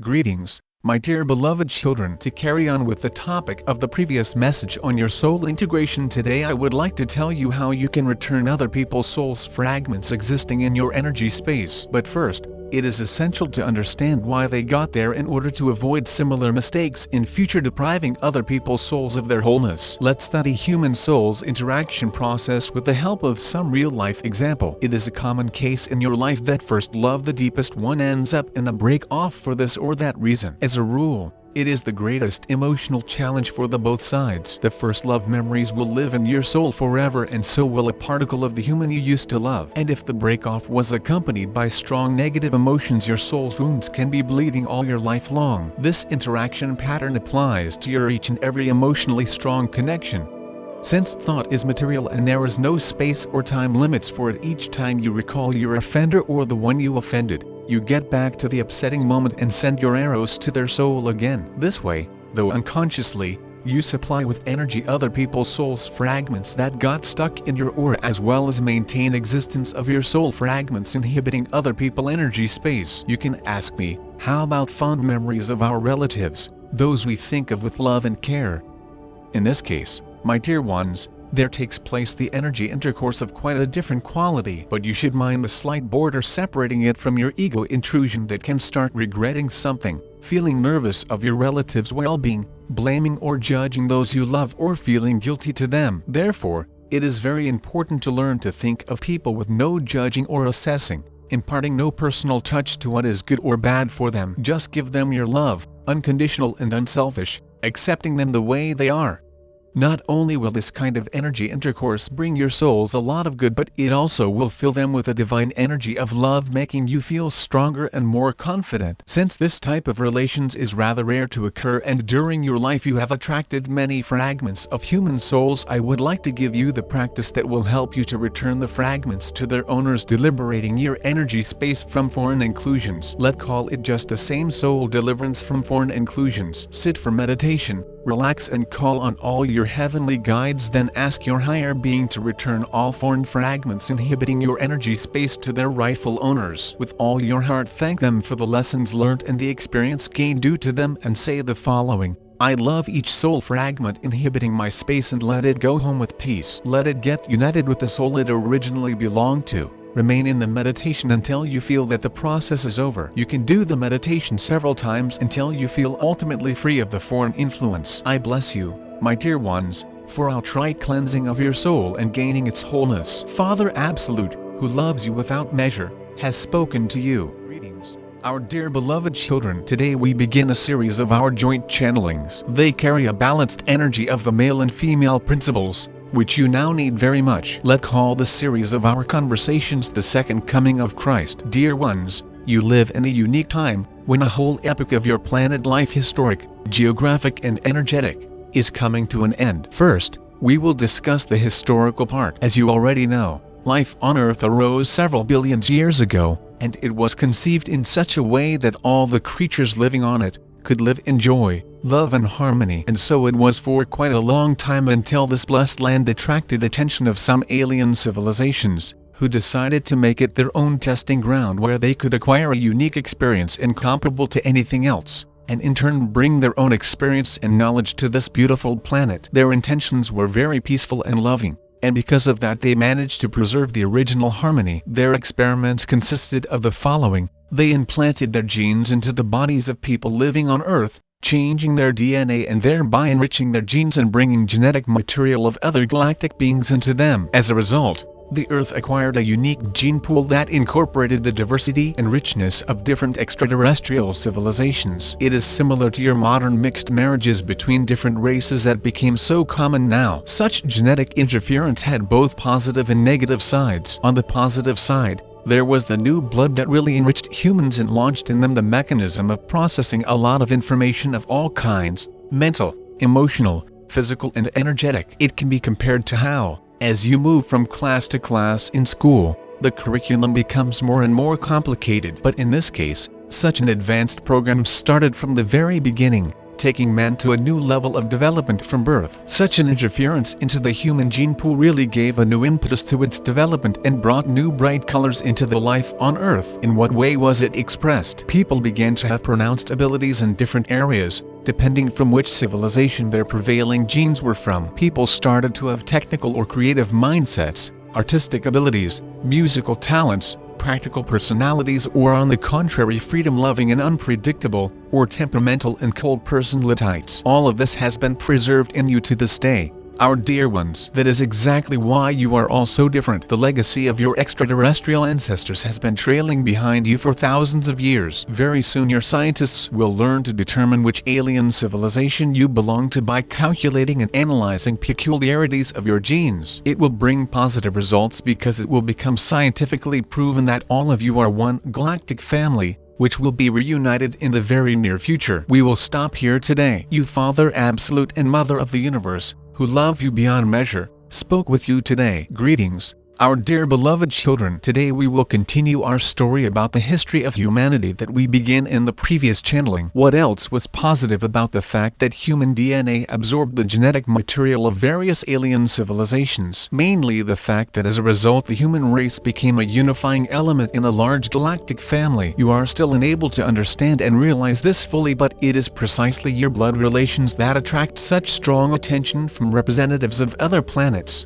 Greetings, my dear beloved children. To carry on with the topic of the previous message on your soul integration, today I would like to tell you how you can return other people's soul's fragments existing in your energy space. But first, it is essential to understand why they got there in order to avoid similar mistakes in future, depriving other people's souls of their wholeness. Let's study human soul's interaction process with the help of some real-life example. It is a common case in your life that first love, the deepest one, ends up in a break-off for this or that reason. As a rule, it is the greatest emotional challenge for the both sides. The first love memories will live in your soul forever, and so will a particle of the human you used to love. And if the breakoff was accompanied by strong negative emotions, your soul's wounds can be bleeding all your life long. This interaction pattern applies to your each and every emotionally strong connection. Since thought is material and there is no space or time limits for it, each time you recall your offender or the one you offended, you get back to the upsetting moment and send your arrows to their soul again. This way, though unconsciously, you supply with energy other people's soul's fragments that got stuck in your aura, as well as maintain existence of your soul fragments inhibiting other people's energy space. You can ask me, how about fond memories of our relatives, those we think of with love and care? In this case, my dear ones, there takes place the energy intercourse of quite a different quality, but you should mind the slight border separating it from your ego intrusion that can start regretting something, feeling nervous of your relatives' well-being, blaming or judging those you love, or feeling guilty to them. Therefore, it is very important to learn to think of people with no judging or assessing, imparting no personal touch to what is good or bad for them. Just give them your love, unconditional and unselfish, accepting them the way they are. Not only will this kind of energy intercourse bring your souls a lot of good, but it also will fill them with a divine energy of love, making you feel stronger and more confident. Since this type of relations is rather rare to occur and during your life you have attracted many fragments of human souls, I would like to give you the practice that will help you to return the fragments to their owners, deliberating your energy space from foreign inclusions. Let's call it just the same soul deliverance from foreign inclusions. Sit for meditation, relax and call on all your heavenly guides, then ask your higher being to return all foreign fragments inhibiting your energy space to their rightful owners. With all your heart, thank them for the lessons learned and the experience gained due to them, and say the following: I love each soul fragment inhibiting my space, and let it go home with peace. Let it get united with the soul it originally belonged to. Remain in the meditation until you feel that the process is over. You can do the meditation several times until you feel ultimately free of the foreign influence. I bless you, my dear ones, for outright cleansing of your soul and gaining its wholeness. Father Absolute, who loves you without measure, has spoken to you. Greetings, our dear beloved children. Today we begin a series of our joint channelings. They carry a balanced energy of the male and female principles, which you now need very much. Let's call the series of our conversations the Second Coming of Christ. Dear ones, you live in a unique time, when a whole epoch of your planet life, historic, geographic and energetic, is coming to an end. First, we will discuss the historical part. As you already know, life on Earth arose several billions years ago, and it was conceived in such a way that all the creatures living on it could live in joy, love and harmony. And so it was for quite a long time, until this blessed land attracted attention of some alien civilizations, who decided to make it their own testing ground where they could acquire a unique experience incomparable to anything else, and in turn bring their own experience and knowledge to this beautiful planet. Their intentions were very peaceful and loving, and because of that they managed to preserve the original harmony. Their experiments consisted of the following: they implanted their genes into the bodies of people living on Earth, changing their DNA and thereby enriching their genes and bringing genetic material of other galactic beings into them. As a result, the Earth acquired a unique gene pool that incorporated the diversity and richness of different extraterrestrial civilizations. It is similar to your modern mixed marriages between different races that became so common now. Such genetic interference had both positive and negative sides. On the positive side, there was the new blood that really enriched humans and launched in them the mechanism of processing a lot of information of all kinds: mental, emotional, physical and energetic. It can be compared to how, as you move from class to class in school, the curriculum becomes more and more complicated. But in this case, such an advanced program started from the very beginning, taking man to a new level of development from birth. Such an interference into the human gene pool really gave a new impetus to its development and brought new bright colors into the life on Earth. In what way was it expressed? People began to have pronounced abilities in different areas, depending from which civilization their prevailing genes were from. People started to have technical or creative mindsets, artistic abilities, musical talents, practical personalities, or on the contrary freedom-loving and unpredictable, or temperamental and cold personalities. All of this has been preserved in you to this day, our dear ones. That is exactly why you are all so different. The legacy of your extraterrestrial ancestors has been trailing behind you for thousands of years. Very soon your scientists will learn to determine which alien civilization you belong to by calculating and analyzing peculiarities of your genes. It will bring positive results because it will become scientifically proven that all of you are one galactic family, which will be reunited in the very near future. We will stop here today. You Father Absolute and Mother of the Universe, who love you beyond measure, spoke with you today. Greetings, our dear beloved children. Today we will continue our story about the history of humanity that we began in the previous channeling. What else was positive about the fact that human DNA absorbed the genetic material of various alien civilizations? Mainly the fact that as a result the human race became a unifying element in a large galactic family. You are still unable to understand and realize this fully, but it is precisely your blood relations that attract such strong attention from representatives of other planets.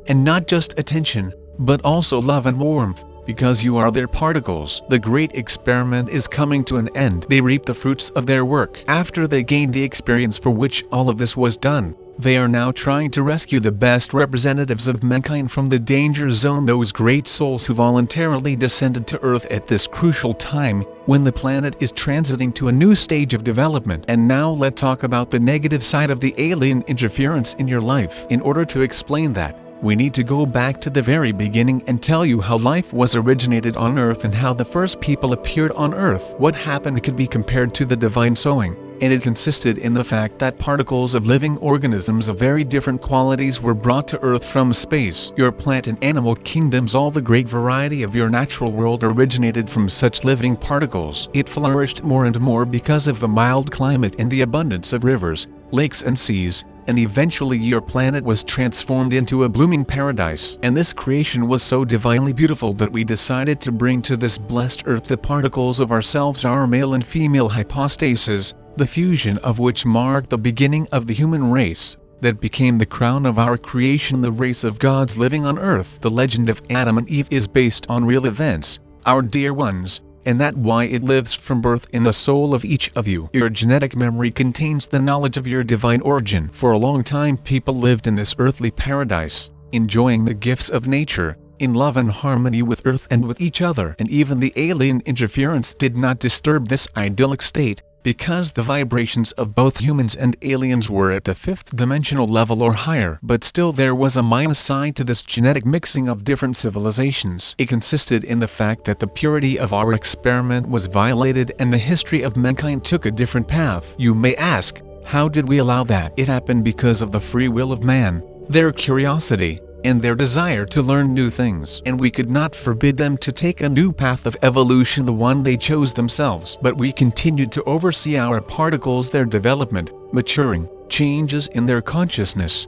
And not just attention, but also love and warmth, because you are their particles. The great experiment is coming to an end. They reap the fruits of their work. After they gained the experience for which all of this was done, they are now trying to rescue the best representatives of mankind from the danger zone, those great souls who voluntarily descended to Earth at this crucial time, when the planet is transiting to a new stage of development. And now let's talk about the negative side of the alien interference in your life. In order to explain that, we need to go back to the very beginning and tell you how life was originated on Earth and how the first people appeared on Earth. What happened could be compared to the divine sowing, and it consisted in the fact that particles of living organisms of very different qualities were brought to Earth from space. Your plant and animal kingdoms, all the great variety of your natural world originated from such living particles. It flourished more and more because of the mild climate and the abundance of rivers, lakes and seas, and eventually your planet was transformed into a blooming paradise. And this creation was so divinely beautiful that we decided to bring to this blessed earth the particles of ourselves, our male and female hypostases, the fusion of which marked the beginning of the human race, that became the crown of our creation, the race of gods living on earth. The legend of Adam and Eve is based on real events, our dear ones, and that's why it lives from birth in the soul of each of you. Your genetic memory contains the knowledge of your divine origin. For a long time people lived in this earthly paradise, enjoying the gifts of nature, in love and harmony with earth and with each other. And even the alien interference did not disturb this idyllic state, because the vibrations of both humans and aliens were at the fifth dimensional level or higher. But still there was a minus side to this genetic mixing of different civilizations. It consisted in the fact that the purity of our experiment was violated and the history of mankind took a different path. You may ask, how did we allow that? It happened because of the free will of man, their curiosity, and their desire to learn new things. And we could not forbid them to take a new path of evolution, the one they chose themselves. But we continued to oversee our particles, their development, maturing, changes in their consciousness.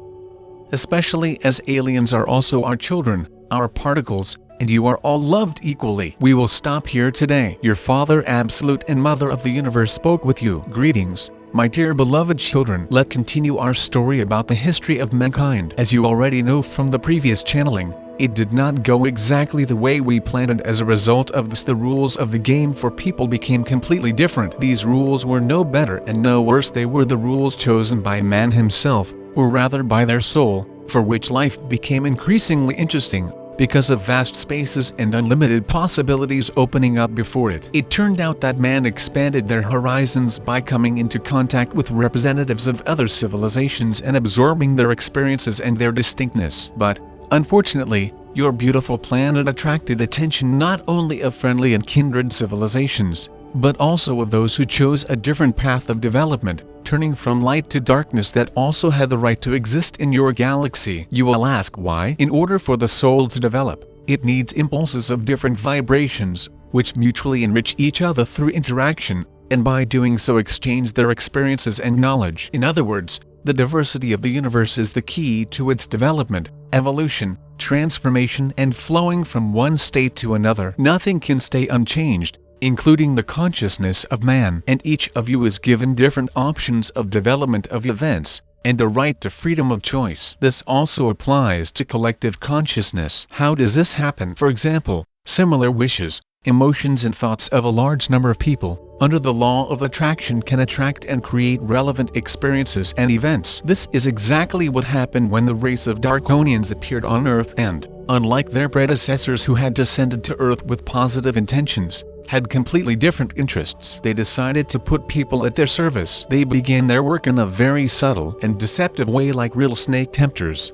Especially as aliens are also our children, our particles, and you are all loved equally. We will stop here today. Your Father Absolute and Mother of the Universe spoke with you. Greetings, my dear beloved children. Let's continue our story about the history of mankind. As you already know from the previous channeling, it did not go exactly the way we planned, and as a result of this the rules of the game for people became completely different. These rules were no better and no worse. They were the rules chosen by man himself, or rather by their soul, for which life became increasingly interesting, because of vast spaces and unlimited possibilities opening up before it. It turned out that man expanded their horizons by coming into contact with representatives of other civilizations and absorbing their experiences and their distinctness. But, unfortunately, your beautiful planet attracted attention not only of friendly and kindred civilizations, but also of those who chose a different path of development, turning from light to darkness, that also had the right to exist in your galaxy. You will ask why? In order for the soul to develop, it needs impulses of different vibrations, which mutually enrich each other through interaction, and by doing so exchange their experiences and knowledge. In other words, the diversity of the universe is the key to its development, evolution, transformation, and flowing from one state to another. Nothing can stay unchanged, including the consciousness of man. And each of you is given different options of development of events, and the right to freedom of choice. This also applies to collective consciousness. How does this happen? For example, similar wishes, emotions and thoughts of a large number of people, under the law of attraction, can attract and create relevant experiences and events. This is exactly what happened when the race of Draconians appeared on Earth and, unlike their predecessors who had descended to Earth with positive intentions, had completely different interests. They decided to put people at their service. They began their work in a very subtle and deceptive way, like real snake tempters.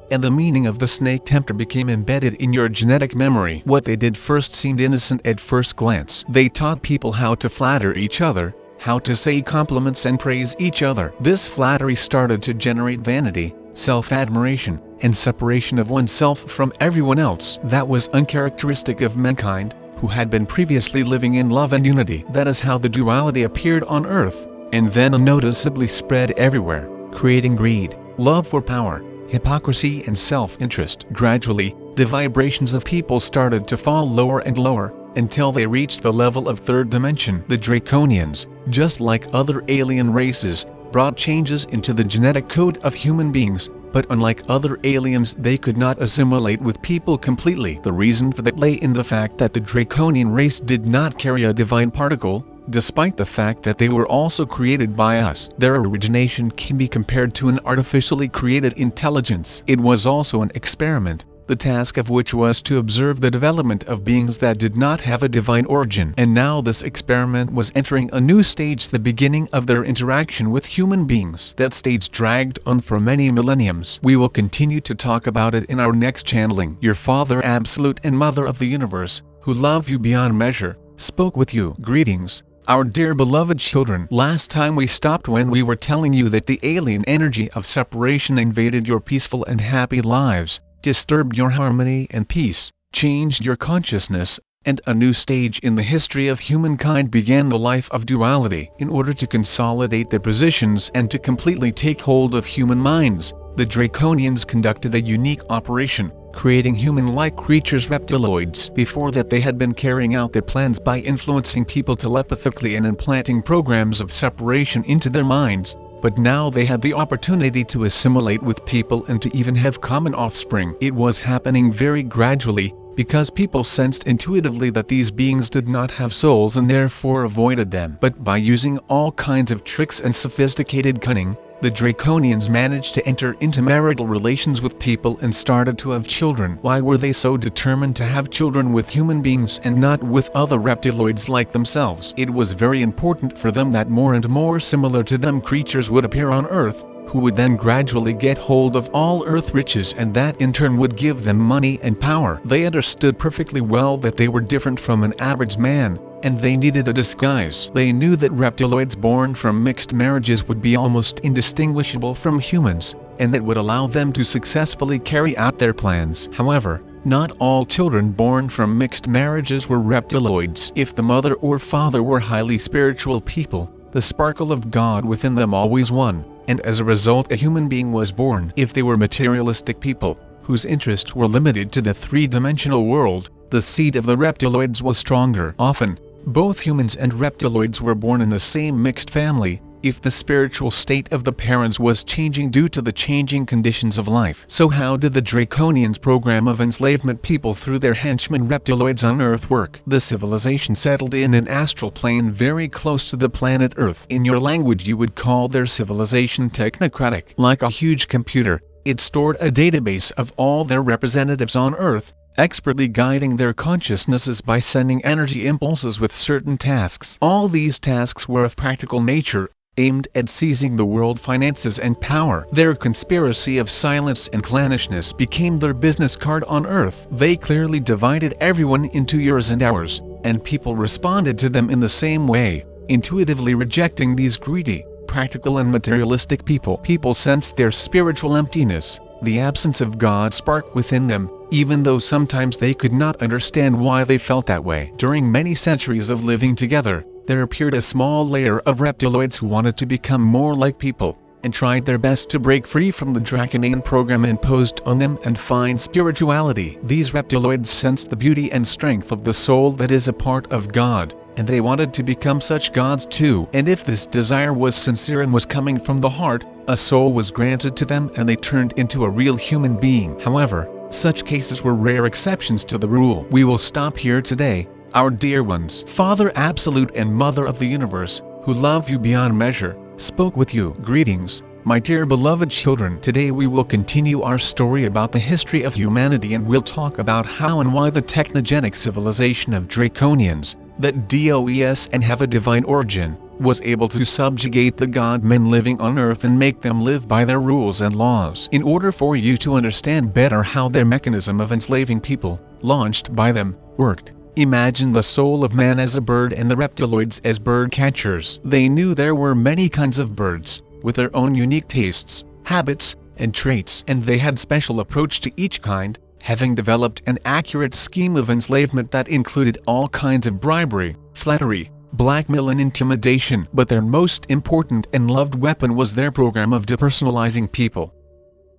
And the meaning of the snake tempter became embedded in your genetic memory. What they did first seemed innocent at first glance. They taught people how to flatter each other, how to say compliments and praise each other. This flattery started to generate vanity, self-admiration, and separation of oneself from everyone else. That was uncharacteristic of mankind, who had been previously living in love and unity. That is how the duality appeared on Earth, and then unnoticeably spread everywhere, creating greed, love for power, hypocrisy and self-interest. Gradually, the vibrations of people started to fall lower and lower, until they reached the level of third dimension. The Draconians, just like other alien races, brought changes into the genetic code of human beings, but unlike other aliens, they could not assimilate with people completely. The reason for that lay in the fact that the Draconian race did not carry a divine particle, despite the fact that they were also created by us. Their origination can be compared to an artificially created intelligence. It was also an experiment, the task of which was to observe the development of beings that did not have a divine origin. And now this experiment was entering a new stage, the beginning of their interaction with human beings. That stage dragged on for many millenniums. We will continue to talk about it in our next channeling. Your Father Absolute and Mother of the Universe, who love you beyond measure, spoke with you. Greetings, our dear beloved children. Last time we stopped when we were telling you that the alien energy of separation invaded your peaceful and happy lives, disturbed your harmony and peace, changed your consciousness, and a new stage in the history of humankind began, the life of duality. In order to consolidate their positions and to completely take hold of human minds, the Draconians conducted a unique operation, creating human-like creatures, reptiloids. Before that, they had been carrying out their plans by influencing people telepathically and implanting programs of separation into their minds. But now they had the opportunity to assimilate with people and to even have common offspring. It was happening very gradually, because people sensed intuitively that these beings did not have souls and therefore avoided them. But by using all kinds of tricks and sophisticated cunning, the Draconians managed to enter into marital relations with people and started to have children. Why were they so determined to have children with human beings and not with other reptiloids like themselves? It was very important for them that more and more similar to them creatures would appear on Earth, who would then gradually get hold of all Earth riches, and that in turn would give them money and power. They understood perfectly well that they were different from an average man, and they needed a disguise. They knew that reptiloids born from mixed marriages would be almost indistinguishable from humans, and that would allow them to successfully carry out their plans. However, not all children born from mixed marriages were reptiloids. If the mother or father were highly spiritual people, the sparkle of God within them always won, and as a result a human being was born. If they were materialistic people, whose interests were limited to the three-dimensional world, the seed of the reptiloids was stronger. Often, both humans and reptiloids were born in the same mixed family, if the spiritual state of the parents was changing due to the changing conditions of life. So how did the Draconians' program of enslavement people through their henchmen reptiloids on Earth work? The civilization settled in an astral plane very close to the planet Earth. In your language you would call their civilization technocratic. Like a huge computer, it stored a database of all their representatives on Earth, expertly guiding their consciousnesses by sending energy impulses with certain tasks. All these tasks were of practical nature, aimed at seizing the world finances and power. Their conspiracy of silence and clannishness became their business card on Earth. They clearly divided everyone into yours and ours, and people responded to them in the same way, intuitively rejecting these greedy, practical and materialistic people. People sensed their spiritual emptiness, the absence of God's spark within them, even though sometimes they could not understand why they felt that way. During many centuries of living together, there appeared a small layer of reptiloids who wanted to become more like people, and tried their best to break free from the draconian program imposed on them and find spirituality. These reptiloids sensed the beauty and strength of the soul that is a part of God, and they wanted to become such gods too. And if this desire was sincere and was coming from the heart, a soul was granted to them and they turned into a real human being. However, such cases were rare exceptions to the rule. We will stop here today, our dear ones. Father Absolute and Mother of the Universe, who love you beyond measure, spoke with you. Greetings, my dear beloved children. Today we will continue our story about the history of humanity, and we'll talk about how and why the technogenic civilization of Draconians, that DOES and have a divine origin, was able to subjugate the god-men living on Earth and make them live by their rules and laws. In order for you to understand better how their mechanism of enslaving people, launched by them, worked, imagine the soul of man as a bird and the reptiloids as bird catchers. They knew there were many kinds of birds, with their own unique tastes, habits, and traits, and they had special approach to each kind, having developed an accurate scheme of enslavement that included all kinds of bribery, flattery, blackmail and intimidation. But their most important and loved weapon was their program of depersonalizing people.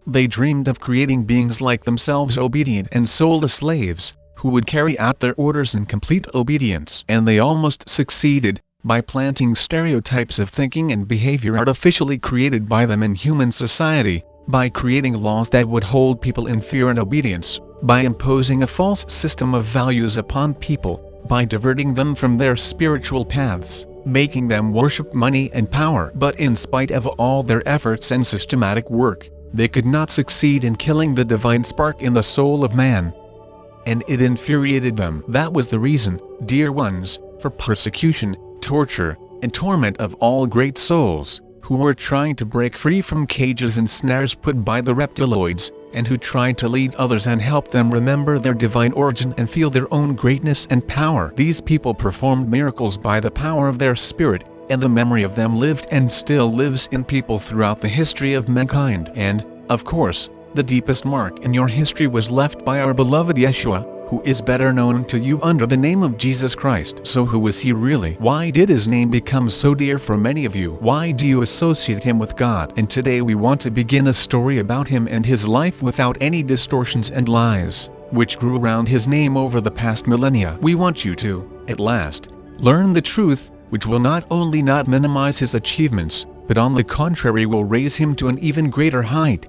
They dreamed of creating beings like themselves, obedient and soulless slaves, who would carry out their orders in complete obedience. And they almost succeeded, by planting stereotypes of thinking and behavior artificially created by them in human society, by creating laws that would hold people in fear and obedience, by imposing a false system of values upon people, by diverting them from their spiritual paths, making them worship money and power. But in spite of all their efforts and systematic work, they could not succeed in killing the divine spark in the soul of man. And it infuriated them. That was the reason, dear ones, for persecution, torture, and torment of all great souls, who were trying to break free from cages and snares put by the reptiloids, and who tried to lead others and help them remember their divine origin and feel their own greatness and power. These people performed miracles by the power of their spirit, and the memory of them lived and still lives in people throughout the history of mankind. And, of course, the deepest mark in your history was left by our beloved Yeshua, who is better known to you under the name of Jesus Christ. So who is he really? Why did his name become so dear for many of you? Why do you associate him with God? And today we want to begin a story about him and his life without any distortions and lies, which grew around his name over the past millennia. We want you to, at last, learn the truth, which will not only not minimize his achievements, but on the contrary will raise him to an even greater height,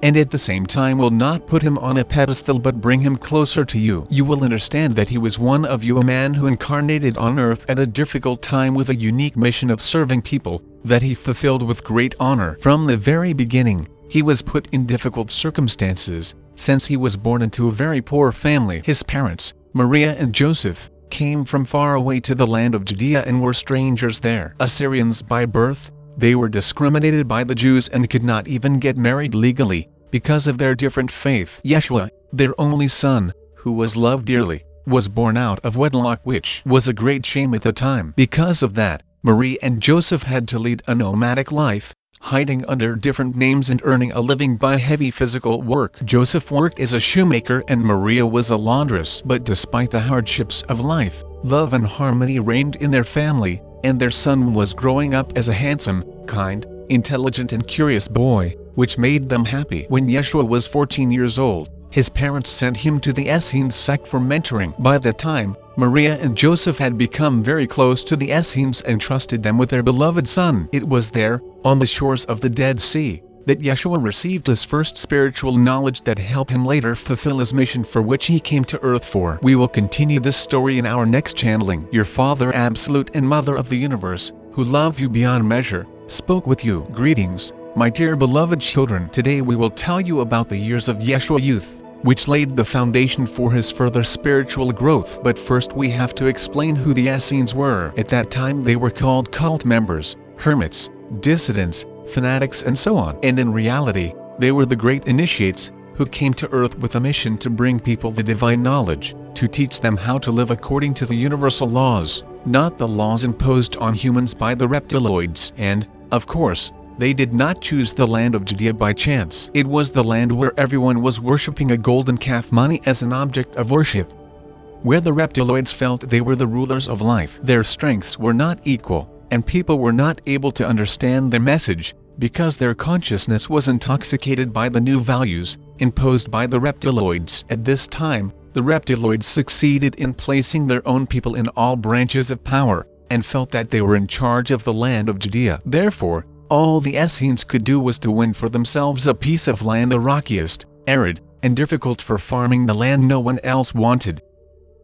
and at the same time will not put him on a pedestal but bring him closer to you. You will understand that he was one of you, a man who incarnated on earth at a difficult time with a unique mission of serving people, that he fulfilled with great honor. From the very beginning, he was put in difficult circumstances, since he was born into a very poor family. His parents, Maria and Joseph, came from far away to the land of Judea and were strangers there. Assyrians by birth, they were discriminated by the Jews and could not even get married legally, because of their different faith. Yeshua, their only son, who was loved dearly, was born out of wedlock, which was a great shame at the time. Because of that, Marie and Joseph had to lead a nomadic life, hiding under different names and earning a living by heavy physical work. Joseph worked as a shoemaker and Maria was a laundress. But despite the hardships of life, love and harmony reigned in their family, and their son was growing up as a handsome, kind, intelligent and curious boy, which made them happy. When Yeshua was 14 years old, his parents sent him to the Essenes sect for mentoring. By that time, Maria and Joseph had become very close to the Essenes and trusted them with their beloved son. It was there, on the shores of the Dead Sea, that Yeshua received his first spiritual knowledge that helped him later fulfill his mission for which he came to earth for. We will continue this story in our next channeling. Your Father Absolute and Mother of the Universe, who love you beyond measure, spoke with you. Greetings, my dear beloved children. Today we will tell you about the years of Yeshua youth, which laid the foundation for his further spiritual growth. But first we have to explain who the Essenes were. At that time they were called cult members, hermits, dissidents, fanatics and so on. And in reality, they were the great initiates, who came to earth with a mission to bring people the divine knowledge, to teach them how to live according to the universal laws, not the laws imposed on humans by the reptiloids. And, of course, they did not choose the land of Judea by chance. It was the land where everyone was worshipping a golden calf, money as an object of worship. where the reptiloids felt they were the rulers of life. Their strengths were not equal, and people were not able to understand their message, because their consciousness was intoxicated by the new values imposed by the reptiloids. At this time, the reptiloids succeeded in placing their own people in all branches of power, and felt that they were in charge of the land of Judea. Therefore, all the Essenes could do was to win for themselves a piece of land, the rockiest, arid, and difficult for farming, the land no one else wanted,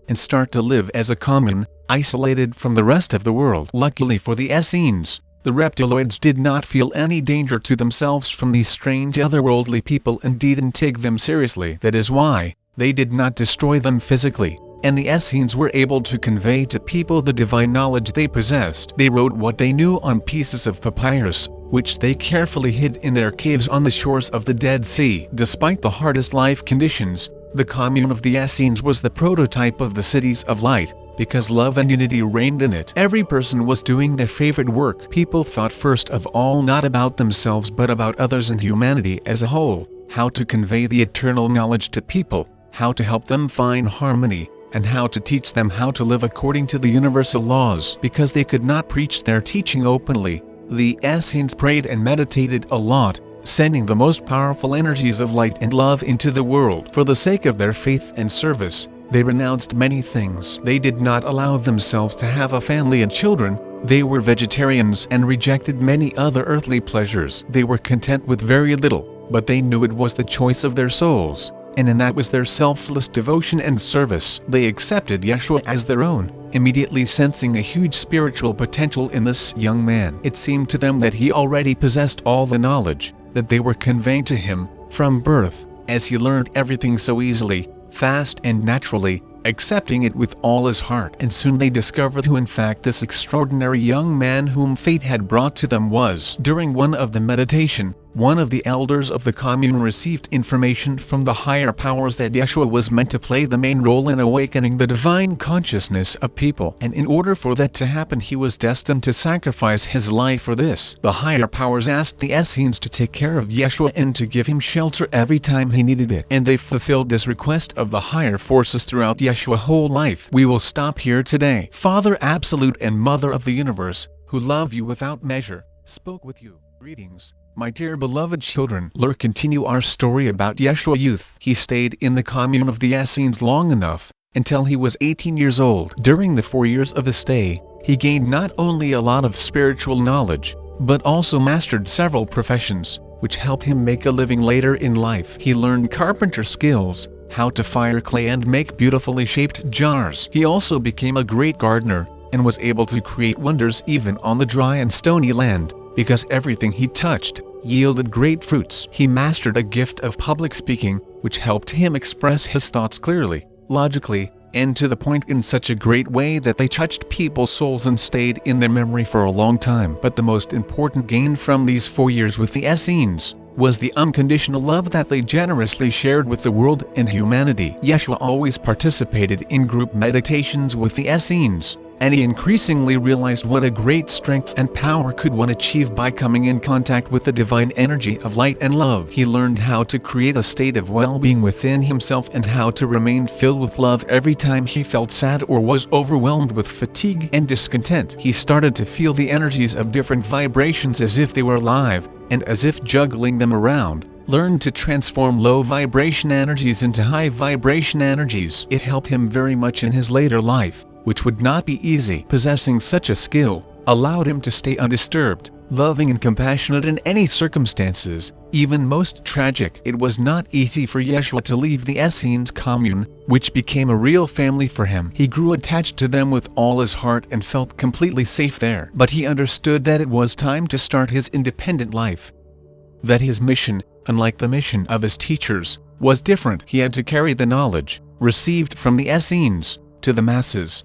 and start to live as a commune, isolated from the rest of the world. Luckily for the Essenes, the reptiloids did not feel any danger to themselves from these strange otherworldly people and didn't take them seriously. That is why they did not destroy them physically, and the Essenes were able to convey to people the divine knowledge they possessed. They wrote what they knew on pieces of papyrus, which they carefully hid in their caves on the shores of the Dead Sea. Despite the hardest life conditions, the commune of the Essenes was the prototype of the cities of light, because love and unity reigned in it. Every person was doing their favorite work. People thought first of all not about themselves but about others and humanity as a whole, how to convey the eternal knowledge to people, how to help them find harmony, and how to teach them how to live according to the universal laws. Because they could not preach their teaching openly, the Essenes prayed and meditated a lot, sending the most powerful energies of light and love into the world. For the sake of their faith and service, they renounced many things. They did not allow themselves to have a family and children. They were vegetarians and rejected many other earthly pleasures. They were content with very little, but they knew it was the choice of their souls, and in that was their selfless devotion and service. They accepted Yeshua as their own, immediately sensing a huge spiritual potential in this young man. It seemed to them that he already possessed all the knowledge that they were conveying to him from birth, as he learned everything so easily, fast and naturally, accepting it with all his heart. And soon they discovered who in fact this extraordinary young man whom fate had brought to them was. During one of the meditation, one of the elders of the commune received information from the higher powers that Yeshua was meant to play the main role in awakening the divine consciousness of people, and in order for that to happen he was destined to sacrifice his life for this. The higher powers asked the Essenes to take care of Yeshua and to give him shelter every time he needed it, and they fulfilled this request of the higher forces throughout Yeshua's whole life. We will stop here today. Father Absolute and Mother of the Universe, who love you without measure, spoke with you. Greetings, my dear beloved children. Let's continue our story about Yeshua youth. He stayed in the commune of the Essenes long enough, until he was 18 years old. During the 4 years of his stay, he gained not only a lot of spiritual knowledge, but also mastered several professions, which helped him make a living later in life. He learned carpenter skills, how to fire clay and make beautifully shaped jars. He also became a great gardener, and was able to create wonders even on the dry and stony land, because everything he touched yielded great fruits. He mastered a gift of public speaking, which helped him express his thoughts clearly, logically, and to the point in such a great way that they touched people's souls and stayed in their memory for a long time. But the most important gain from these 4 years with the Essenes was the unconditional love that they generously shared with the world and humanity. Yeshua always participated in group meditations with the Essenes, and he increasingly realized what a great strength and power could one achieve by coming in contact with the divine energy of light and love. He learned how to create a state of well-being within himself and how to remain filled with love every time he felt sad or was overwhelmed with fatigue and discontent. He started to feel the energies of different vibrations as if they were alive, and as if juggling them around, learned to transform low vibration energies into high vibration energies. It helped him very much in his later life, which would not be easy. Possessing such a skill allowed him to stay undisturbed, loving and compassionate in any circumstances, even most tragic. It was not easy for Yeshua to leave the Essenes commune, which became a real family for him. He grew attached to them with all his heart and felt completely safe there. But he understood that it was time to start his independent life. That his mission, unlike the mission of his teachers, was different. He had to carry the knowledge received from the Essenes to the masses.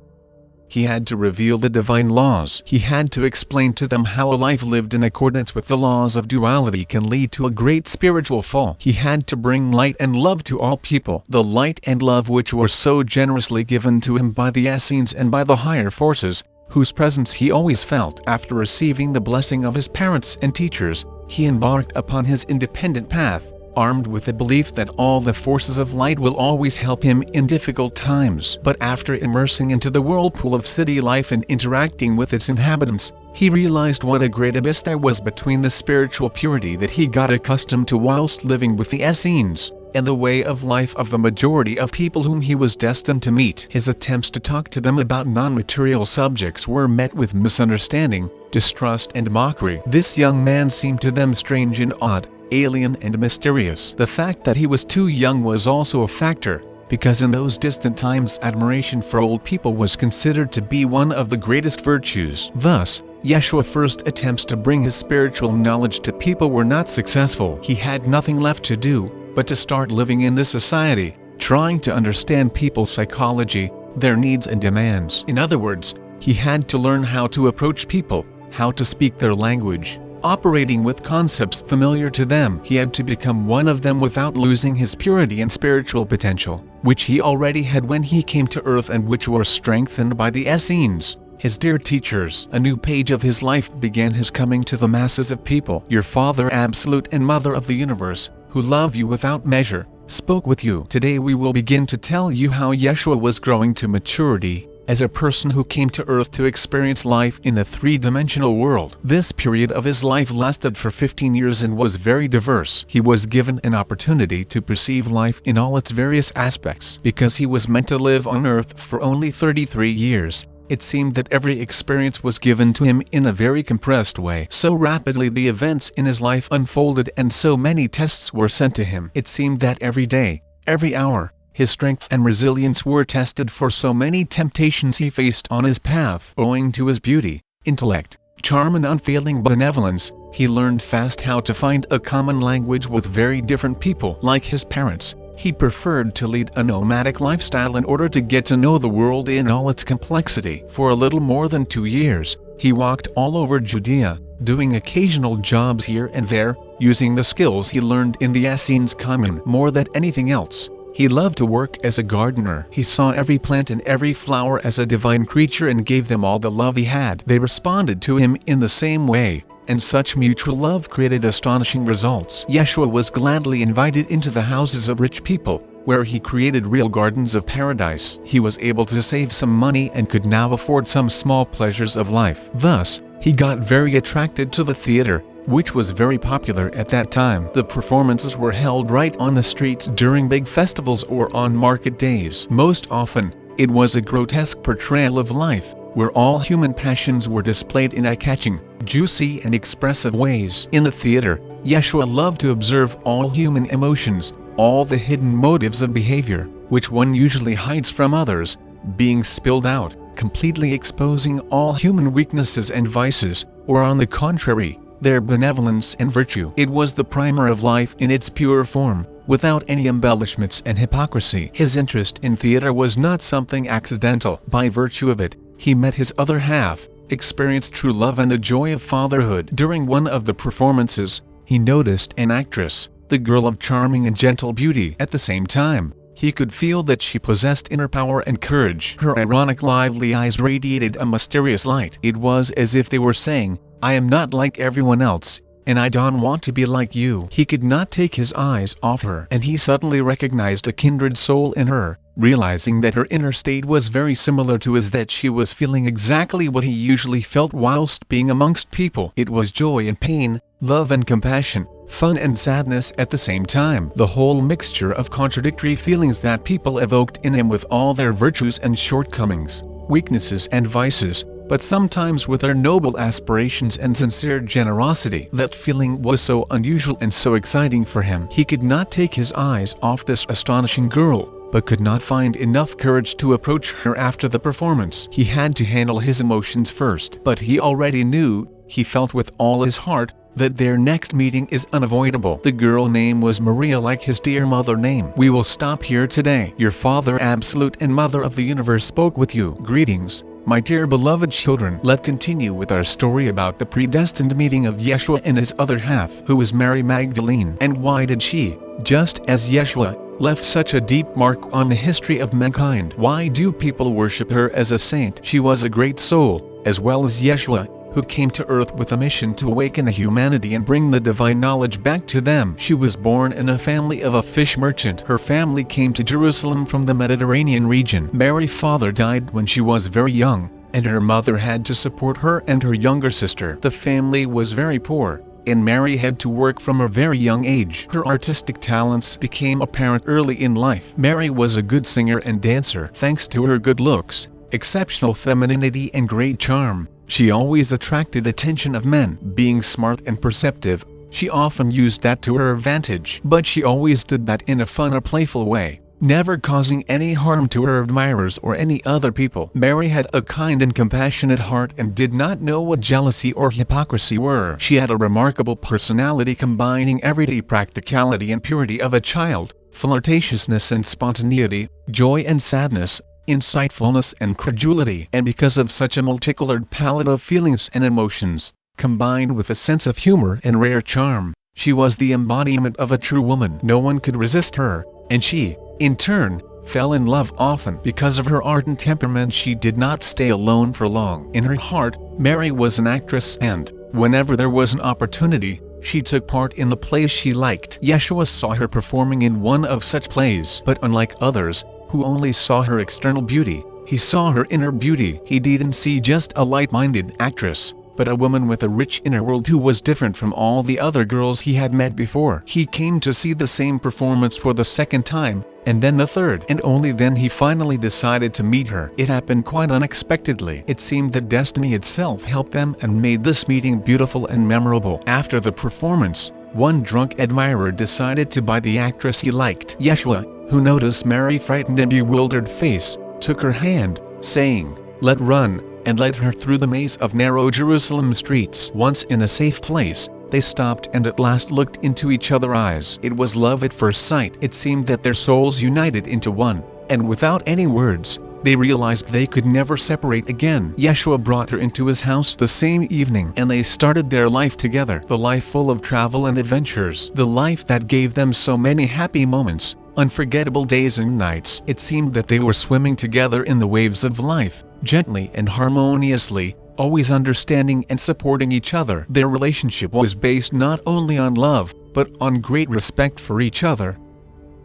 He had to reveal the divine laws. He had to explain to them how a life lived in accordance with the laws of duality can lead to a great spiritual fall. He had to bring light and love to all people. The light and love which were so generously given to him by the Essenes and by the higher forces, whose presence he always felt. After receiving the blessing of his parents and teachers, he embarked upon his independent path, armed with the belief that all the forces of light will always help him in difficult times. But after immersing into the whirlpool of city life and interacting with its inhabitants, he realized what a great abyss there was between the spiritual purity that he got accustomed to whilst living with the Essenes, and the way of life of the majority of people whom he was destined to meet. His attempts to talk to them about non-material subjects were met with misunderstanding, distrust and mockery. This young man seemed to them strange and odd, alien and mysterious. The fact that he was too young was also a factor, because in those distant times admiration for old people was considered to be one of the greatest virtues. Thus, Yeshua's first attempts to bring his spiritual knowledge to people were not successful. He had nothing left to do but to start living in this society, trying to understand people's psychology, their needs and demands. In other words, he had to learn how to approach people, how to speak their language, operating with concepts familiar to them. He had to become one of them without losing his purity and spiritual potential, which he already had when he came to earth and which were strengthened by the Essenes, his dear teachers. A new page of his life began his coming to the masses of people. Your Father Absolute and Mother of the Universe, who love you without measure, spoke with you. Today we will begin to tell you how Yeshua was growing to maturity, as a person who came to earth to experience life in the three-dimensional world. This period of his life lasted for 15 years and was very diverse. He was given an opportunity to perceive life in all its various aspects. Because he was meant to live on earth for only 33 years, it seemed that every experience was given to him in a very compressed way. So rapidly the events in his life unfolded and so many tests were sent to him. It seemed that every day, every hour, his strength and resilience were tested, for so many temptations he faced on his path. Owing to his beauty, intellect, charm and unfailing benevolence, he learned fast how to find a common language with very different people. Like his parents, he preferred to lead a nomadic lifestyle in order to get to know the world in all its complexity. For a little more than 2 years, he walked all over Judea, doing occasional jobs here and there, using the skills he learned in the Essenes commune. More than anything else, he loved to work as a gardener. He saw every plant and every flower as a divine creature and gave them all the love he had. They responded to him in the same way, and such mutual love created astonishing results. Yeshua was gladly invited into the houses of rich people, where he created real gardens of paradise. He was able to save some money and could now afford some small pleasures of life. Thus, he got very attracted to the theater, which was very popular at that time. The performances were held right on the streets during big festivals or on market days. Most often, it was a grotesque portrayal of life, where all human passions were displayed in eye-catching, juicy and expressive ways. In the theater, Yeshua loved to observe all human emotions, all the hidden motives of behavior, which one usually hides from others, being spilled out, completely exposing all human weaknesses and vices, or on the contrary, their benevolence and virtue. It was the primer of life in its pure form, without any embellishments and hypocrisy. His interest in theater was not something accidental. By virtue of it, he met his other half, experienced true love and the joy of fatherhood. During one of the performances, he noticed an actress, the girl of charming and gentle beauty. At the same time, he could feel that she possessed inner power and courage. Her ironic lively eyes radiated a mysterious light. It was as if they were saying, I am not like everyone else, and I don't want to be like you. He could not take his eyes off her, and he suddenly recognized a kindred soul in her, realizing that her inner state was very similar to his, that she was feeling exactly what he usually felt whilst being amongst people. It was joy and pain, love and compassion, fun and sadness at the same time. The whole mixture of contradictory feelings that people evoked in him with all their virtues and shortcomings, weaknesses and vices, but sometimes with their noble aspirations and sincere generosity. That feeling was so unusual and so exciting for him. He could not take his eyes off this astonishing girl, but could not find enough courage to approach her after the performance. He had to handle his emotions first. But he already knew, he felt with all his heart, that their next meeting is unavoidable. The girl name was Maria, like his dear mother name. We will stop here today. Your Father Absolute and Mother of the Universe spoke with you. Greetings, my dear beloved children. Let's continue with our story about the predestined meeting of Yeshua and his other half, who was Mary Magdalene. And why did she, just as Yeshua, left such a deep mark on the history of mankind? Why do people worship her as a saint? She was a great soul, as well as Yeshua, who came to Earth with a mission to awaken humanity and bring the divine knowledge back to them. She was born in a family of a fish merchant. Her family came to Jerusalem from the Mediterranean region. Mary's father died when she was very young, and her mother had to support her and her younger sister. The family was very poor, and Mary had to work from a very young age. Her artistic talents became apparent early in life. Mary was a good singer and dancer. Thanks to her good looks, exceptional femininity and great charm, she always attracted attention of men. Being smart and perceptive, she often used that to her advantage. But she always did that in a fun or playful way, never causing any harm to her admirers or any other people. Mary had a kind and compassionate heart and did not know what jealousy or hypocrisy were. She had a remarkable personality combining everyday practicality and purity of a child, flirtatiousness and spontaneity, joy and sadness, insightfulness and credulity. And because of such a multicolored palette of feelings and emotions, combined with a sense of humor and rare charm, she was the embodiment of a true woman. No one could resist her, and she, in turn, fell in love often. Because of her ardent temperament, she did not stay alone for long. In her heart, Mary was an actress, and, whenever there was an opportunity, she took part in the plays she liked. Yeshua saw her performing in one of such plays. But unlike others, who only saw her external beauty, he saw her inner beauty. He didn't see just a light-minded actress, but a woman with a rich inner world who was different from all the other girls he had met before. He came to see the same performance for the second time, and then the third, and only then he finally decided to meet her. It happened quite unexpectedly. It seemed that destiny itself helped them and made this meeting beautiful and memorable. After the performance, one drunk admirer decided to buy the actress he liked. Yeshua, who noticed Mary's frightened and bewildered face, took her hand, saying, "Let run," and led her through the maze of narrow Jerusalem streets. Once in a safe place, they stopped and at last looked into each other's eyes. It was love at first sight. It seemed that their souls united into one, and without any words, they realized they could never separate again. Yeshua brought her into his house the same evening, and they started their life together. The life full of travel and adventures. The life that gave them so many happy moments, unforgettable days and nights. It seemed that they were swimming together in the waves of life, gently and harmoniously, always understanding and supporting each other. Their relationship was based not only on love, but on great respect for each other.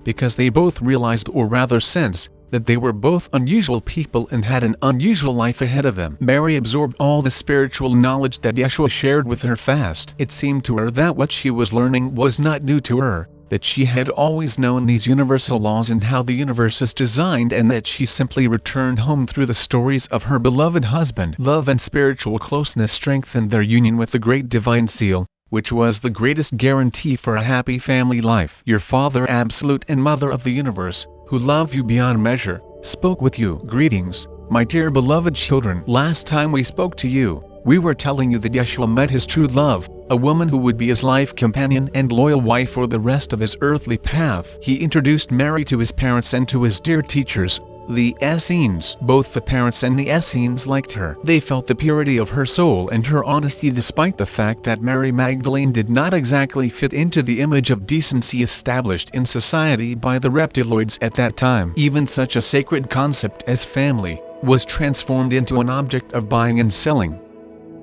Because they both realized, or rather sensed, that they were both unusual people and had an unusual life ahead of them. Mary absorbed all the spiritual knowledge that Yeshua shared with her fast. It seemed to her that what she was learning was not new to her, that she had always known these universal laws and how the universe is designed, and that she simply returned home through the stories of her beloved husband. Love and spiritual closeness strengthened their union with the great divine seal, which was the greatest guarantee for a happy family life. Your Father absolute and Mother of the universe, who love you beyond measure, spoke with you. Greetings, my dear beloved children. Last time we spoke to you, we were telling you that Yeshua met his true love, a woman who would be his life companion and loyal wife for the rest of his earthly path. He introduced Mary to his parents and to his dear teachers, the Essenes. Both the parents and the Essenes liked her. They felt the purity of her soul and her honesty, despite the fact that Mary Magdalene did not exactly fit into the image of decency established in society by the reptiloids at that time. Even such a sacred concept as family was transformed into an object of buying and selling.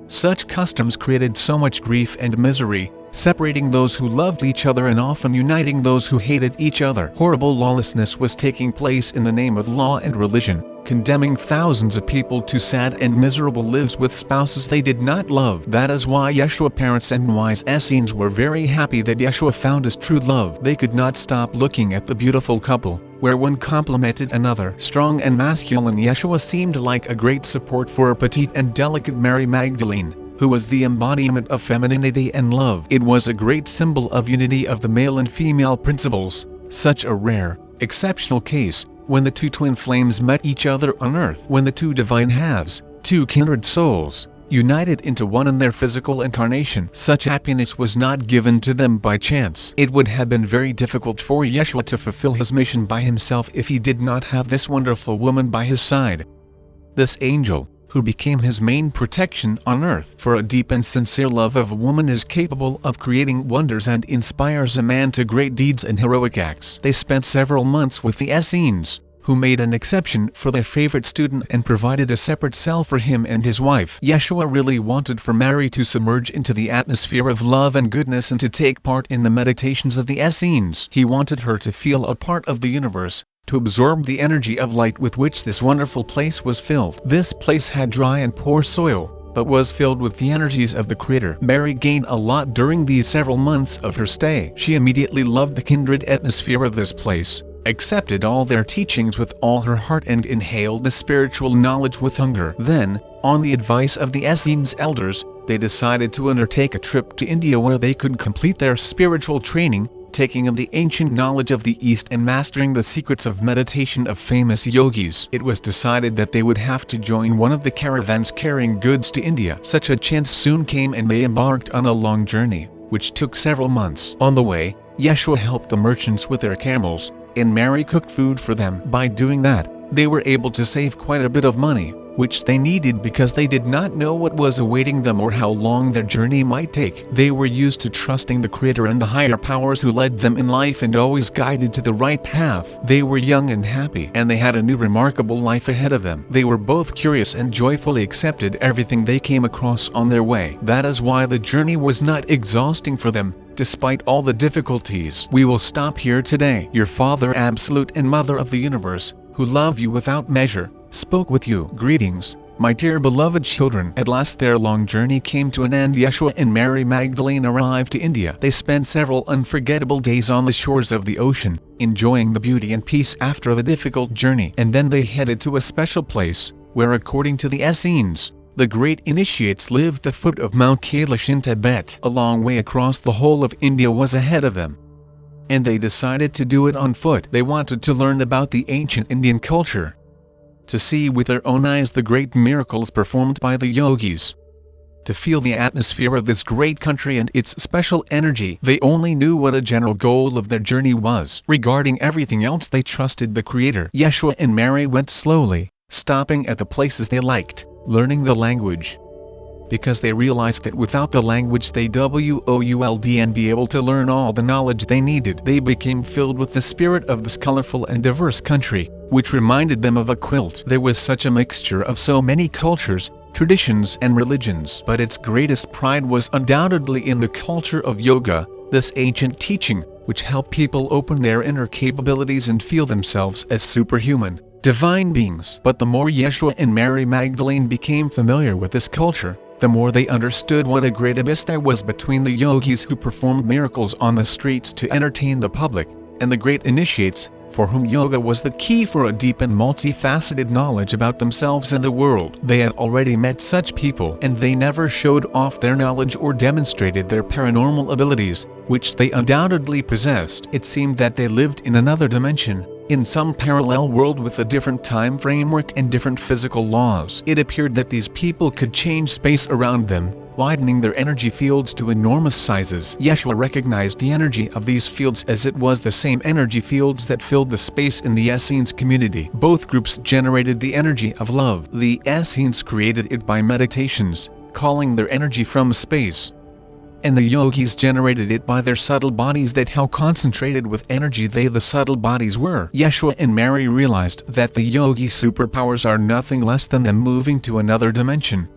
Such customs created so much grief and misery, separating those who loved each other and often uniting those who hated each other. Horrible lawlessness was taking place in the name of law and religion, condemning thousands of people to sad and miserable lives with spouses they did not love. That is why Yeshua parents and wise Essenes were very happy that Yeshua found his true love. They could not stop looking at the beautiful couple, where one complemented another. Strong and masculine, Yeshua seemed like a great support for a petite and delicate Mary Magdalene, who was the embodiment of femininity and love. It was a great symbol of unity of the male and female principles, such a rare, exceptional case, when the two twin flames met each other on earth. When the two divine halves, two kindred souls, united into one in their physical incarnation. Such happiness was not given to them by chance. It would have been very difficult for Yeshua to fulfill his mission by himself if he did not have this wonderful woman by his side. This angel, who became his main protection on earth. For a deep and sincere love of a woman is capable of creating wonders and inspires a man to great deeds and heroic acts. They spent several months with the Essenes, who made an exception for their favorite student and provided a separate cell for him and his wife. Yeshua really wanted for Mary to submerge into the atmosphere of love and goodness and to take part in the meditations of the Essenes. He wanted her to feel a part of the universe, to absorb the energy of light with which this wonderful place was filled. This place had dry and poor soil, but was filled with the energies of the Creator. Mary gained a lot during these several months of her stay. She immediately loved the kindred atmosphere of this place, accepted all their teachings with all her heart and inhaled the spiritual knowledge with hunger. Then, on the advice of the Essenes elders, they decided to undertake a trip to India where they could complete their spiritual training, taking of the ancient knowledge of the East and mastering the secrets of meditation of famous yogis. It was decided that they would have to join one of the caravans carrying goods to India. Such a chance soon came and they embarked on a long journey, which took several months. On the way, Yeshua helped the merchants with their camels, and Mary cooked food for them. By doing that, they were able to save quite a bit of money, which they needed because they did not know what was awaiting them or how long their journey might take. They were used to trusting the Creator and the higher powers who led them in life and always guided to the right path. They were young and happy, and they had a new remarkable life ahead of them. They were both curious and joyfully accepted everything they came across on their way. That is why the journey was not exhausting for them, despite all the difficulties. We will stop here today. Your Father Absolute and Mother of the Universe, who love you without measure, spoke with you. Greetings, my dear beloved children. At last their long journey came to an end. Yeshua and Mary Magdalene arrived to India. They spent several unforgettable days on the shores of the ocean, enjoying the beauty and peace after the difficult journey. And then they headed to a special place, where according to the Essenes, the great initiates lived at the foot of Mount Kailash in Tibet. A long way across the whole of India was ahead of them, and they decided to do it on foot. They wanted to learn about the ancient Indian culture, to see with their own eyes the great miracles performed by the yogis, to feel the atmosphere of this great country and its special energy. They only knew what a general goal of their journey was. Regarding everything else they trusted the Creator. Yeshua and Mary went slowly, stopping at the places they liked, learning the language, because they realized that without the language they wouldn't be able to learn all the knowledge they needed. They became filled with the spirit of this colorful and diverse country, which reminded them of a quilt. There was such a mixture of so many cultures, traditions and religions, but its greatest pride was undoubtedly in the culture of yoga, this ancient teaching, which helped people open their inner capabilities and feel themselves as superhuman, divine beings. But the more Yeshua and Mary Magdalene became familiar with this culture, the more they understood what a great abyss there was between the yogis who performed miracles on the streets to entertain the public, and the great initiates, for whom yoga was the key for a deep and multifaceted knowledge about themselves and the world. They had already met such people, and they never showed off their knowledge or demonstrated their paranormal abilities, which they undoubtedly possessed. It seemed that they lived in another dimension, in some parallel world with a different time framework and different physical laws. It appeared that these people could change space around them, widening their energy fields to enormous sizes. Yeshua recognized the energy of these fields as it was the same energy fields that filled the space in the Essenes community. Both groups generated the energy of love. The Essenes created it by meditations, calling their energy from space, and the yogis generated it by their subtle bodies. That how concentrated with energy the subtle bodies were. Yeshua and Mary realized that the yogi superpowers are nothing less than them moving to another dimension,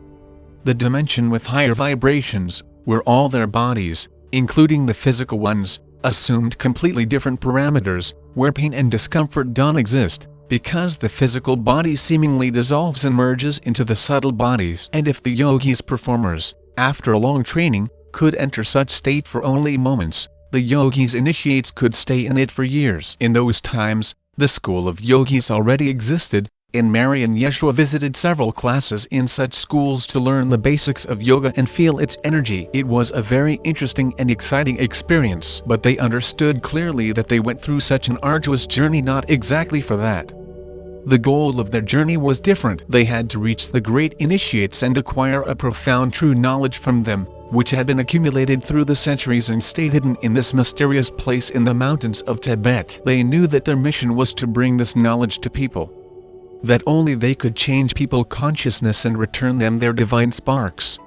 the dimension with higher vibrations, where all their bodies, including the physical ones, assumed completely different parameters, where pain and discomfort don't exist, because the physical body seemingly dissolves and merges into the subtle bodies. And if the yogis performers, after a long training, could enter such state for only moments, the yogis initiates could stay in it for years. In those times, the school of yogis already existed, and Mary and Yeshua visited several classes in such schools to learn the basics of yoga and feel its energy. It was a very interesting and exciting experience, but they understood clearly that they went through such an arduous journey not exactly for that. The goal of their journey was different. They had to reach the great initiates and acquire a profound true knowledge from them, which had been accumulated through the centuries and stayed hidden in this mysterious place in the mountains of Tibet. They knew that their mission was to bring this knowledge to people, that only they could change people's consciousness and return them their divine sparks,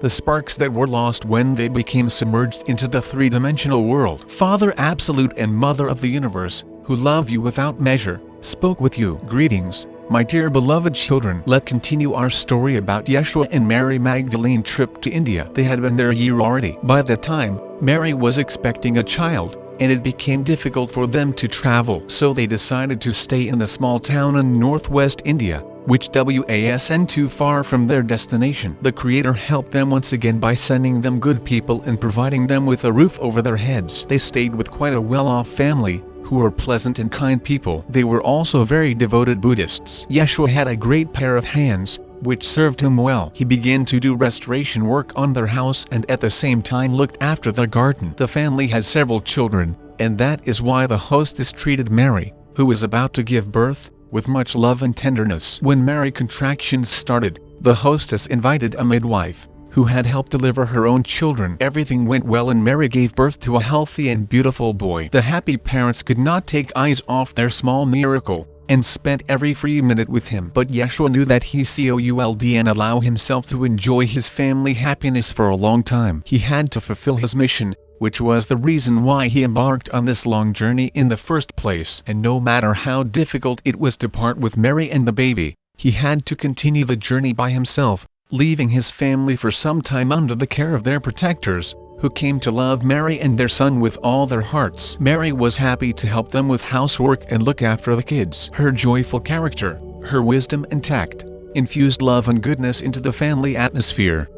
the sparks that were lost when they became submerged into the three-dimensional world. Father Absolute and Mother of the Universe, who love you without measure, spoke with you. Greetings, my dear beloved children. Let's continue our story about Yeshua and Mary Magdalene trip to India. They had been there a year already. By that time, Mary was expecting a child, and it became difficult for them to travel. So they decided to stay in a small town in northwest India, which wasn't too far from their destination. The Creator helped them once again by sending them good people and providing them with a roof over their heads. They stayed with quite a well-off family, who were pleasant and kind people. They were also very devoted Buddhists. Yeshua had a great pair of hands, which served him well. He began to do restoration work on their house and at the same time looked after their garden. The family had several children, and that is why the hostess treated Mary, who was about to give birth, with much love and tenderness. When Mary contractions started, the hostess invited a midwife, who had helped deliver her own children. Everything went well and Mary gave birth to a healthy and beautiful boy. The happy parents could not take eyes off their small miracle, and spent every free minute with him. But Yeshua knew that he could and allow himself to enjoy his family happiness for a long time. He had to fulfill his mission, which was the reason why he embarked on this long journey in the first place. And no matter how difficult it was to part with Mary and the baby, he had to continue the journey by himself, leaving his family for some time under the care of their protectors, who came to love Mary and their son with all their hearts. Mary was happy to help them with housework and look after the kids. Her joyful character, her wisdom and tact, infused love and goodness into the family atmosphere.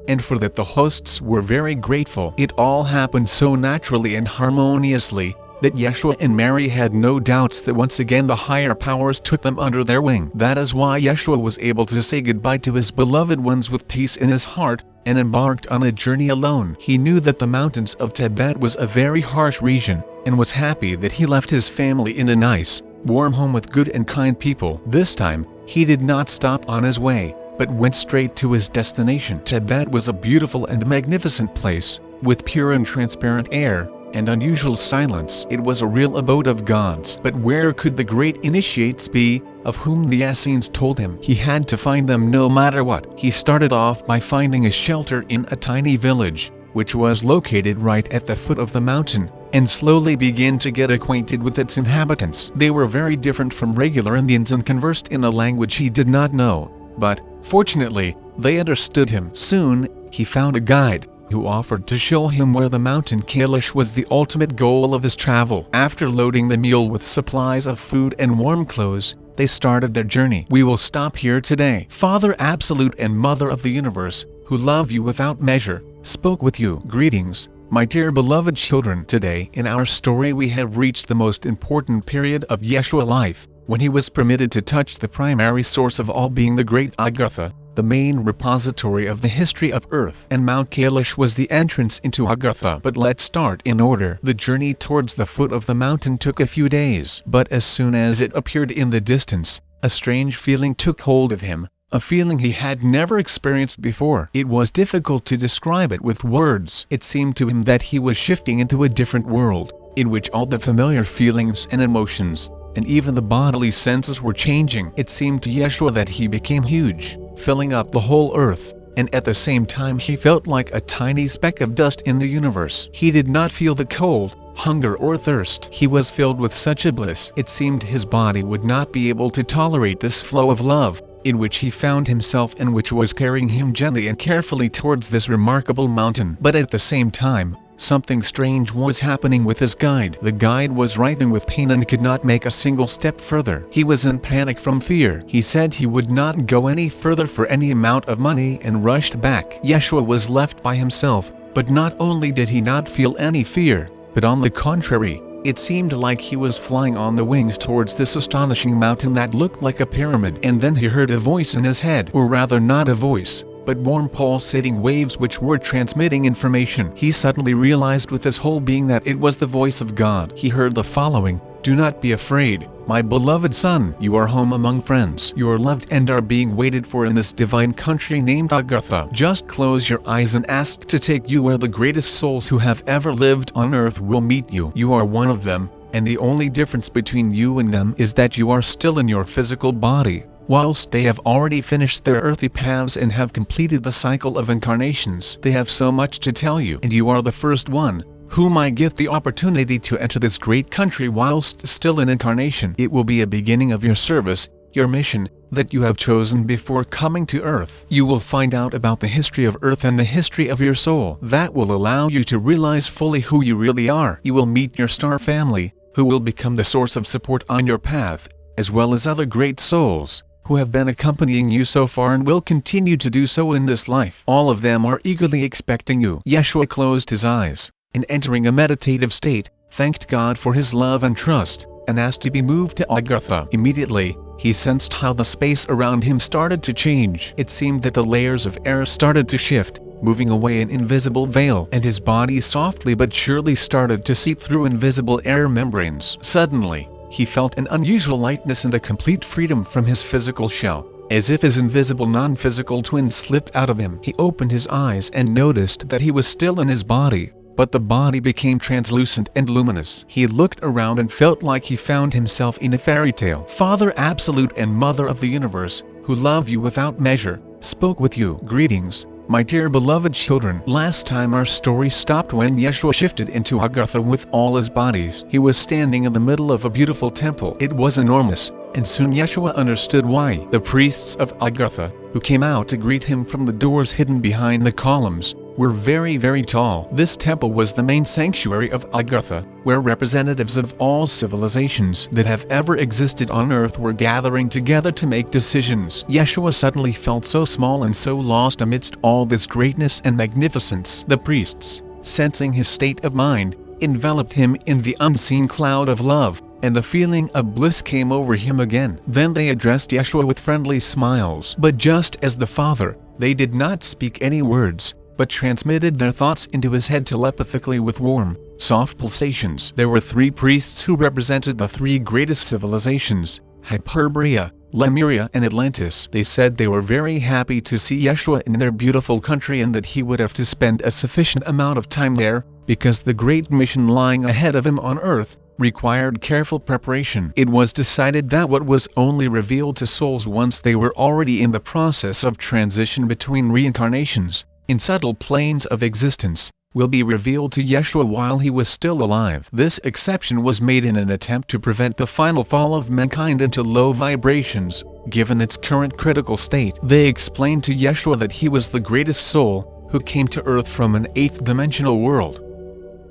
And for that the hosts were very grateful. It all happened so naturally and harmoniously, that Yeshua and Mary had no doubts that once again the higher powers took them under their wing. That is why Yeshua was able to say goodbye to his beloved ones with peace in his heart, and embarked on a journey alone. He knew that the mountains of Tibet was a very harsh region, and was happy that he left his family in a nice, warm home with good and kind people. This time, he did not stop on his way, but went straight to his destination. Tibet was a beautiful and magnificent place, with pure and transparent air, and unusual silence. It was a real abode of gods. But where could the great initiates be, of whom the Essenes told him? He had to find them no matter what. He started off by finding a shelter in a tiny village, which was located right at the foot of the mountain, and slowly began to get acquainted with its inhabitants. They were very different from regular Indians and conversed in a language he did not know, but, fortunately, they understood him. Soon, he found a guide, who offered to show him where the mountain Kailash was the ultimate goal of his travel. After loading the mule with supplies of food and warm clothes, they started their journey. We will stop here today. Father Absolute and Mother of the Universe, who love you without measure, spoke with you. Greetings, my dear beloved children. Today in our story we have reached the most important period of Yeshua's life, when he was permitted to touch the primary source of all being, the great Agartha, the main repository of the history of Earth. And Mount Kailash was the entrance into Agartha. But let's start in order. The journey towards the foot of the mountain took a few days. But as soon as it appeared in the distance, a strange feeling took hold of him, a feeling he had never experienced before. It was difficult to describe it with words. It seemed to him that he was shifting into a different world, in which all the familiar feelings and emotions, and even the bodily senses were changing. It seemed to Yeshua that he became huge, filling up the whole earth, and at the same time he felt like a tiny speck of dust in the universe. He did not feel the cold, hunger or thirst. He was filled with such a bliss. It seemed his body would not be able to tolerate this flow of love, in which he found himself and which was carrying him gently and carefully towards this remarkable mountain. But at the same time, something strange was happening with his guide. The guide was writhing with pain and could not make a single step further. He was in panic from fear. He said he would not go any further for any amount of money and rushed back. Yeshua was left by himself, but not only did he not feel any fear, but on the contrary, it seemed like he was flying on the wings towards this astonishing mountain that looked like a pyramid. And then he heard a voice in his head, or rather not a voice, but warm pulsating waves which were transmitting information. He suddenly realized with his whole being that it was the voice of God. He heard the following: "Do not be afraid, my beloved son. You are home among friends. You are loved and are being waited for in this divine country named Agartha. Just close your eyes and ask to take you where the greatest souls who have ever lived on earth will meet you. You are one of them, and the only difference between you and them is that you are still in your physical body, whilst they have already finished their earthly paths and have completed the cycle of incarnations. They have so much to tell you, and you are the first one, whom I give the opportunity to enter this great country whilst still in incarnation. It will be a beginning of your service, your mission, that you have chosen before coming to Earth. You will find out about the history of Earth and the history of your soul. That will allow you to realize fully who you really are. You will meet your star family, who will become the source of support on your path, as well as other great souls, who have been accompanying you so far and will continue to do so in this life. All of them are eagerly expecting you. Yeshua closed his eyes, and entering a meditative state, thanked God for his love and trust, and asked to be moved to Agartha. Immediately, he sensed how the space around him started to change. It seemed that the layers of air started to shift, moving away an invisible veil, and his body softly but surely started to seep through invisible air membranes. Suddenly, he felt an unusual lightness and a complete freedom from his physical shell, as if his invisible non-physical twin slipped out of him. He opened his eyes and noticed that he was still in his body, but the body became translucent and luminous. He looked around and felt like he found himself in a fairy tale. Father Absolute and Mother of the Universe, who love you without measure, spoke with you. Greetings, my dear beloved children. Last time our story stopped when Yeshua shifted into Agartha with all his bodies. He was standing in the middle of a beautiful temple. It was enormous, and soon Yeshua understood why. The priests of Agartha, who came out to greet him from the doors hidden behind the columns, were very, very tall. This temple was the main sanctuary of Agartha, where representatives of all civilizations that have ever existed on Earth were gathering together to make decisions. Yeshua suddenly felt so small and so lost amidst all this greatness and magnificence. The priests, sensing his state of mind, enveloped him in the unseen cloud of love, and the feeling of bliss came over him again. Then they addressed Yeshua with friendly smiles. But just as the Father, they did not speak any words, but transmitted their thoughts into his head telepathically with warm, soft pulsations. There were 3 priests who represented the 3 greatest civilizations, Hyperborea, Lemuria and Atlantis. They said they were very happy to see Yeshua in their beautiful country and that he would have to spend a sufficient amount of time there, because the great mission lying ahead of him on Earth required careful preparation. It was decided that what was only revealed to souls once they were already in the process of transition between reincarnations, in subtle planes of existence, will be revealed to Yeshua while he was still alive. This exception was made in an attempt to prevent the final fall of mankind into low vibrations, given its current critical state. They explained to Yeshua that he was the greatest soul, who came to Earth from an 8th-dimensional world.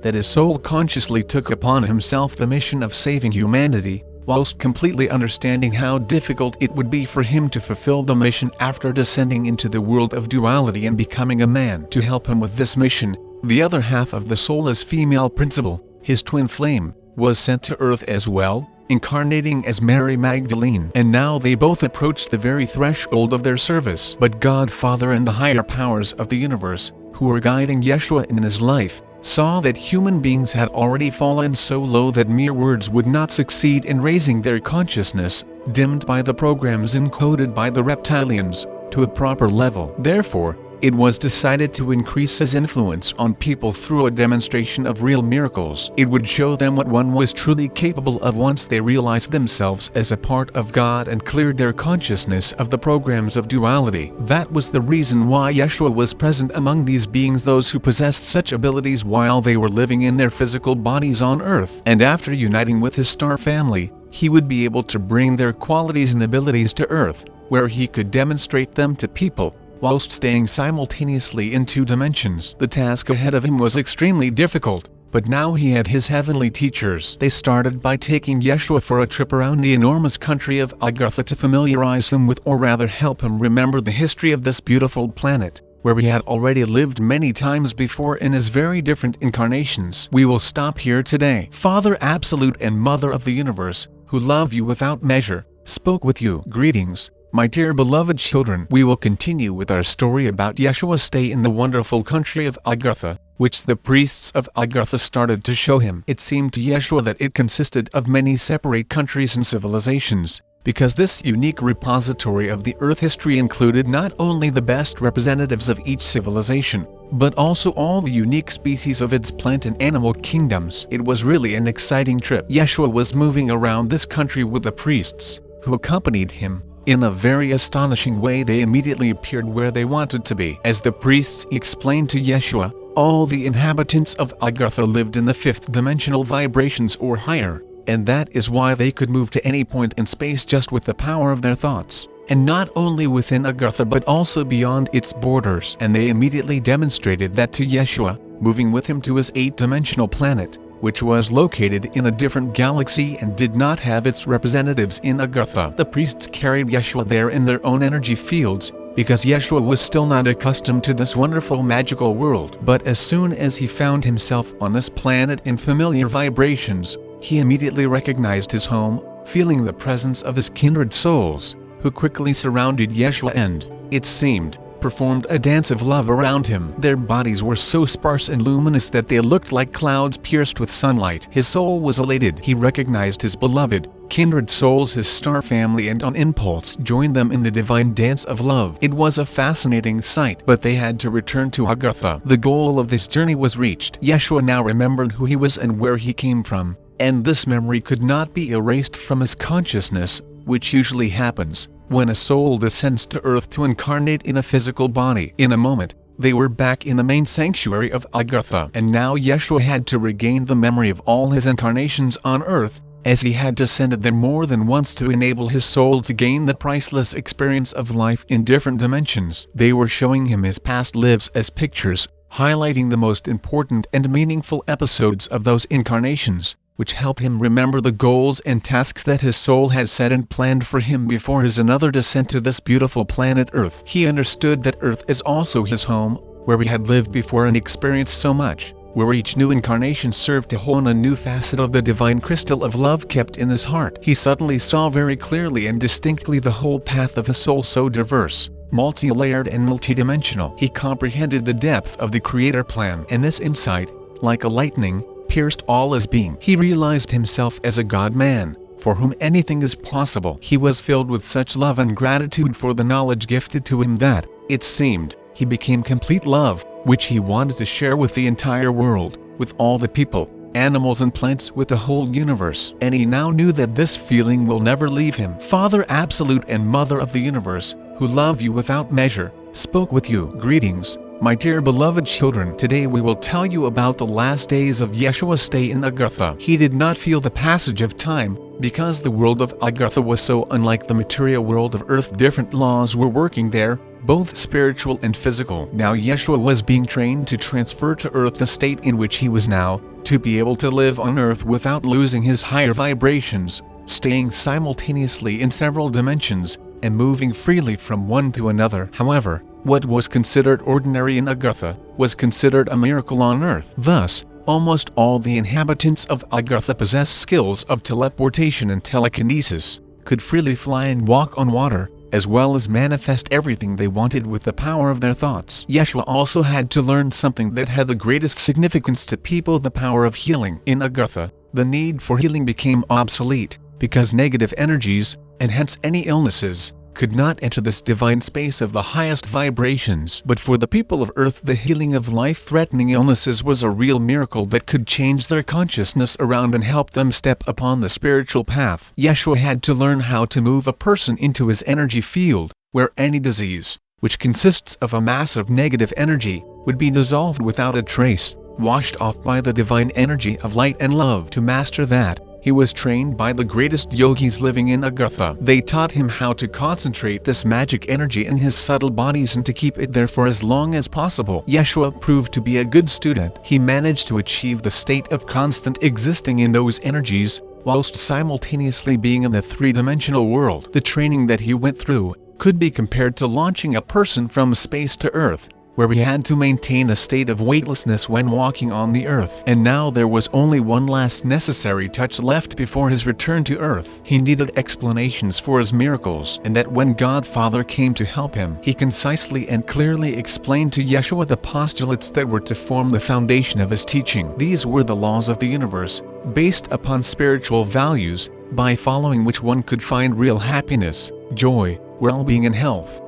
That his soul consciously took upon himself the mission of saving humanity, whilst completely understanding how difficult it would be for him to fulfill the mission after descending into the world of duality and becoming a man. To help him with this mission, the other half of the soulless female principle, his twin flame, was sent to Earth as well, incarnating as Mary Magdalene. And now they both approached the very threshold of their service. But God Father and the higher powers of the universe, who were guiding Yeshua in his life, saw that human beings had already fallen so low that mere words would not succeed in raising their consciousness, dimmed by the programs encoded by the reptilians, to a proper level. Therefore, it was decided to increase his influence on people through a demonstration of real miracles. It would show them what one was truly capable of once they realized themselves as a part of God and cleared their consciousness of the programs of duality. That was the reason why Yeshua was present among these beings, those who possessed such abilities while they were living in their physical bodies on Earth. And after uniting with his star family, he would be able to bring their qualities and abilities to Earth, where he could demonstrate them to people, whilst staying simultaneously in 2 dimensions. The task ahead of him was extremely difficult, but now he had his heavenly teachers. They started by taking Yeshua for a trip around the enormous country of Agartha to familiarize him with, or rather help him remember, the history of this beautiful planet, where he had already lived many times before in his very different incarnations. We will stop here today. Father Absolute and Mother of the Universe, who love you without measure, spoke with you. Greetings, my dear beloved children. We will continue with our story about Yeshua's stay in the wonderful country of Agartha, which the priests of Agartha started to show him. It seemed to Yeshua that it consisted of many separate countries and civilizations, because this unique repository of the Earth history included not only the best representatives of each civilization, but also all the unique species of its plant and animal kingdoms. It was really an exciting trip. Yeshua was moving around this country with the priests, who accompanied him. In a very astonishing way, they immediately appeared where they wanted to be. As the priests explained to Yeshua, All the inhabitants of Agartha lived in the fifth dimensional vibrations or higher, and that is why they could move to any point in space just with the power of their thoughts, and not only within Agartha but also beyond its borders. And they immediately demonstrated that to Yeshua, moving with him to his 8-dimensional planet, which was located in a different galaxy and did not have its representatives in Agartha. The priests carried Yeshua there in their own energy fields, because Yeshua was still not accustomed to this wonderful magical world. But as soon as he found himself on this planet in familiar vibrations, he immediately recognized his home, feeling the presence of his kindred souls, who quickly surrounded Yeshua and, it seemed, performed a dance of love around him. Their bodies were so sparse and luminous that they looked like clouds pierced with sunlight. His soul was elated. He recognized his beloved, kindred souls, his star family, and on impulse joined them in the divine dance of love. It was a fascinating sight, but they had to return to Agartha. The goal of this journey was reached. Yeshua now remembered who he was and where he came from, and this memory could not be erased from his consciousness, which usually happens when a soul descends to earth to incarnate in a physical body. In a moment, they were back in the main sanctuary of Agartha, and now Yeshua had to regain the memory of all his incarnations on earth, as he had descended there more than once to enable his soul to gain the priceless experience of life in different dimensions. They were showing him his past lives as pictures, highlighting the most important and meaningful episodes of those incarnations, which helped him remember the goals and tasks that his soul had set and planned for him before his another descent to this beautiful planet Earth. He understood that Earth is also his home, where he had lived before and experienced so much, where each new incarnation served to hone a new facet of the divine crystal of love kept in his heart. He suddenly saw very clearly and distinctly the whole path of a soul so diverse, multi-layered and multidimensional. He comprehended the depth of the Creator plan, and this insight, like a lightning, pierced all his being. He realized himself as a God-man, for whom anything is possible. He was filled with such love and gratitude for the knowledge gifted to him that, it seemed, he became complete love, which he wanted to share with the entire world, with all the people, animals and plants, with the whole universe. And he now knew that this feeling will never leave him. Father Absolute and Mother of the Universe, who love you without measure, spoke with you. Greetings, my dear beloved children. Today we will tell you about the last days of Yeshua's stay in Agartha. He did not feel the passage of time, because the world of Agartha was so unlike the material world of Earth. Different laws were working there, both spiritual and physical. Now Yeshua was being trained to transfer to Earth the state in which he was now, to be able to live on Earth without losing his higher vibrations, staying simultaneously in several dimensions, and moving freely from one to another. However, what was considered ordinary in Agartha, was considered a miracle on Earth. Thus, almost all the inhabitants of Agartha possessed skills of teleportation and telekinesis, could freely fly and walk on water, as well as manifest everything they wanted with the power of their thoughts. Yeshua also had to learn something that had the greatest significance to people: the power of healing. In Agartha, the need for healing became obsolete, because negative energies, and hence any illnesses, could not enter this divine space of the highest vibrations. But for the people of Earth, the healing of life-threatening illnesses was a real miracle that could change their consciousness around and help them step upon the spiritual path. Yeshua had to learn how to move a person into his energy field, where any disease, which consists of a mass of negative energy, would be dissolved without a trace, washed off by the divine energy of light and love. To master that, he was trained by the greatest yogis living in Agartha. They taught him how to concentrate this magic energy in his subtle bodies and to keep it there for as long as possible. Yeshua proved to be a good student. He managed to achieve the state of constant existing in those energies, whilst simultaneously being in the three-dimensional world. The training that he went through could be compared to launching a person from space to Earth, where he had to maintain a state of weightlessness when walking on the Earth. And now there was only one last necessary touch left before his return to Earth. He needed explanations for his miracles, and that when God Father came to help him, he concisely and clearly explained to Yeshua the postulates that were to form the foundation of his teaching. These were the laws of the universe, based upon spiritual values, by following which one could find real happiness, joy, well-being and health,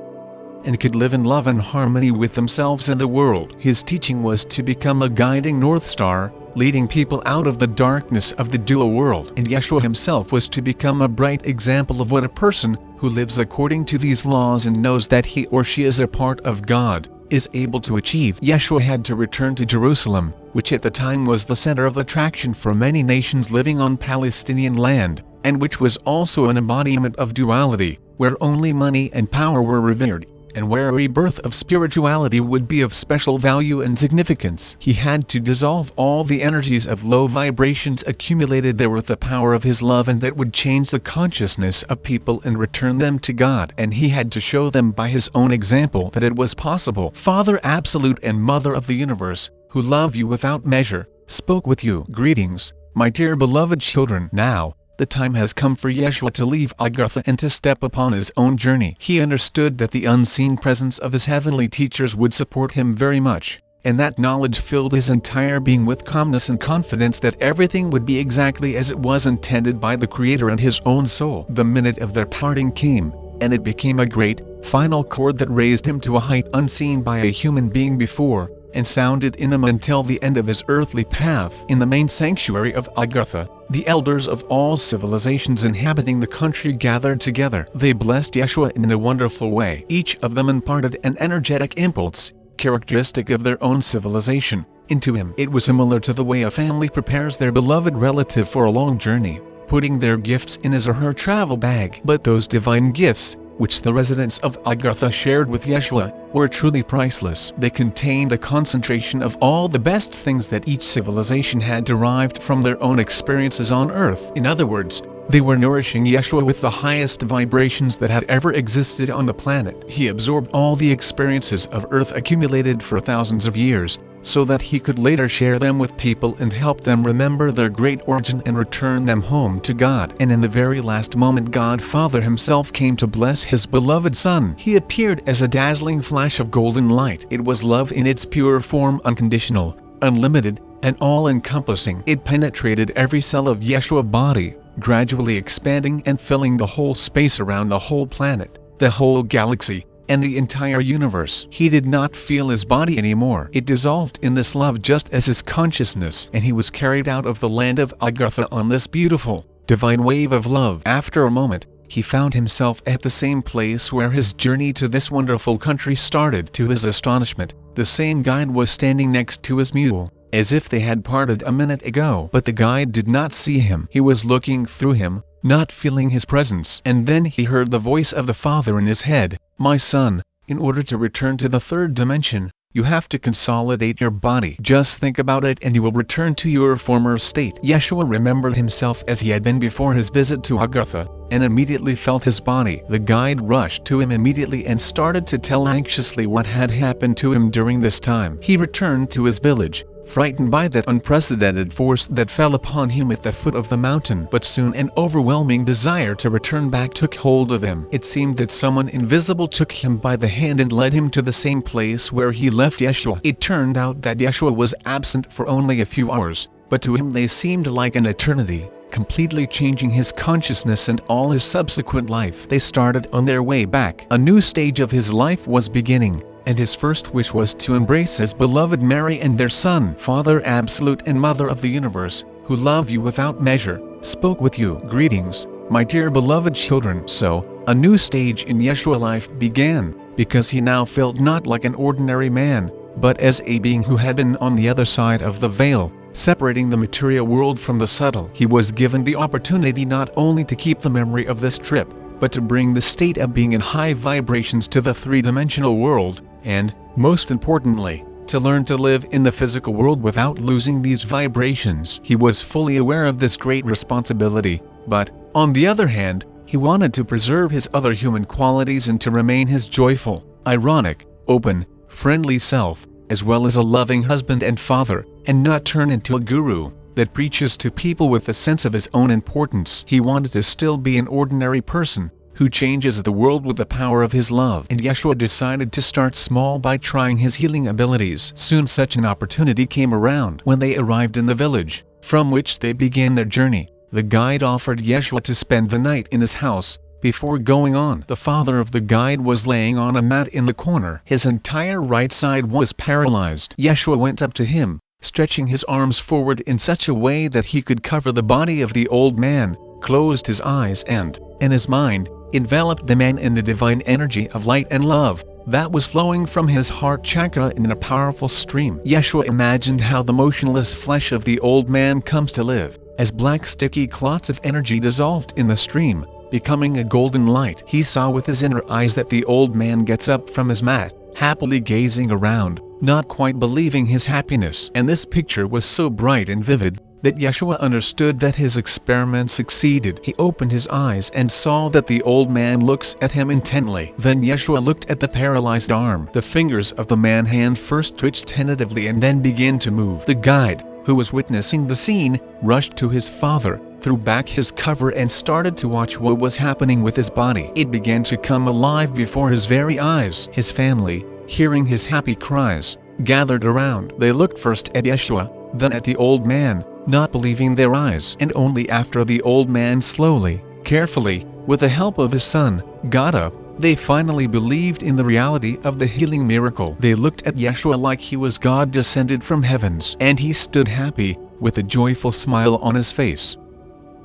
and could live in love and harmony with themselves and the world. His teaching was to become a guiding North Star, leading people out of the darkness of the dual world. And Yeshua himself was to become a bright example of what a person who lives according to these laws and knows that he or she is a part of God, is able to achieve. Yeshua had to return to Jerusalem, which at the time was the center of attraction for many nations living on Palestinian land, and which was also an embodiment of duality, where only money and power were revered, and where a rebirth of spirituality would be of special value and significance. He had to dissolve all the energies of low vibrations accumulated there with the power of his love, and that would change the consciousness of people and return them to God. And he had to show them by his own example that it was possible. Father Absolute and Mother of the Universe, who love you without measure, spoke with you. Greetings, my dear beloved children. Now, the time has come for Yeshua to leave Agartha and to step upon his own journey. He understood that the unseen presence of his heavenly teachers would support him very much, and that knowledge filled his entire being with calmness and confidence that everything would be exactly as it was intended by the Creator and his own soul. The minute of their parting came, and it became a great, final chord that raised him to a height unseen by a human being before, and sounded in him until the end of his earthly path. In the main sanctuary of Agartha, the elders of all civilizations inhabiting the country gathered together. They blessed Yeshua in a wonderful way. Each of them imparted an energetic impulse, characteristic of their own civilization, into him. It was similar to the way a family prepares their beloved relative for a long journey, putting their gifts in his or her travel bag. But those divine gifts, which the residents of Agartha shared with Yeshua, were truly priceless. They contained a concentration of all the best things that each civilization had derived from their own experiences on Earth. In other words, they were nourishing Yeshua with the highest vibrations that had ever existed on the planet. He absorbed all the experiences of Earth accumulated for thousands of years, so that he could later share them with people and help them remember their great origin and return them home to God. And in the very last moment, God Father himself came to bless his beloved Son. He appeared as a dazzling flash of golden light. It was love in its pure form, unconditional, unlimited, and all-encompassing. It penetrated every cell of Yeshua's body, gradually expanding and filling the whole space around the whole planet, the whole galaxy, and the entire universe. He did not feel his body anymore. It dissolved in this love just as his consciousness, and he was carried out of the land of Agartha on this beautiful, divine wave of love. After a moment, he found himself at the same place where his journey to this wonderful country started. To his astonishment, the same guide was standing next to his mule, as if they had parted a minute ago. But the guide did not see him. He was looking through him, not feeling his presence. And then he heard the voice of the Father in his head. My son, in order to return to the third dimension, you have to consolidate your body. Just think about it and you will return to your former state. Yeshua remembered himself as he had been before his visit to Agartha, and immediately felt his body. The guide rushed to him immediately and started to tell anxiously what had happened to him during this time. He returned to his village, frightened by that unprecedented force that fell upon him at the foot of the mountain. But soon an overwhelming desire to return back took hold of him. It seemed that someone invisible took him by the hand and led him to the same place where he left Yeshua. It turned out that Yeshua was absent for only a few hours, but to him they seemed like an eternity, completely changing his consciousness and all his subsequent life. They started on their way back. A new stage of his life was beginning, and his first wish was to embrace his beloved Mary and their son. Father Absolute and Mother of the Universe, who love you without measure, spoke with you. Greetings, my dear beloved children. So, a new stage in Yeshua's life began, because he now felt not like an ordinary man, but as a being who had been on the other side of the veil, separating the material world from the subtle. He was given the opportunity not only to keep the memory of this trip, but to bring the state of being in high vibrations to the three-dimensional world, and, most importantly, to learn to live in the physical world without losing these vibrations. He was fully aware of this great responsibility, but, on the other hand, he wanted to preserve his other human qualities and to remain his joyful, ironic, open, friendly self, as well as a loving husband and father, and not turn into a guru that preaches to people with a sense of his own importance. He wanted to still be an ordinary person, who changes the world with the power of his love. And Yeshua decided to start small by trying his healing abilities. Soon such an opportunity came around. When they arrived in the village, from which they began their journey, the guide offered Yeshua to spend the night in his house. Before going on, the father of the guide was laying on a mat in the corner. His entire right side was paralyzed. Yeshua went up to him, stretching his arms forward in such a way that he could cover the body of the old man, closed his eyes and, in his mind, enveloped the man in the divine energy of light and love, that was flowing from his heart chakra in a powerful stream. Yeshua imagined how the motionless flesh of the old man comes to live, as black sticky clots of energy dissolved in the stream, becoming a golden light. He saw with his inner eyes that the old man gets up from his mat, happily gazing around, not quite believing his happiness. And this picture was so bright and vivid, that Yeshua understood that his experiment succeeded. He opened his eyes and saw that the old man looks at him intently. Then Yeshua looked at the paralyzed arm. The fingers of the man's hand first twitched tentatively and then began to move. The guide, who was witnessing the scene, rushed to his father, threw back his cover and started to watch what was happening with his body. It began to come alive before his very eyes. His family, hearing his happy cries, gathered around. They looked first at Yeshua, then at the old man, not believing their eyes. And only after the old man slowly, carefully, with the help of his son, got up, they finally believed in the reality of the healing miracle. They looked at Yeshua like he was God descended from heavens, and he stood happy, with a joyful smile on his face.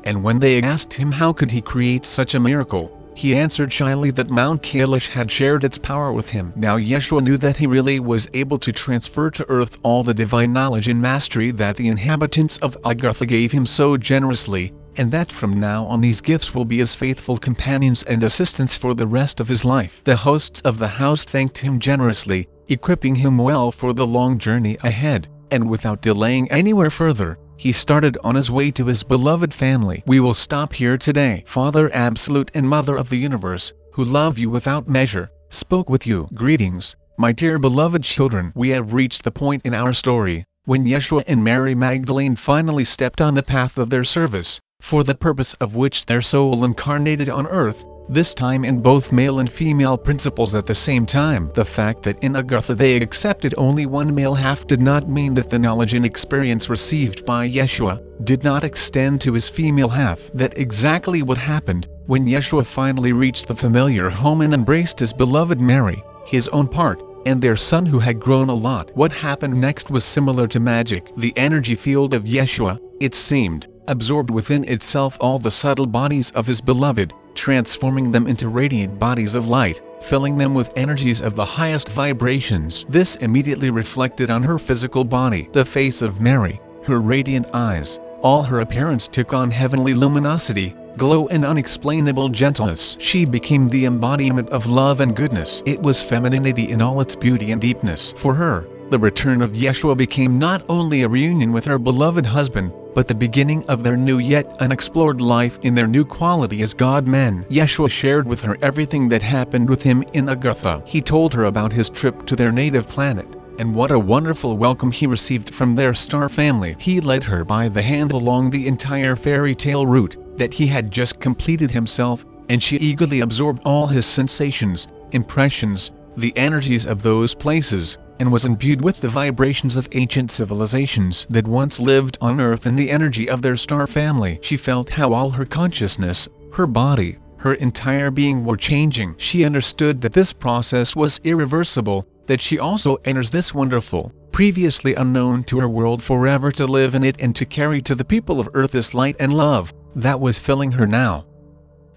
And when they asked him how could he create such a miracle, he answered shyly that Mount Kailash had shared its power with him. Now Yeshua knew that he really was able to transfer to earth all the divine knowledge and mastery that the inhabitants of Agartha gave him so generously, and that from now on these gifts will be his faithful companions and assistants for the rest of his life. The hosts of the house thanked him generously, equipping him well for the long journey ahead, and without delaying anywhere further, he started on his way to his beloved family. We will stop here today. Father Absolute and Mother of the Universe, who love you without measure, spoke with you. Greetings, my dear beloved children. We have reached the point in our story, when Yeshua and Mary Magdalene finally stepped on the path of their service, for the purpose of which their soul incarnated on earth, this time in both male and female principles at the same time. The fact that in Agartha they accepted only one male half did not mean that the knowledge and experience received by Yeshua did not extend to his female half. That exactly what happened when Yeshua finally reached the familiar home and embraced his beloved Mary, his own part, and their son who had grown a lot. What happened next was similar to magic. The energy field of Yeshua, it seemed, absorbed within itself all the subtle bodies of his beloved, transforming them into radiant bodies of light, filling them with energies of the highest vibrations. This immediately reflected on her physical body. The face of Mary, her radiant eyes, all her appearance took on heavenly luminosity, glow and unexplainable gentleness. She became the embodiment of love and goodness. It was femininity in all its beauty and deepness. For her, the return of Yeshua became not only a reunion with her beloved husband, but the beginning of their new yet unexplored life in their new quality as God-men. Yeshua shared with her everything that happened with him in Agartha. He told her about his trip to their native planet, and what a wonderful welcome he received from their star family. He led her by the hand along the entire fairy tale route that he had just completed himself, and she eagerly absorbed all his sensations, impressions, the energies of those places, and was imbued with the vibrations of ancient civilizations that once lived on Earth in the energy of their star family. She felt how all her consciousness, her body, her entire being were changing. She understood that this process was irreversible, that she also enters this wonderful, previously unknown to her world forever to live in it and to carry to the people of Earth this light and love that was filling her now,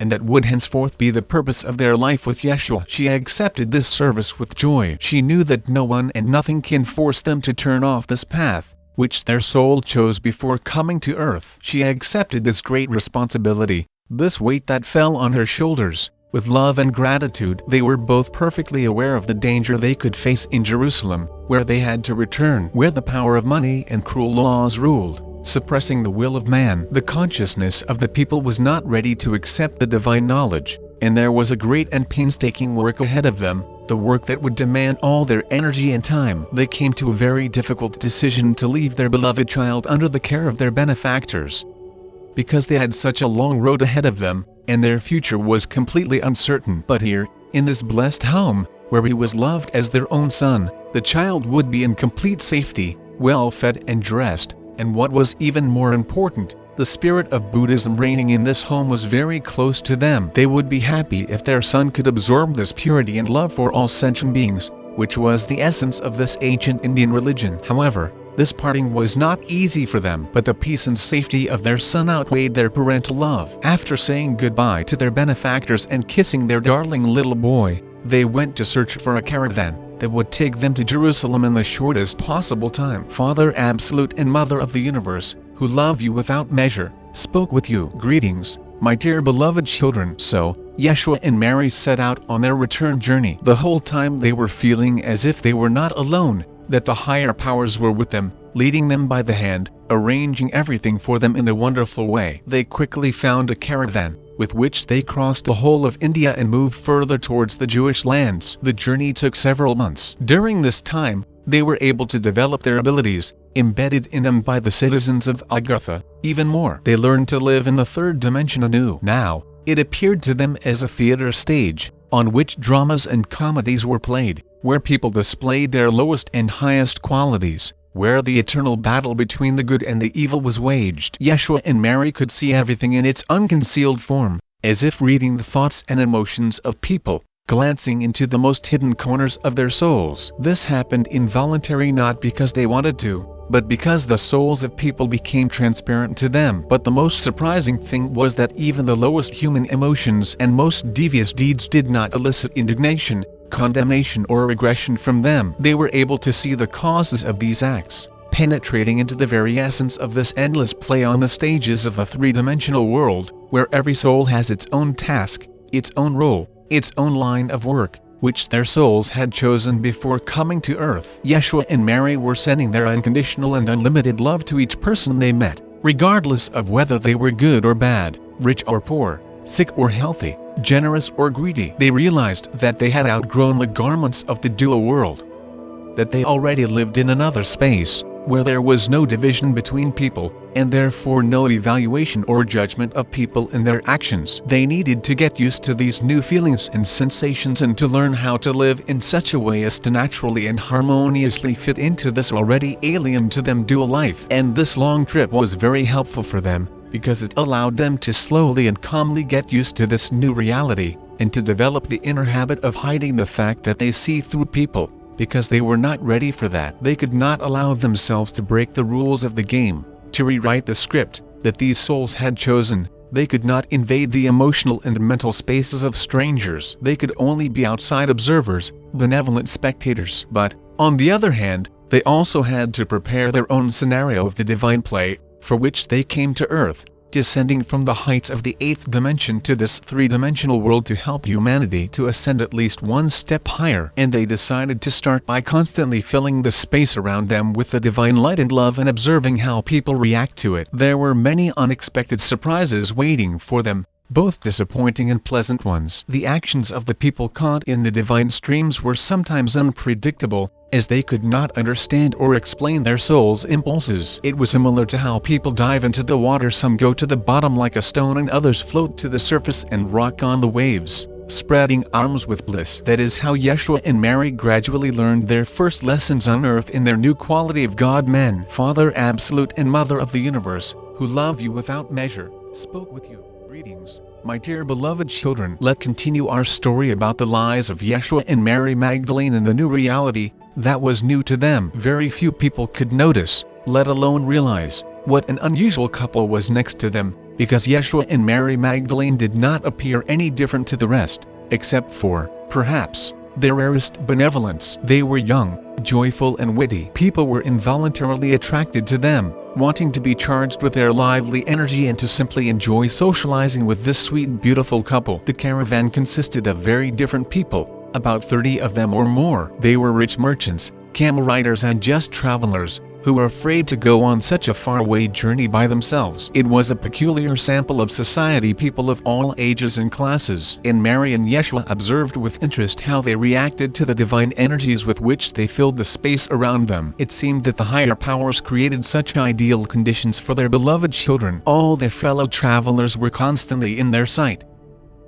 and that would henceforth be the purpose of their life with Yeshua. She accepted this service with joy. She knew that no one and nothing can force them to turn off this path, which their soul chose before coming to earth. She accepted this great responsibility, this weight that fell on her shoulders, with love and gratitude. They were both perfectly aware of the danger they could face in Jerusalem, where they had to return, where the power of money and cruel laws ruled, suppressing the will of man. The consciousness of the people was not ready to accept the divine knowledge, and there was a great and painstaking work ahead of them, the work that would demand all their energy and time. They came to a very difficult decision to leave their beloved child under the care of their benefactors, because they had such a long road ahead of them, and their future was completely uncertain. But here, in this blessed home, where he was loved as their own son, the child would be in complete safety, well fed and dressed, and what was even more important, the spirit of Buddhism reigning in this home was very close to them. They would be happy if their son could absorb this purity and love for all sentient beings, which was the essence of this ancient Indian religion. However, this parting was not easy for them, but the peace and safety of their son outweighed their parental love. After saying goodbye to their benefactors and kissing their darling little boy, They went to search for a caravan that would take them to Jerusalem in the shortest possible time. Father Absolute and Mother of the Universe, who love you without measure, spoke with you. Greetings, my dear beloved children. So, Yeshua and Mary set out on their return journey. The whole time they were feeling as if they were not alone, that the higher powers were with them, leading them by the hand, arranging everything for them in a wonderful way. They quickly found a caravan, with which they crossed the whole of India and moved further towards the Jewish lands. The journey took several months. During this time, they were able to develop their abilities, embedded in them by the citizens of Agartha. Even more, they learned to live in the third dimension anew. Now, it appeared to them as a theater stage, on which dramas and comedies were played, where people displayed their lowest and highest qualities, where the eternal battle between the good and the evil was waged. Yeshua and Mary could see everything in its unconcealed form, as if reading the thoughts and emotions of people, glancing into the most hidden corners of their souls. This happened involuntarily, not because they wanted to, but because the souls of people became transparent to them. But the most surprising thing was that even the lowest human emotions and most devious deeds did not elicit indignation, condemnation or regression from them. They were able to see the causes of these acts, penetrating into the very essence of this endless play on the stages of the three-dimensional world, where every soul has its own task, its own role, its own line of work, which their souls had chosen before coming to earth. Yeshua and Mary were sending their unconditional and unlimited love to each person they met, regardless of whether they were good or bad, rich or poor, sick or healthy, generous or greedy. They realized that they had outgrown the garments of the dual world, that they already lived in another space, where there was no division between people, and therefore no evaluation or judgment of people and their actions. They needed to get used to these new feelings and sensations and to learn how to live in such a way as to naturally and harmoniously fit into this already alien to them dual life. And this long trip was very helpful for them, because it allowed them to slowly and calmly get used to this new reality, and to develop the inner habit of hiding the fact that they see through people, because they were not ready for that. They could not allow themselves to break the rules of the game, to rewrite the script that these souls had chosen. They could not invade the emotional and mental spaces of strangers. They could only be outside observers, benevolent spectators. But, on the other hand, they also had to prepare their own scenario of the divine play, for which they came to Earth, descending from the heights of the 8th dimension to this three-dimensional world to help humanity to ascend at least one step higher. And they decided to start by constantly filling the space around them with the divine light and love and observing how people react to it. There were many unexpected surprises waiting for them, both disappointing and pleasant ones. The actions of the people caught in the divine streams were sometimes unpredictable, as they could not understand or explain their soul's impulses. It was similar to how people dive into the water. Some go to the bottom like a stone and others float to the surface and rock on the waves, spreading arms with bliss. That is how Yeshua and Mary gradually learned their first lessons on earth in their new quality of God-men. Father Absolute and Mother of the Universe, who love you without measure, spoke with you. Greetings, my dear beloved children. Let's continue our story about the lives of Yeshua and Mary Magdalene in the new reality that was new to them. Very few people could notice, let alone realize, what an unusual couple was next to them, because Yeshua and Mary Magdalene did not appear any different to the rest, except for, perhaps, their rarest benevolence. They were young, joyful and witty. People were involuntarily attracted to them, wanting to be charged with their lively energy and to simply enjoy socializing with this sweet and beautiful couple. The caravan consisted of very different people, about 30 of them or more. They were rich merchants, camel riders and just travelers, who were afraid to go on such a faraway journey by themselves. It was a peculiar sample of society, people of all ages and classes. And Mary and Yeshua observed with interest how they reacted to the divine energies with which they filled the space around them. It seemed that the higher powers created such ideal conditions for their beloved children. All their fellow travelers were constantly in their sight,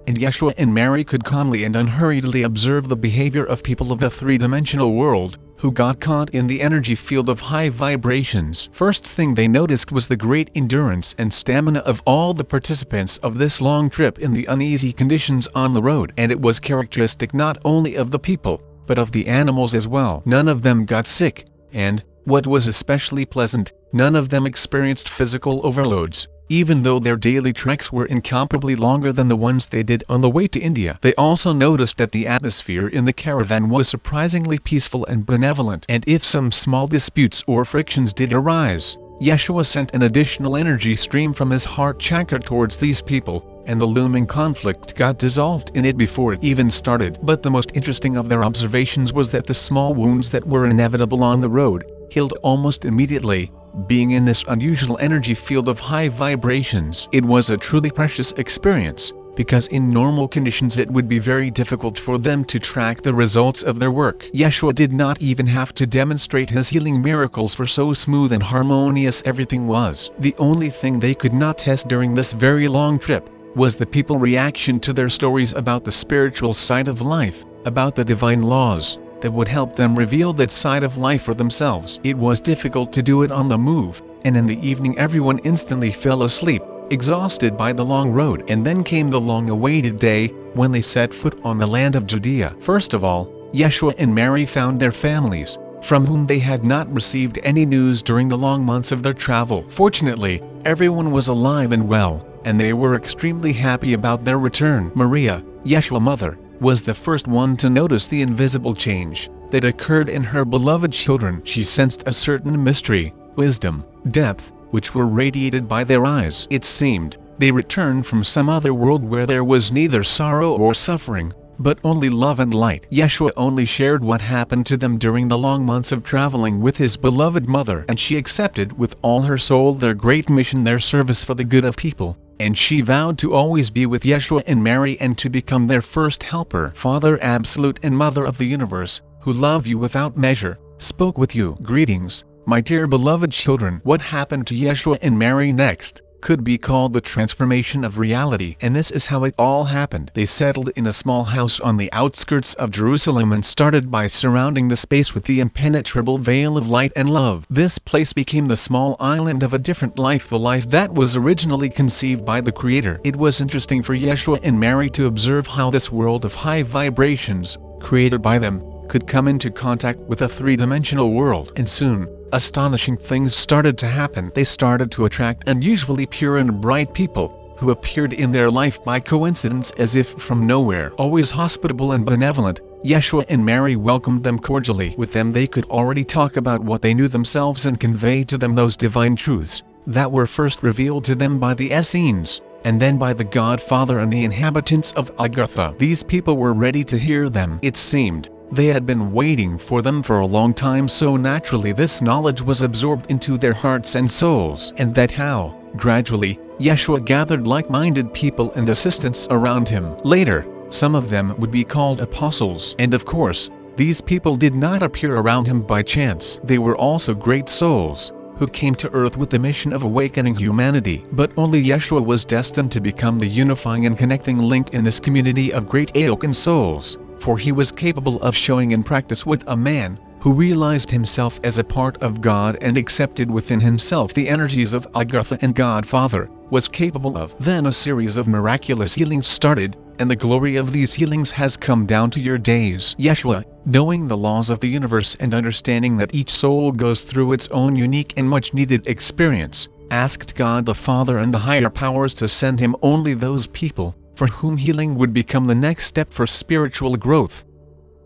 and Yeshua and Mary could calmly and unhurriedly observe the behavior of people of the three-dimensional world, who got caught in the energy field of high vibrations. First thing they noticed was the great endurance and stamina of all the participants of this long trip in the uneasy conditions on the road. And it was characteristic not only of the people, but of the animals as well. None of them got sick, and, what was especially pleasant, none of them experienced physical overloads, Even though their daily treks were incomparably longer than the ones they did on the way to India, they also noticed that the atmosphere in the caravan was surprisingly peaceful and benevolent. And if some small disputes or frictions did arise, Yeshua sent an additional energy stream from his heart chakra towards these people, and the looming conflict got dissolved in it before it even started. But the most interesting of their observations was that the small wounds that were inevitable on the road healed almost immediately. Being in this unusual energy field of high vibrations, it was a truly precious experience, because in normal conditions it would be very difficult for them to track the results of their work. Yeshua did not even have to demonstrate his healing miracles, for so smooth and harmonious everything was. The only thing they could not test during this very long trip was the people's reaction to their stories about the spiritual side of life, about the divine laws that would help them reveal that side of life for themselves. It was difficult to do it on the move, and in the evening everyone instantly fell asleep, exhausted by the long road. And then came the long-awaited day, when they set foot on the land of Judea. First of all, Yeshua and Mary found their families, from whom they had not received any news during the long months of their travel. Fortunately, everyone was alive and well, and they were extremely happy about their return. Maria, Yeshua's mother, was the first one to notice the invisible change that occurred in her beloved children. She sensed a certain mystery, wisdom, depth, which were radiated by their eyes. It seemed they returned from some other world where there was neither sorrow or suffering, but only love and light. Yeshua only shared what happened to them during the long months of traveling with his beloved mother, and she accepted with all her soul their great mission, their service for the good of people. And she vowed to always be with Yeshua and Mary and to become their first helper. Father Absolute and Mother of the Universe, who love you without measure, spoke with you. Greetings, my dear beloved children. What happened to Yeshua and Mary next could be called the transformation of reality. And this is how it all happened. They settled in a small house on the outskirts of Jerusalem and started by surrounding the space with the impenetrable veil of light and love. This place became the small island of a different life, the life that was originally conceived by the Creator. It was interesting for Yeshua and Mary to observe how this world of high vibrations, created by them, could come into contact with a three-dimensional world. And soon, astonishing things started to happen. They started to attract unusually pure and bright people, who appeared in their life by coincidence as if from nowhere. Always hospitable and benevolent, Yeshua and Mary welcomed them cordially. With them they could already talk about what they knew themselves and convey to them those divine truths that were first revealed to them by the Essenes, and then by the Godfather and the inhabitants of Agartha. These people were ready to hear them. It seemed they had been waiting for them for a long time, so naturally this knowledge was absorbed into their hearts and souls. And that how, gradually, Yeshua gathered like-minded people and assistants around him. Later, some of them would be called apostles. And of course, these people did not appear around him by chance. They were also great souls, who came to earth with the mission of awakening humanity. But only Yeshua was destined to become the unifying and connecting link in this community of great awakened souls, for he was capable of showing in practice what a man, who realized himself as a part of God and accepted within himself the energies of Agartha and Godfather, was capable of. Then a series of miraculous healings started, and the glory of these healings has come down to your days. Yeshua, knowing the laws of the universe and understanding that each soul goes through its own unique and much-needed experience, asked God the Father and the higher powers to send him only those people for whom healing would become the next step for spiritual growth,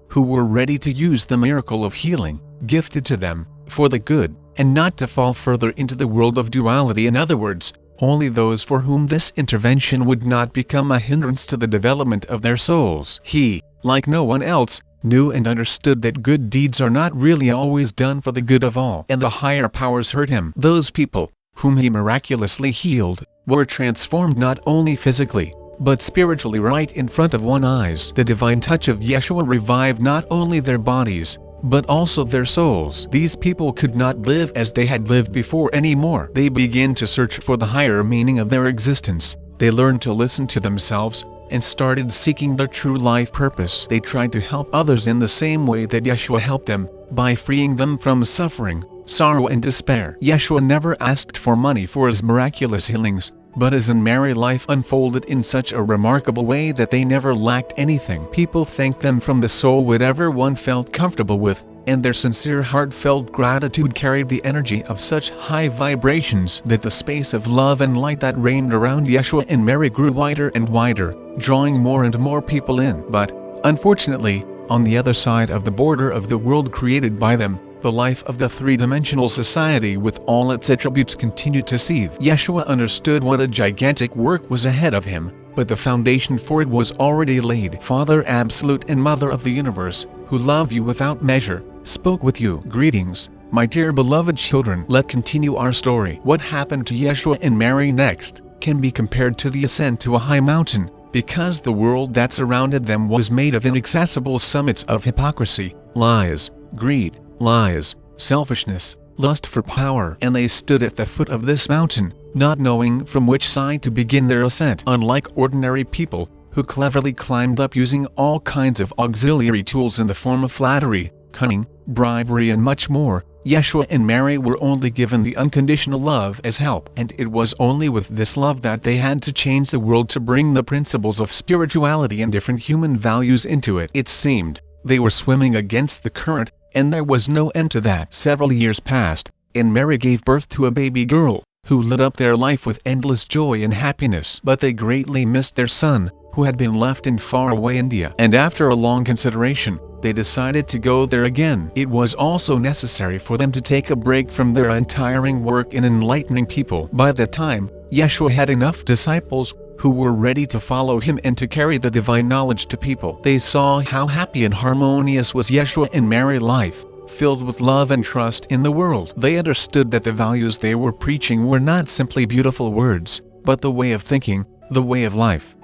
who were ready to use the miracle of healing, gifted to them, for the good, and not to fall further into the world of duality. In other words, only those for whom this intervention would not become a hindrance to the development of their souls. He, like no one else, knew and understood that good deeds are not really always done for the good of all. And the higher powers heard him. Those people, whom he miraculously healed, were transformed not only physically, but spiritually right in front of one's eyes. The divine touch of Yeshua revived not only their bodies, but also their souls. These people could not live as they had lived before anymore. They began to search for the higher meaning of their existence. They learned to listen to themselves, and started seeking their true life purpose. They tried to help others in the same way that Yeshua helped them, by freeing them from suffering, sorrow and despair. Yeshua never asked for money for his miraculous healings, but his and Mary life unfolded in such a remarkable way that they never lacked anything. People thanked them from the soul whatever one felt comfortable with, and their sincere heartfelt gratitude carried the energy of such high vibrations that the space of love and light that reigned around Yeshua and Mary grew wider and wider, drawing more and more people in. But, unfortunately, on the other side of the border of the world created by them, the life of the three-dimensional society with all its attributes continued to seethe. Yeshua understood what a gigantic work was ahead of him, but the foundation for it was already laid. Father Absolute and Mother of the Universe, who love you without measure, spoke with you. Greetings, my dear beloved children. Let's continue our story. What happened to Yeshua and Mary next can be compared to the ascent to a high mountain, because the world that surrounded them was made of inaccessible summits of hypocrisy, lies, greed, lies, selfishness, lust for power, and they stood at the foot of this mountain, not knowing from which side to begin their ascent. Unlike ordinary people, who cleverly climbed up using all kinds of auxiliary tools in the form of flattery, cunning, bribery and much more, Yeshua and Mary were only given the unconditional love as help. And it was only with this love that they had to change the world to bring the principles of spirituality and different human values into it. It seemed they were swimming against the current, and there was no end to that. Several years passed, and Mary gave birth to a baby girl, who lit up their life with endless joy and happiness. But they greatly missed their son, who had been left in faraway India. And after a long consideration, they decided to go there again. It was also necessary for them to take a break from their untiring work in enlightening people. By that time, Yeshua had enough disciples who were ready to follow him and to carry the divine knowledge to people. They saw how happy and harmonious was Yeshua and Mary life, filled with love and trust in the world. They understood that the values they were preaching were not simply beautiful words, but the way of thinking, the way of life,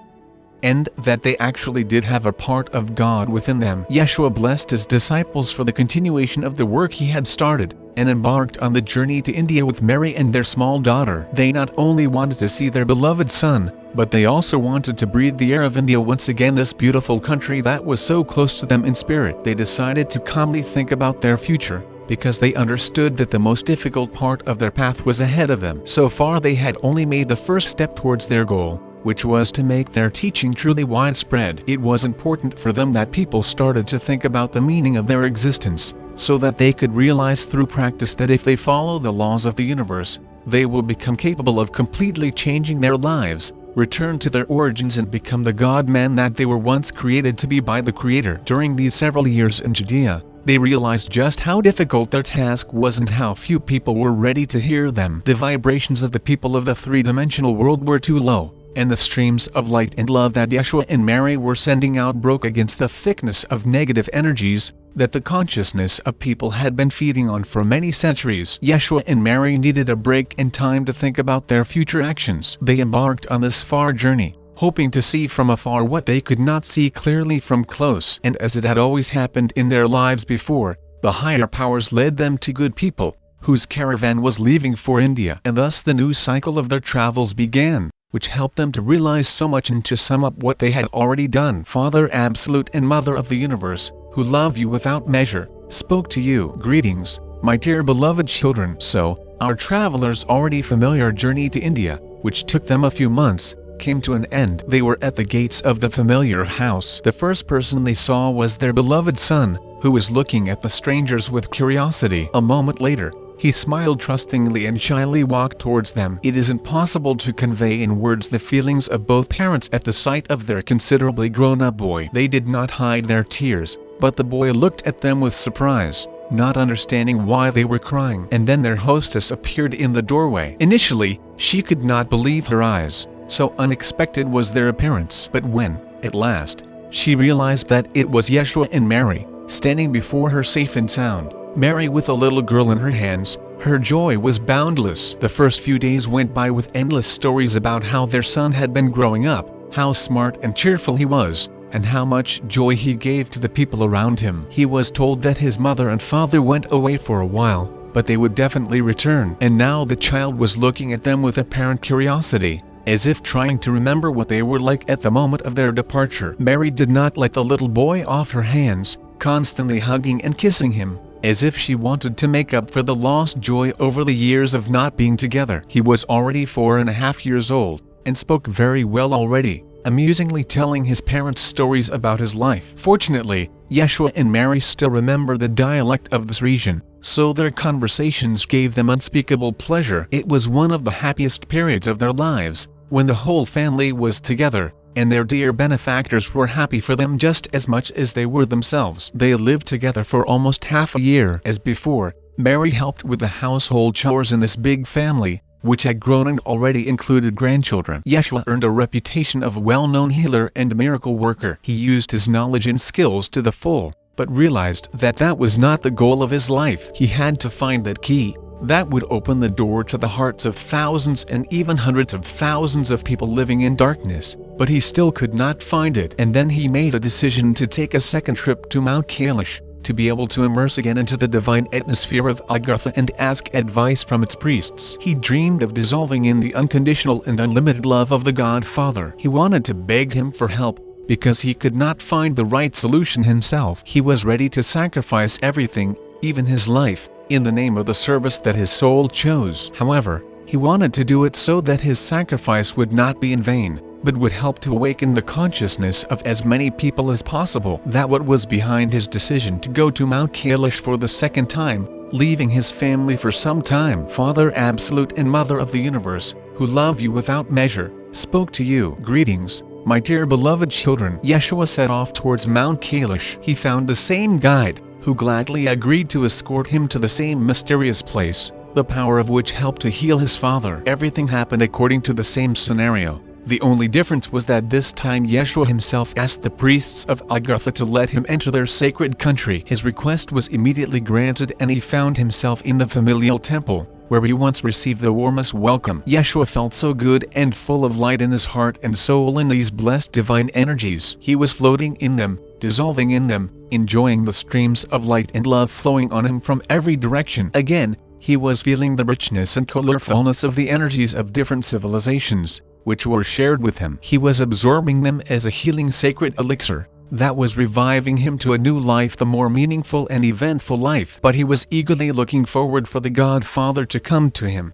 and that they actually did have a part of God within them. Yeshua blessed his disciples for the continuation of the work he had started, and embarked on the journey to India with Mary and their small daughter. They not only wanted to see their beloved son, but they also wanted to breathe the air of India once again, this beautiful country that was so close to them in spirit. They decided to calmly think about their future, because they understood that the most difficult part of their path was ahead of them. So far they had only made the first step towards their goal, which was to make their teaching truly widespread. It was important for them that people started to think about the meaning of their existence, so that they could realize through practice that if they follow the laws of the universe, they will become capable of completely changing their lives, return to their origins and become the God-man that they were once created to be by the Creator. During these several years in Judea, they realized just how difficult their task was and how few people were ready to hear them. The vibrations of the people of the three-dimensional world were too low, and the streams of light and love that Yeshua and Mary were sending out broke against the thickness of negative energies that the consciousness of people had been feeding on for many centuries. Yeshua and Mary needed a break and time to think about their future actions. They embarked on this far journey, hoping to see from afar what they could not see clearly from close. And as it had always happened in their lives before, the higher powers led them to good people, whose caravan was leaving for India. And thus the new cycle of their travels began, which helped them to realize so much and to sum up what they had already done. Father Absolute and Mother of the Universe, who love you without measure, spoke to you. Greetings, my dear beloved children. So, our travelers' already familiar journey to India, which took them a few months, came to an end. They were at the gates of the familiar house. The first person they saw was their beloved son, who was looking at the strangers with curiosity. A moment later, he smiled trustingly and shyly walked towards them. It is impossible to convey in words the feelings of both parents at the sight of their considerably grown-up boy. They did not hide their tears, but the boy looked at them with surprise, not understanding why they were crying. And then their hostess appeared in the doorway. Initially, she could not believe her eyes, so unexpected was their appearance. But when, at last, she realized that it was Yeshua and Mary, standing before her safe and sound, Mary with a little girl in her hands, her joy was boundless. The first few days went by with endless stories about how their son had been growing up, how smart and cheerful he was, and how much joy he gave to the people around him. He was told that his mother and father went away for a while, but they would definitely return. And now the child was looking at them with apparent curiosity, as if trying to remember what they were like at the moment of their departure. Mary did not let the little boy off her hands, constantly hugging and kissing him, as if she wanted to make up for the lost joy over the years of not being together. He was already 4.5 years old, and spoke very well already, amusingly telling his parents stories about his life. Fortunately, Yeshua and Mary still remember the dialect of this region, so their conversations gave them unspeakable pleasure. It was one of the happiest periods of their lives, when the whole family was together, and their dear benefactors were happy for them just as much as they were themselves. They lived together for almost half a year. As before, Mary helped with the household chores in this big family, which had grown and already included grandchildren. Yeshua earned a reputation of a well-known healer and miracle worker. He used his knowledge and skills to the full, but realized that that was not the goal of his life. He had to find that key that would open the door to the hearts of thousands and even hundreds of thousands of people living in darkness, but he still could not find it. And then he made a decision to take a second trip to Mount Kailash, to be able to immerse again into the divine atmosphere of Agartha and ask advice from its priests. He dreamed of dissolving in the unconditional and unlimited love of the Godfather. He wanted to beg him for help, because he could not find the right solution himself. He was ready to sacrifice everything, even his life, in the name of the service that his soul chose. However, he wanted to do it so that his sacrifice would not be in vain, but would help to awaken the consciousness of as many people as possible. That what was behind his decision to go to Mount Kailash for the second time, leaving his family for some time. Father Absolute and Mother of the Universe, who love you without measure, spoke to you. Greetings, my dear beloved children. Yeshua set off towards Mount Kailash. He found the same guide, who gladly agreed to escort him to the same mysterious place, the power of which helped to heal his father. Everything happened according to the same scenario. The only difference was that this time Yeshua himself asked the priests of Agartha to let him enter their sacred country. His request was immediately granted and he found himself in the familial temple, where he once received the warmest welcome. Yeshua felt so good and full of light in his heart and soul in these blessed divine energies. He was floating in them, dissolving in them, enjoying the streams of light and love flowing on him from every direction. Again, he was feeling the richness and colorfulness of the energies of different civilizations, which were shared with him. He was absorbing them as a healing sacred elixir that was reviving him to a new life, the more meaningful and eventful life. But he was eagerly looking forward for the Godfather to come to him.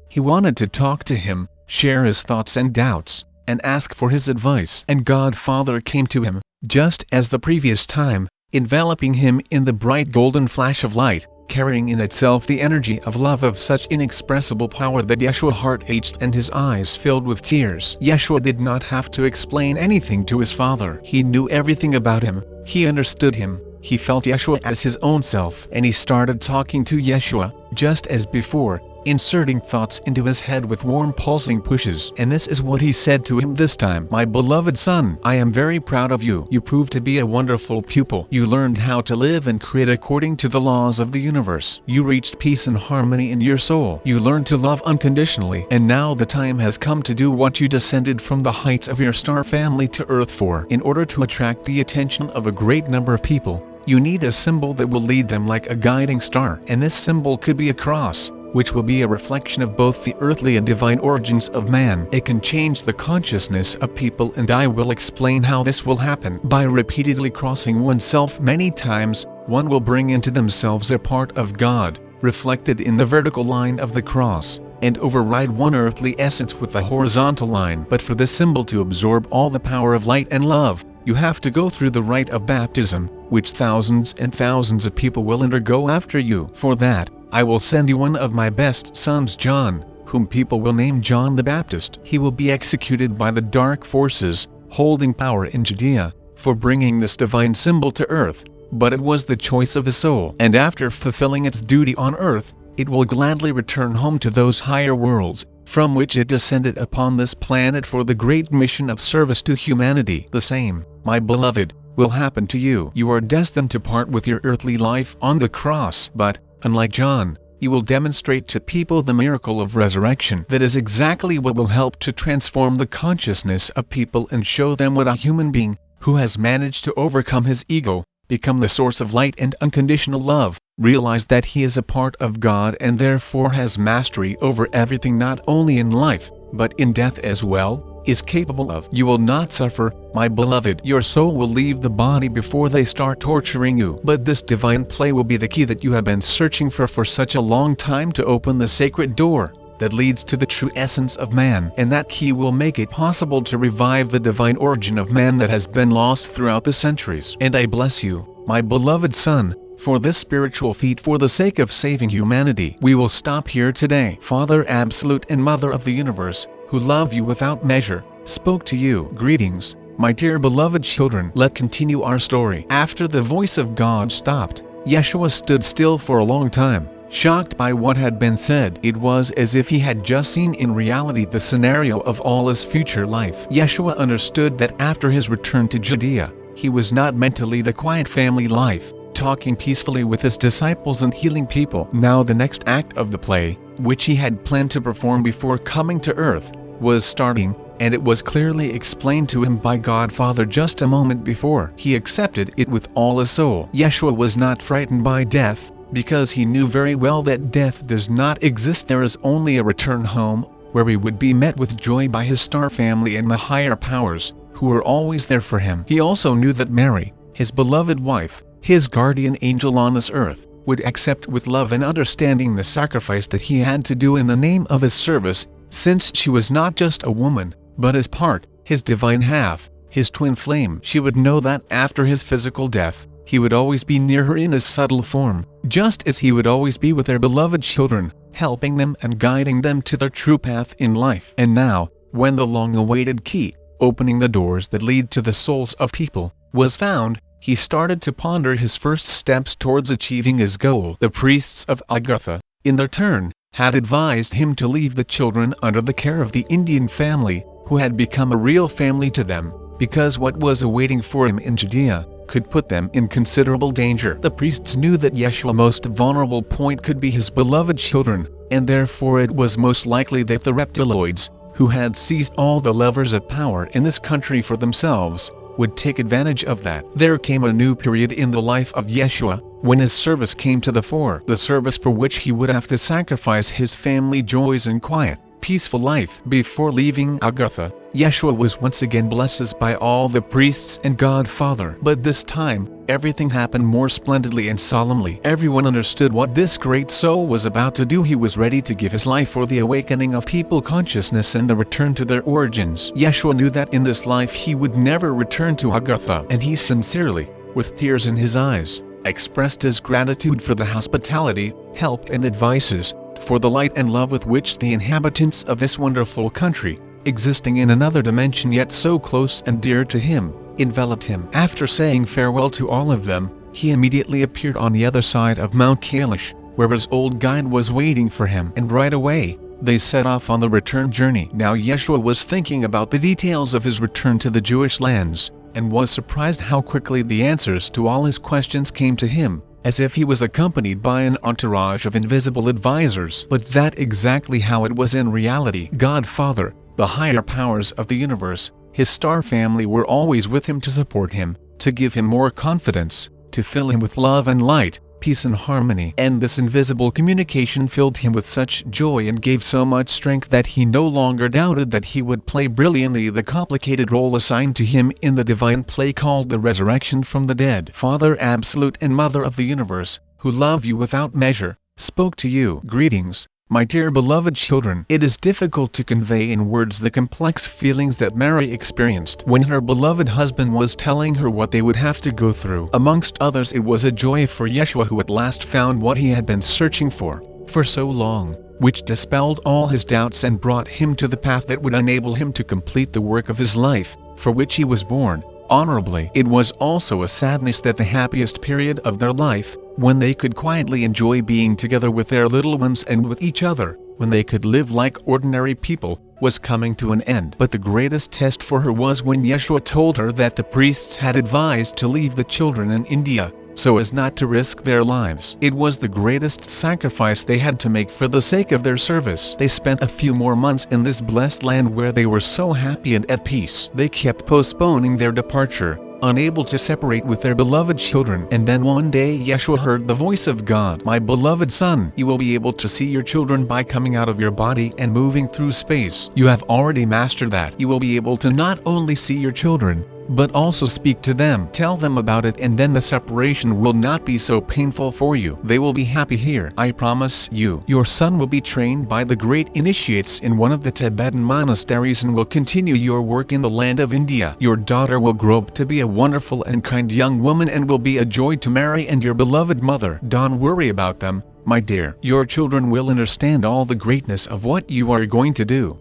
He wanted to talk to him, share his thoughts and doubts, and ask for his advice. And Godfather came to him, just as the previous time, enveloping him in the bright golden flash of light, carrying in itself the energy of love of such inexpressible power that Yeshua's heart ached and his eyes filled with tears. Yeshua did not have to explain anything to his father. He knew everything about him, he understood him, he felt Yeshua as his own self. And he started talking to Yeshua, just as before, inserting thoughts into his head with warm pulsing pushes. And this is what he said to him this time. My beloved son, I am very proud of you. You proved to be a wonderful pupil. You learned how to live and create according to the laws of the universe. You reached peace and harmony in your soul. You learned to love unconditionally. And now the time has come to do what you descended from the heights of your star family to earth for. In order to attract the attention of a great number of people, you need a symbol that will lead them like a guiding star. And this symbol could be a cross, which will be a reflection of both the earthly and divine origins of man. It can change the consciousness of people, and I will explain how this will happen. By repeatedly crossing oneself many times, one will bring into themselves a part of God, reflected in the vertical line of the cross, and override one earthly essence with the horizontal line. But for this symbol to absorb all the power of light and love, you have to go through the rite of baptism, which thousands and thousands of people will undergo after you. For that, I will send you one of my best sons, John, whom people will name John the Baptist. He will be executed by the dark forces, holding power in Judea, for bringing this divine symbol to earth, but it was the choice of his soul. And after fulfilling its duty on earth, it will gladly return home to those higher worlds, from which it descended upon this planet for the great mission of service to humanity. The same, my beloved, will happen to you. You are destined to part with your earthly life on the cross, but, unlike John, you will demonstrate to people the miracle of resurrection. That is exactly what will help to transform the consciousness of people and show them what a human being, who has managed to overcome his ego, become the source of light and unconditional love, realize that he is a part of God and therefore has mastery over everything, not only in life, but in death as well, is capable of. You will not suffer, my beloved. Your soul will leave the body before they start torturing you. But this divine play will be the key that you have been searching for such a long time to open the sacred door. that leads to the true essence of man, and that key will make it possible to revive the divine origin of man that has been lost throughout the centuries. And I bless you, my beloved son, for this spiritual feat for the sake of saving humanity. We will stop here today. Father Absolute and Mother of the Universe, who love you without measure, spoke to you. Greetings, my dear beloved children. Let's continue our story. After the voice of God stopped, Yeshua stood still for a long time, shocked by what had been said. It was as if he had just seen in reality the scenario of all his future life. Yeshua understood that after his return to Judea, he was not meant to lead a quiet family life, talking peacefully with his disciples and healing people. Now the next act of the play, which he had planned to perform before coming to earth, was starting, and it was clearly explained to him by God Father just a moment before. He accepted it with all his soul. Yeshua was not frightened by death, because he knew very well that death does not exist. There is only a return home, where he would be met with joy by his star family and the higher powers, who were always there for him. He also knew that Mary, his beloved wife, his guardian angel on this earth, would accept with love and understanding the sacrifice that he had to do in the name of his service, since she was not just a woman, but his part, his divine half, his twin flame. She would know that after his physical death, he would always be near her in his subtle form, just as he would always be with their beloved children, helping them and guiding them to their true path in life. And now, when the long-awaited key, opening the doors that lead to the souls of people, was found, he started to ponder his first steps towards achieving his goal. The priests of Agartha, in their turn, had advised him to leave the children under the care of the Indian family, who had become a real family to them, because what was awaiting for him in Judea could put them in considerable danger. The priests knew that Yeshua's most vulnerable point could be his beloved children, and therefore it was most likely that the reptiloids, who had seized all the levers of power in this country for themselves, would take advantage of that. There came a new period in the life of Yeshua, when his service came to the fore, the service for which he would have to sacrifice his family joys and quiet, peaceful life. Before leaving Agartha, Yeshua was once again blessed by all the priests and God Father. But this time, everything happened more splendidly and solemnly. Everyone understood what this great soul was about to do. He was ready to give his life for the awakening of people consciousness and the return to their origins. Yeshua knew that in this life he would never return to Agartha, and he sincerely, with tears in his eyes, expressed his gratitude for the hospitality, help and advices, for the light and love with which the inhabitants of this wonderful country, existing in another dimension yet so close and dear to him, enveloped him. After saying farewell to all of them, he immediately appeared on the other side of Mount Kailash, where his old guide was waiting for him, and right away, they set off on the return journey. Now Yeshua was thinking about the details of his return to the Jewish lands, and was surprised how quickly the answers to all his questions came to him, as if he was accompanied by an entourage of invisible advisors. But that exactly how it was in reality. God Father, the higher powers of the universe, his star family were always with him to support him, to give him more confidence, to fill him with love and light, peace and harmony. And this invisible communication filled him with such joy and gave so much strength that he no longer doubted that he would play brilliantly the complicated role assigned to him in the divine play called the resurrection from the dead. Father Absolute and Mother of the Universe, who love you without measure, spoke to you. Greetings, my dear beloved children. It is difficult to convey in words the complex feelings that Mary experienced when her beloved husband was telling her what they would have to go through. Amongst others, it was a joy for Yeshua, who at last found what he had been searching for so long, which dispelled all his doubts and brought him to the path that would enable him to complete the work of his life, for which he was born, honorably. It was also a sadness that the happiest period of their life, when they could quietly enjoy being together with their little ones and with each other, when they could live like ordinary people, was coming to an end. But the greatest test for her was when Yeshua told her that the priests had advised to leave the children in India, so as not to risk their lives. It was the greatest sacrifice they had to make for the sake of their service. They spent a few more months in this blessed land where they were so happy and at peace. They kept postponing their departure, unable to separate with their beloved children. And then one day Yeshua heard the voice of God. My beloved son, you will be able to see your children by coming out of your body and moving through space. You have already mastered that. You will be able to not only see your children, but also speak to them. Tell them about it, and then the separation will not be so painful for you. They will be happy here. I promise you. Your son will be trained by the great initiates in one of the Tibetan monasteries and will continue your work in the land of India. Your daughter will grow up to be a wonderful and kind young woman and will be a joy to marry and your beloved mother. Don't worry about them, my dear. Your children will understand all the greatness of what you are going to do,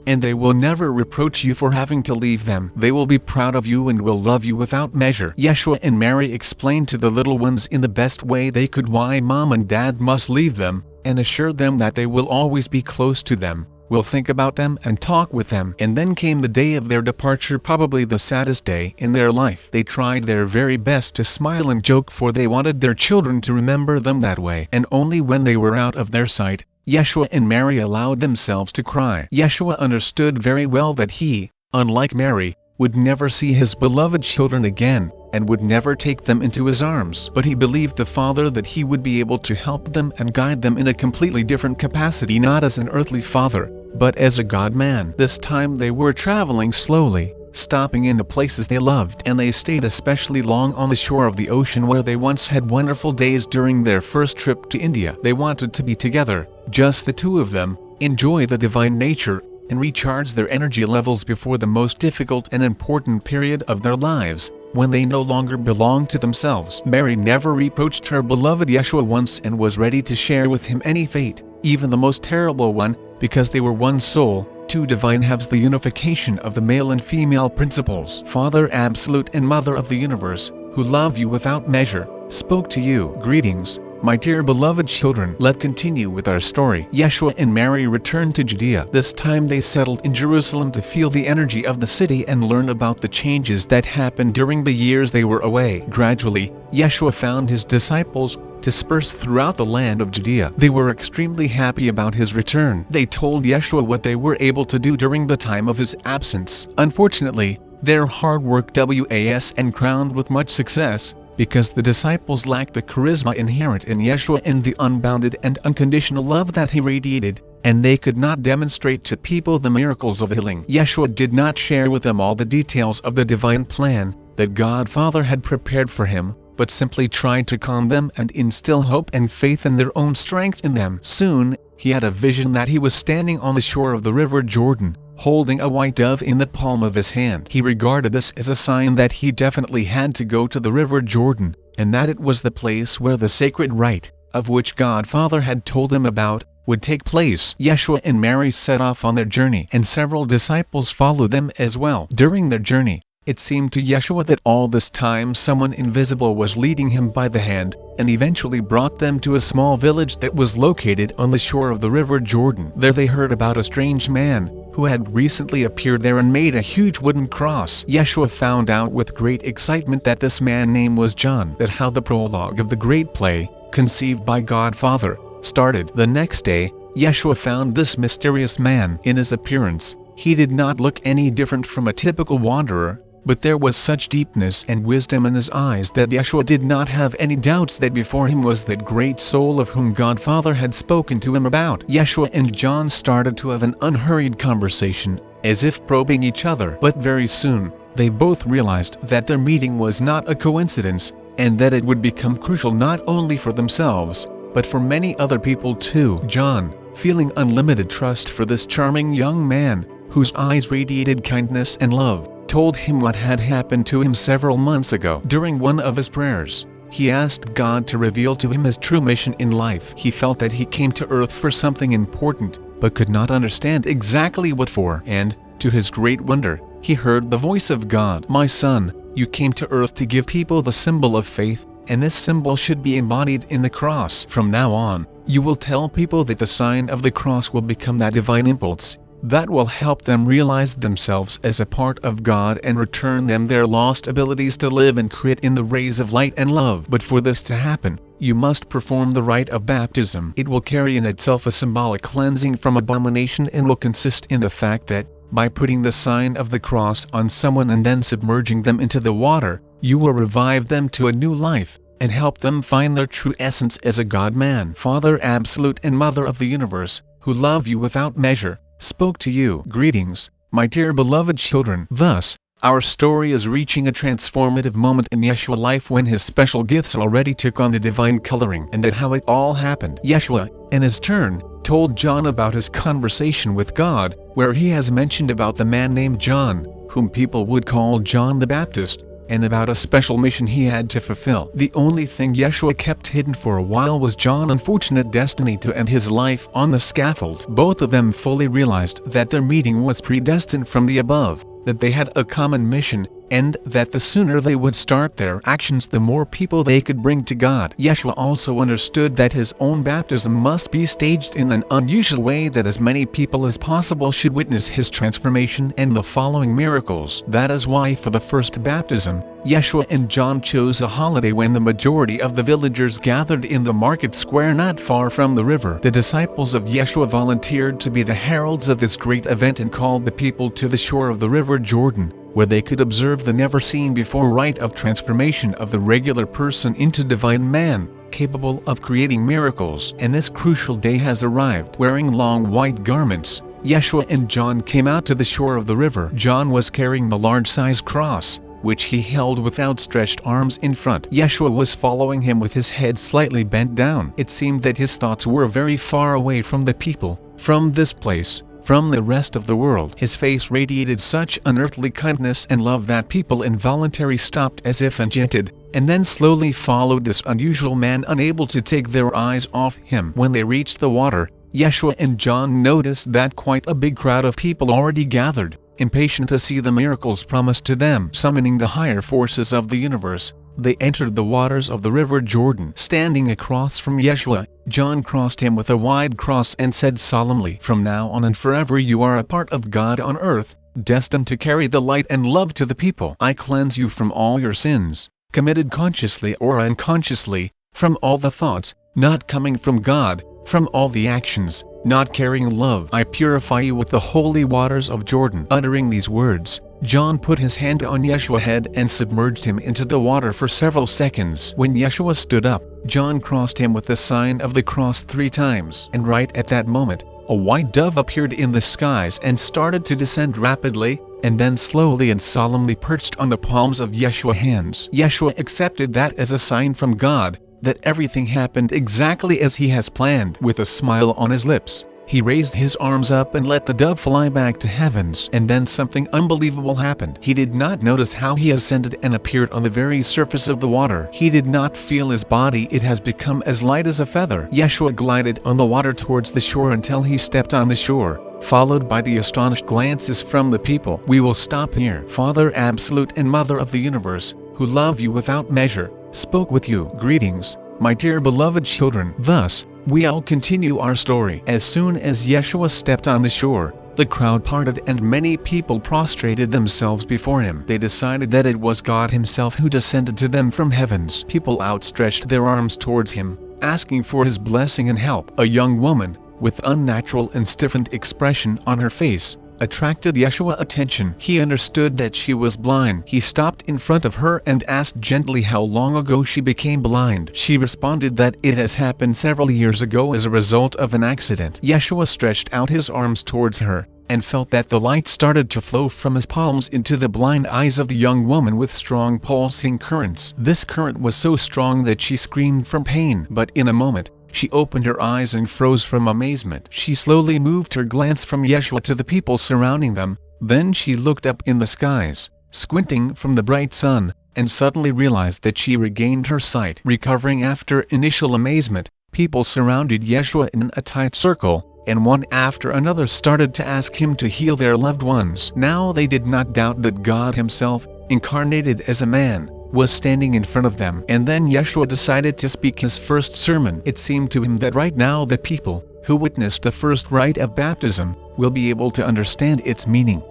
and they will never reproach you for having to leave them. They will be proud of you and will love you without measure. Yeshua and Mary explained to the little ones in the best way they could why mom and dad must leave them, and assured them that they will always be close to them, will think about them and talk with them. And then came the day of their departure, probably the saddest day in their life. They tried their very best to smile and joke, for they wanted their children to remember them that way. And only when they were out of their sight, Yeshua and Mary allowed themselves to cry. Yeshua understood very well that he, unlike Mary, would never see his beloved children again, and would never take them into his arms. But he believed the Father that he would be able to help them and guide them in a completely different capacity, not as an earthly father, but as a God-man. This time they were traveling slowly, stopping in the places they loved, and they stayed especially long on the shore of the ocean where they once had wonderful days during their first trip to India. They wanted to be together, just the two of them, enjoy the divine nature, and recharge their energy levels before the most difficult and important period of their lives, when they no longer belonged to themselves. Mary never reproached her beloved Yeshua once and was ready to share with him any fate, even the most terrible one, because they were one soul, two divine halves, the unification of the male and female principles. Father Absolute and Mother of the Universe, who love you without measure, spoke to you. Greetings, my dear beloved children. Let's continue with our story. Yeshua and Mary returned to Judea. This time they settled in Jerusalem to feel the energy of the city and learn about the changes that happened during the years they were away. Gradually, Yeshua found his disciples dispersed throughout the land of Judea. They were extremely happy about his return. They told Yeshua what they were able to do during the time of his absence. Unfortunately, their hard work was crowned with much success, because the disciples lacked the charisma inherent in Yeshua and the unbounded and unconditional love that he radiated, and they could not demonstrate to people the miracles of healing. Yeshua did not share with them all the details of the divine plan that God Father had prepared for him, but simply tried to calm them and instill hope and faith in their own strength in them. Soon, he had a vision that he was standing on the shore of the river Jordan, holding a white dove in the palm of his hand. He regarded this as a sign that he definitely had to go to the river Jordan, and that it was the place where the sacred rite, of which God Father had told him about, would take place. Yeshua and Mary set off on their journey, and several disciples followed them as well. During their journey, it seemed to Yeshua that all this time someone invisible was leading him by the hand, and eventually brought them to a small village that was located on the shore of the river Jordan. There they heard about a strange man, who had recently appeared there and made a huge wooden cross. Yeshua found out with great excitement that this man's name was John, that how the prologue of the great play, conceived by God Father, started. The next day, Yeshua found this mysterious man. In his appearance, he did not look any different from a typical wanderer, but there was such deepness and wisdom in his eyes that Yeshua did not have any doubts that before him was that great soul of whom God Father had spoken to him about. Yeshua and John started to have an unhurried conversation, as if probing each other. But very soon, they both realized that their meeting was not a coincidence, and that it would become crucial not only for themselves, but for many other people too. John, feeling unlimited trust for this charming young man, whose eyes radiated kindness and love, told him what had happened to him several months ago. During one of his prayers, he asked God to reveal to him his true mission in life. He felt that he came to earth for something important, but could not understand exactly what for. And, to his great wonder, he heard the voice of God. "My son, you came to earth to give people the symbol of faith, and this symbol should be embodied in the cross. From now on, you will tell people that the sign of the cross will become that divine impulse that will help them realize themselves as a part of God and return them their lost abilities to live and create in the rays of light and love. But for this to happen, you must perform the rite of baptism. It will carry in itself a symbolic cleansing from abomination and will consist in the fact that, by putting the sign of the cross on someone and then submerging them into the water, you will revive them to a new life, and help them find their true essence as a God-man." Father Absolute and Mother of the Universe, who love you without measure, spoke to you. Greetings, my dear beloved children. Thus, Our story is reaching a transformative moment in Yeshua's life when his special gifts already took on the divine coloring, and that how it all happened. Yeshua, in his turn, told John about his conversation with God, where he has mentioned about the man named John, whom people would call John the Baptist, and about a special mission he had to fulfill. The only thing Yeshua kept hidden for a while was John's unfortunate destiny to end his life on the scaffold. Both of them fully realized that their meeting was predestined from the above, that they had a common mission, and that the sooner they would start their actions the more people they could bring to God. Yeshua also understood that his own baptism must be staged in an unusual way that as many people as possible should witness his transformation and the following miracles. That is why for the first baptism, Yeshua and John chose a holiday when the majority of the villagers gathered in the market square not far from the river. The disciples of Yeshua volunteered to be the heralds of this great event and called the people to the shore of the river Jordan, where they could observe the never-seen-before rite of transformation of the regular person into divine man, capable of creating miracles. And this crucial day has arrived. Wearing long white garments, Yeshua and John came out to the shore of the river. John was carrying the large-sized cross, which he held with outstretched arms in front. Yeshua was following him with his head slightly bent down. It seemed that his thoughts were very far away from the people, from this place, from the rest of the world. His face radiated such unearthly kindness and love that people involuntarily stopped as if enchanted, and then slowly followed this unusual man, unable to take their eyes off him. When they reached the water, Yeshua and John noticed that quite a big crowd of people already gathered, impatient to see the miracles promised to them. Summoning the higher forces of the universe, they entered the waters of the river Jordan. Standing across from Yeshua, John crossed him with a wide cross and said solemnly, "From now on and forever you are a part of God on earth, destined to carry the light and love to the people. I cleanse you from all your sins, committed consciously or unconsciously, from all the thoughts, not coming from God, from all the actions, not carrying love. I purify you with the holy waters of Jordan." Uttering these words, John put his hand on Yeshua's head and submerged him into the water for several seconds. When Yeshua stood up, John crossed him with the sign of the cross 3 times. And right at that moment, a white dove appeared in the skies and started to descend rapidly, and then slowly and solemnly perched on the palms of Yeshua's hands. Yeshua accepted that as a sign from God, that everything happened exactly as he has planned. With a smile on his lips, he raised his arms up and let the dove fly back to heavens. And then something unbelievable happened. He did not notice how he ascended and appeared on the very surface of the water. He did not feel his body. It has become as light as a feather. Yeshua glided on the water towards the shore until he stepped on the shore, followed by the astonished glances from the people. We will stop here. Father Absolute and Mother of the Universe, who love you without measure, spoke with you. Greetings, my dear beloved children. Thus, we all continue our story. As soon as Yeshua stepped on the shore, the crowd parted and many people prostrated themselves before him. They decided that it was God himself who descended to them from heavens. People outstretched their arms towards him, asking for his blessing and help. A young woman, with unnatural and stiffened expression on her face, attracted Yeshua's attention. He understood that she was blind. He stopped in front of her and asked gently how long ago she became blind. She responded that it has happened several years ago as a result of an accident. Yeshua stretched out his arms towards her, and felt that the light started to flow from his palms into the blind eyes of the young woman with strong pulsing currents. This current was so strong that she screamed from pain. But in a moment, she opened her eyes and froze from amazement. She slowly moved her glance from Yeshua to the people surrounding them, then she looked up in the skies, squinting from the bright sun, and suddenly realized that she regained her sight. Recovering after initial amazement, people surrounded Yeshua in a tight circle, and one after another started to ask him to heal their loved ones. Now they did not doubt that God himself, incarnated as a man, was standing in front of them. And then Yeshua decided to speak his first sermon. It seemed to him that right now the people, who witnessed the first rite of baptism, will be able to understand its meaning,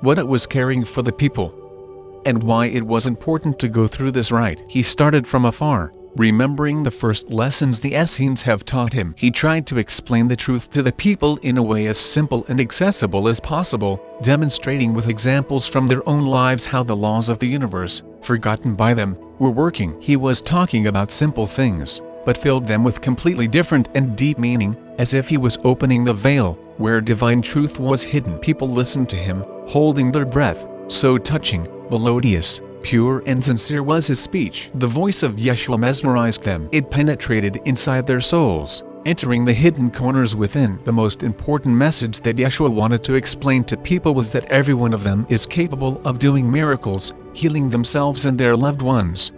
what it was carrying for the people, and why it was important to go through this rite. He started from afar, remembering the first lessons the Essenes have taught him. He tried to explain the truth to the people in a way as simple and accessible as possible, demonstrating with examples from their own lives how the laws of the universe, forgotten by them, were working. He was talking about simple things, but filled them with completely different and deep meaning, as if he was opening the veil, where divine truth was hidden. People listened to him, holding their breath, So touching, melodious, pure and sincere was his speech. The voice of Yeshua mesmerized them. It penetrated inside their souls, entering the hidden corners within. The most important message that Yeshua wanted to explain to people was that every one of them is capable of doing miracles, healing themselves and their loved ones.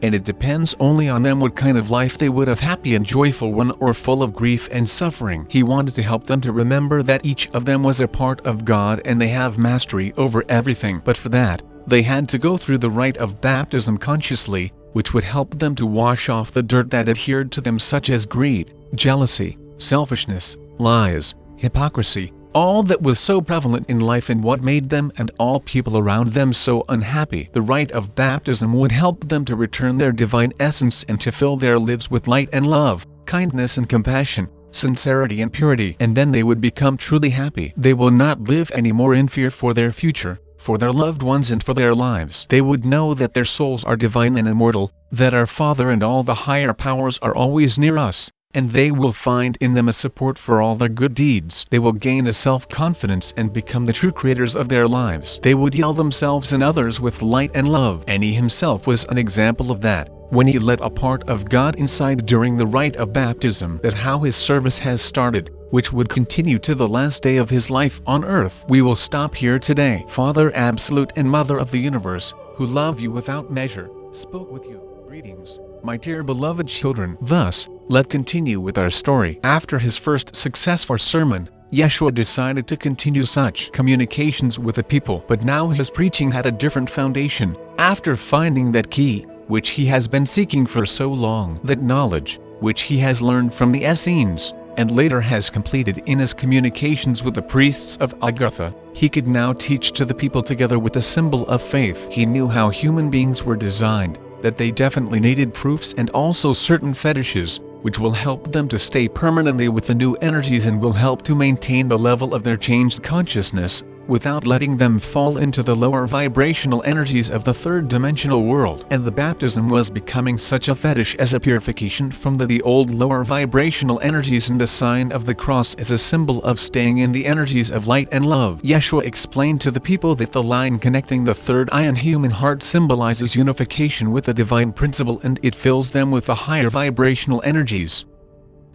And it depends only on them what kind of life they would have, happy and joyful one or full of grief and suffering. He wanted to help them to remember that each of them was a part of God and they have mastery over everything. But for that, they had to go through the rite of baptism consciously, which would help them to wash off the dirt that adhered to them, such as greed, jealousy, selfishness, lies, hypocrisy, all that was so prevalent in life and what made them and all people around them so unhappy. The rite of baptism would help them to return their divine essence and to fill their lives with light and love, kindness and compassion, sincerity and purity, and then they would become truly happy. They will not live anymore in fear for their future, for their loved ones and for their lives. They would know that their souls are divine and immortal, that our Father and all the higher powers are always near us, and they will find in them a support for all their good deeds. They will gain a self-confidence and become the true creators of their lives. They would heal themselves and others with light and love. And he himself was an example of that, when he let a part of God inside during the rite of baptism. That how his service has started, which would continue to the last day of his life on earth. We will stop here today. Father Absolute and Mother of the Universe, who love you without measure, spoke with you. Greetings, my dear beloved children. Thus, let's continue with our story. After his first successful sermon, Yeshua decided to continue such communications with the people. But now his preaching had a different foundation. After finding that key, which he has been seeking for so long, that knowledge, which he has learned from the Essenes, and later has completed in his communications with the priests of Agartha, he could now teach to the people together with the symbol of faith. He knew how human beings were designed, that they definitely needed proofs and also certain fetishes, which will help them to stay permanently with the new energies and will help to maintain the level of their changed consciousness, without letting them fall into the lower vibrational energies of the third-dimensional world. And the baptism was becoming such a fetish as a purification from the old lower vibrational energies, and the sign of the cross as a symbol of staying in the energies of light and love. Yeshua explained to the people that the line connecting the third eye and human heart symbolizes unification with the divine principle, and it fills them with the higher vibrational energies.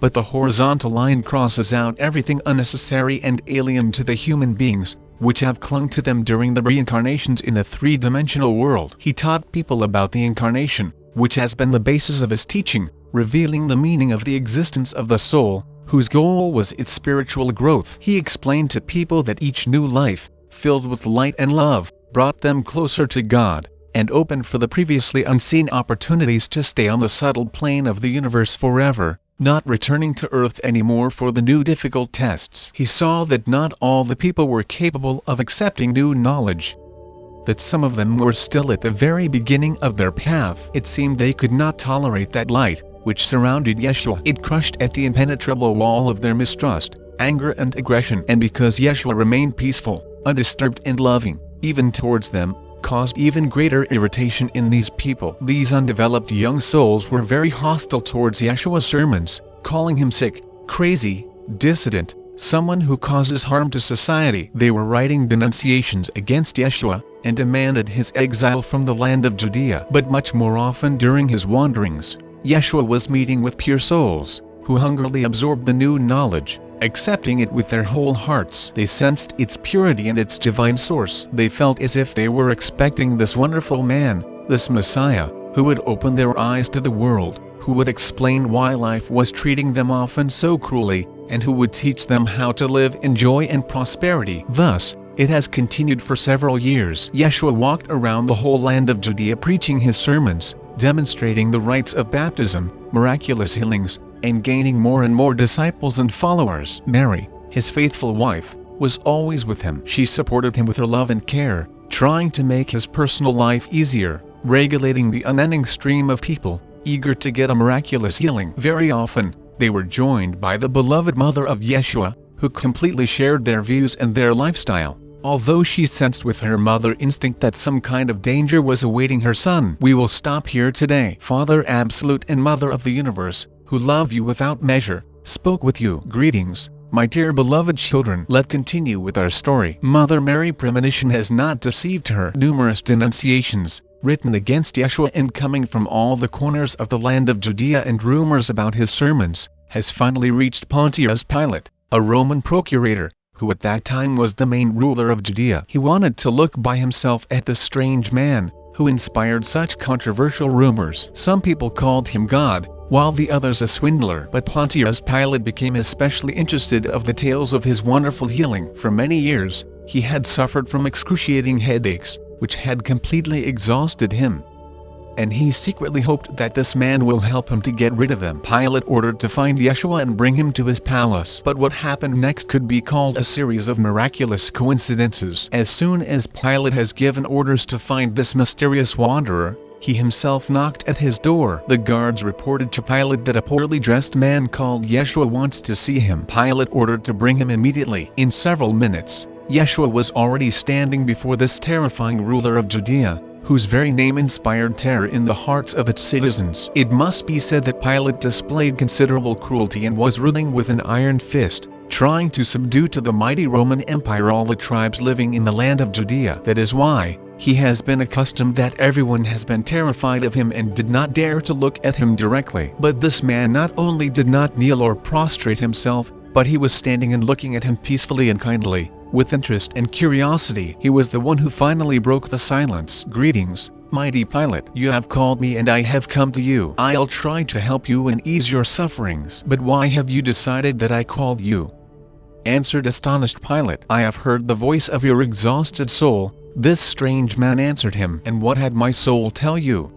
But the horizontal line crosses out everything unnecessary and alien to the human beings, which have clung to them during the reincarnations in the three-dimensional world. He taught people about the incarnation, which has been the basis of his teaching, revealing the meaning of the existence of the soul, whose goal was its spiritual growth. He explained to people that each new life, filled with light and love, brought them closer to God, and opened for the previously unseen opportunities to stay on the subtle plane of the universe forever, not returning to earth anymore for the new difficult tests. He saw that not all the people were capable of accepting new knowledge, that some of them were still at the very beginning of their path. It seemed they could not tolerate that light, which surrounded Yeshua. It crushed at the impenetrable wall of their mistrust, anger and aggression. And because Yeshua remained peaceful, undisturbed and loving, even towards them, caused even greater irritation in these people. These undeveloped young souls were very hostile towards Yeshua's sermons, calling him sick, crazy, dissident, someone who causes harm to society. They were writing denunciations against Yeshua, and demanded his exile from the land of Judea. But much more often during his wanderings, Yeshua was meeting with pure souls, who hungrily absorbed the new knowledge, accepting it with their whole hearts. They sensed its purity and its divine source. They felt as if they were expecting this wonderful man, this Messiah, who would open their eyes to the world, who would explain why life was treating them often so cruelly, and who would teach them how to live in joy and prosperity. Thus, it has continued for several years. Yeshua walked around the whole land of Judea preaching his sermons, demonstrating the rites of baptism, miraculous healings, and gaining more and more disciples and followers. Mary, his faithful wife, was always with him. She supported him with her love and care, trying to make his personal life easier, regulating the unending stream of people, eager to get a miraculous healing. Very often, they were joined by the beloved mother of Yeshua, who completely shared their views and their lifestyle. Although she sensed with her mother instinct that some kind of danger was awaiting her son. We will stop here today. Father Absolute and Mother of the Universe, who love you without measure, spoke with you. Greetings, My dear beloved children, let's continue with our story. Mother Mary premonition has not deceived her. Numerous denunciations, written against Yeshua and coming from all the corners of the land of Judea, and rumors about his sermons, has finally reached Pontius Pilate, a Roman procurator, who at that time was the main ruler of Judea. He wanted to look by himself at the strange man, who inspired such controversial rumors. Some people called him God, while the others a swindler. But Pontius Pilate became especially interested of the tales of his wonderful healing. For many years, he had suffered from excruciating headaches, which had completely exhausted him. And he secretly hoped that this man will help him to get rid of them. Pilate ordered to find Yeshua and bring him to his palace. But what happened next could be called a series of miraculous coincidences. As soon as Pilate has given orders to find this mysterious wanderer, he himself knocked at his door. The guards reported to Pilate that a poorly dressed man called Yeshua wants to see him. Pilate ordered to bring him immediately. In several minutes, Yeshua was already standing before this terrifying ruler of Judea, whose very name inspired terror in the hearts of its citizens. It must be said that Pilate displayed considerable cruelty and was ruling with an iron fist, trying to subdue to the mighty Roman Empire all the tribes living in the land of Judea. That is why he has been accustomed that everyone has been terrified of him and did not dare to look at him directly. But this man not only did not kneel or prostrate himself, but he was standing and looking at him peacefully and kindly, with interest and curiosity. He was the one who finally broke the silence. "Greetings, mighty Pilate. You have called me and I have come to you. I'll try to help you and ease your sufferings." "But why have you decided that I called you?" answered astonished Pilate. "I have heard the voice of your exhausted soul," this strange man answered him. "And what had my soul tell you?"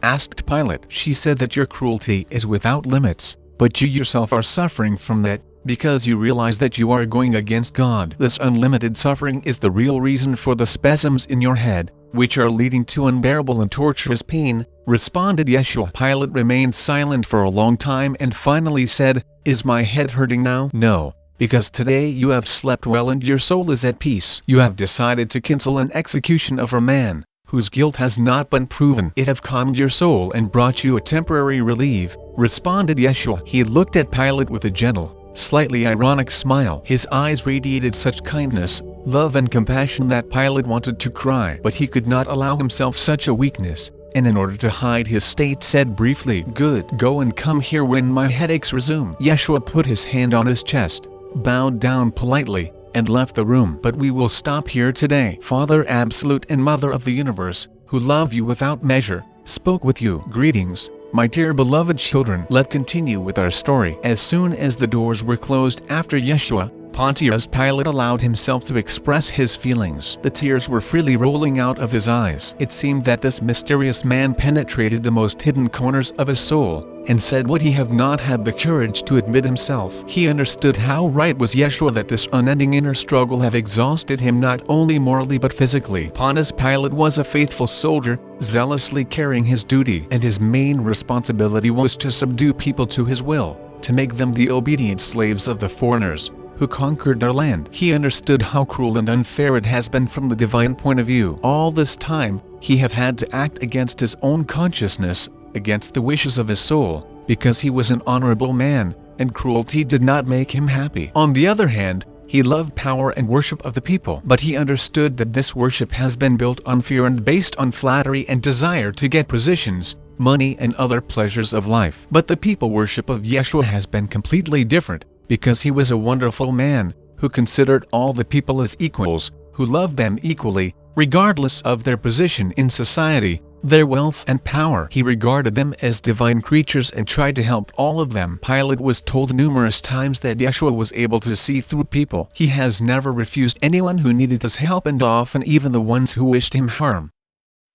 asked Pilate. "She said that your cruelty is without limits, but you yourself are suffering from that, because you realize that you are going against God. This unlimited suffering is the real reason for the spasms in your head, which are leading to unbearable and torturous pain," responded Yeshua. Pilate remained silent for a long time and finally said, "Is my head hurting now?" "No, because today you have slept well and your soul is at peace. You have decided to cancel an execution of a man whose guilt has not been proven. It have calmed your soul and brought you a temporary relief," responded Yeshua. He looked at Pilate with a gentle, slightly ironic smile. His eyes radiated such kindness, love and compassion that Pilate wanted to cry. But he could not allow himself such a weakness, and in order to hide his state said briefly, "Good, go and come here when my headaches resume." Yeshua put his hand on his chest, bowed down politely, and left the room. "But we will stop here today. Father Absolute and Mother of the Universe, who love you without measure, spoke with you. Greetings, my dear beloved children." Let's continue with our story. As soon as the doors were closed after Yeshua, Pontius Pilate allowed himself to express his feelings. The tears were freely rolling out of his eyes. It seemed that this mysterious man penetrated the most hidden corners of his soul, and said what he had not had the courage to admit himself. He understood how right was Yeshua that this unending inner struggle had exhausted him not only morally but physically. Pontius Pilate was a faithful soldier, zealously carrying his duty, and his main responsibility was to subdue people to his will, to make them the obedient slaves of the foreigners who conquered their land. He understood how cruel and unfair it has been from the divine point of view. All this time, he had had to act against his own consciousness, against the wishes of his soul, because he was an honorable man, and cruelty did not make him happy. On the other hand, he loved power and worship of the people. But he understood that this worship has been built on fear and based on flattery and desire to get positions, money and other pleasures of life. But the people worship of Yeshua has been completely different, because he was a wonderful man, who considered all the people as equals, who loved them equally, regardless of their position in society, their wealth and power. He regarded them as divine creatures and tried to help all of them. Pilate was told numerous times that Yeshua was able to see through people. He has never refused anyone who needed his help, and often even the ones who wished him harm.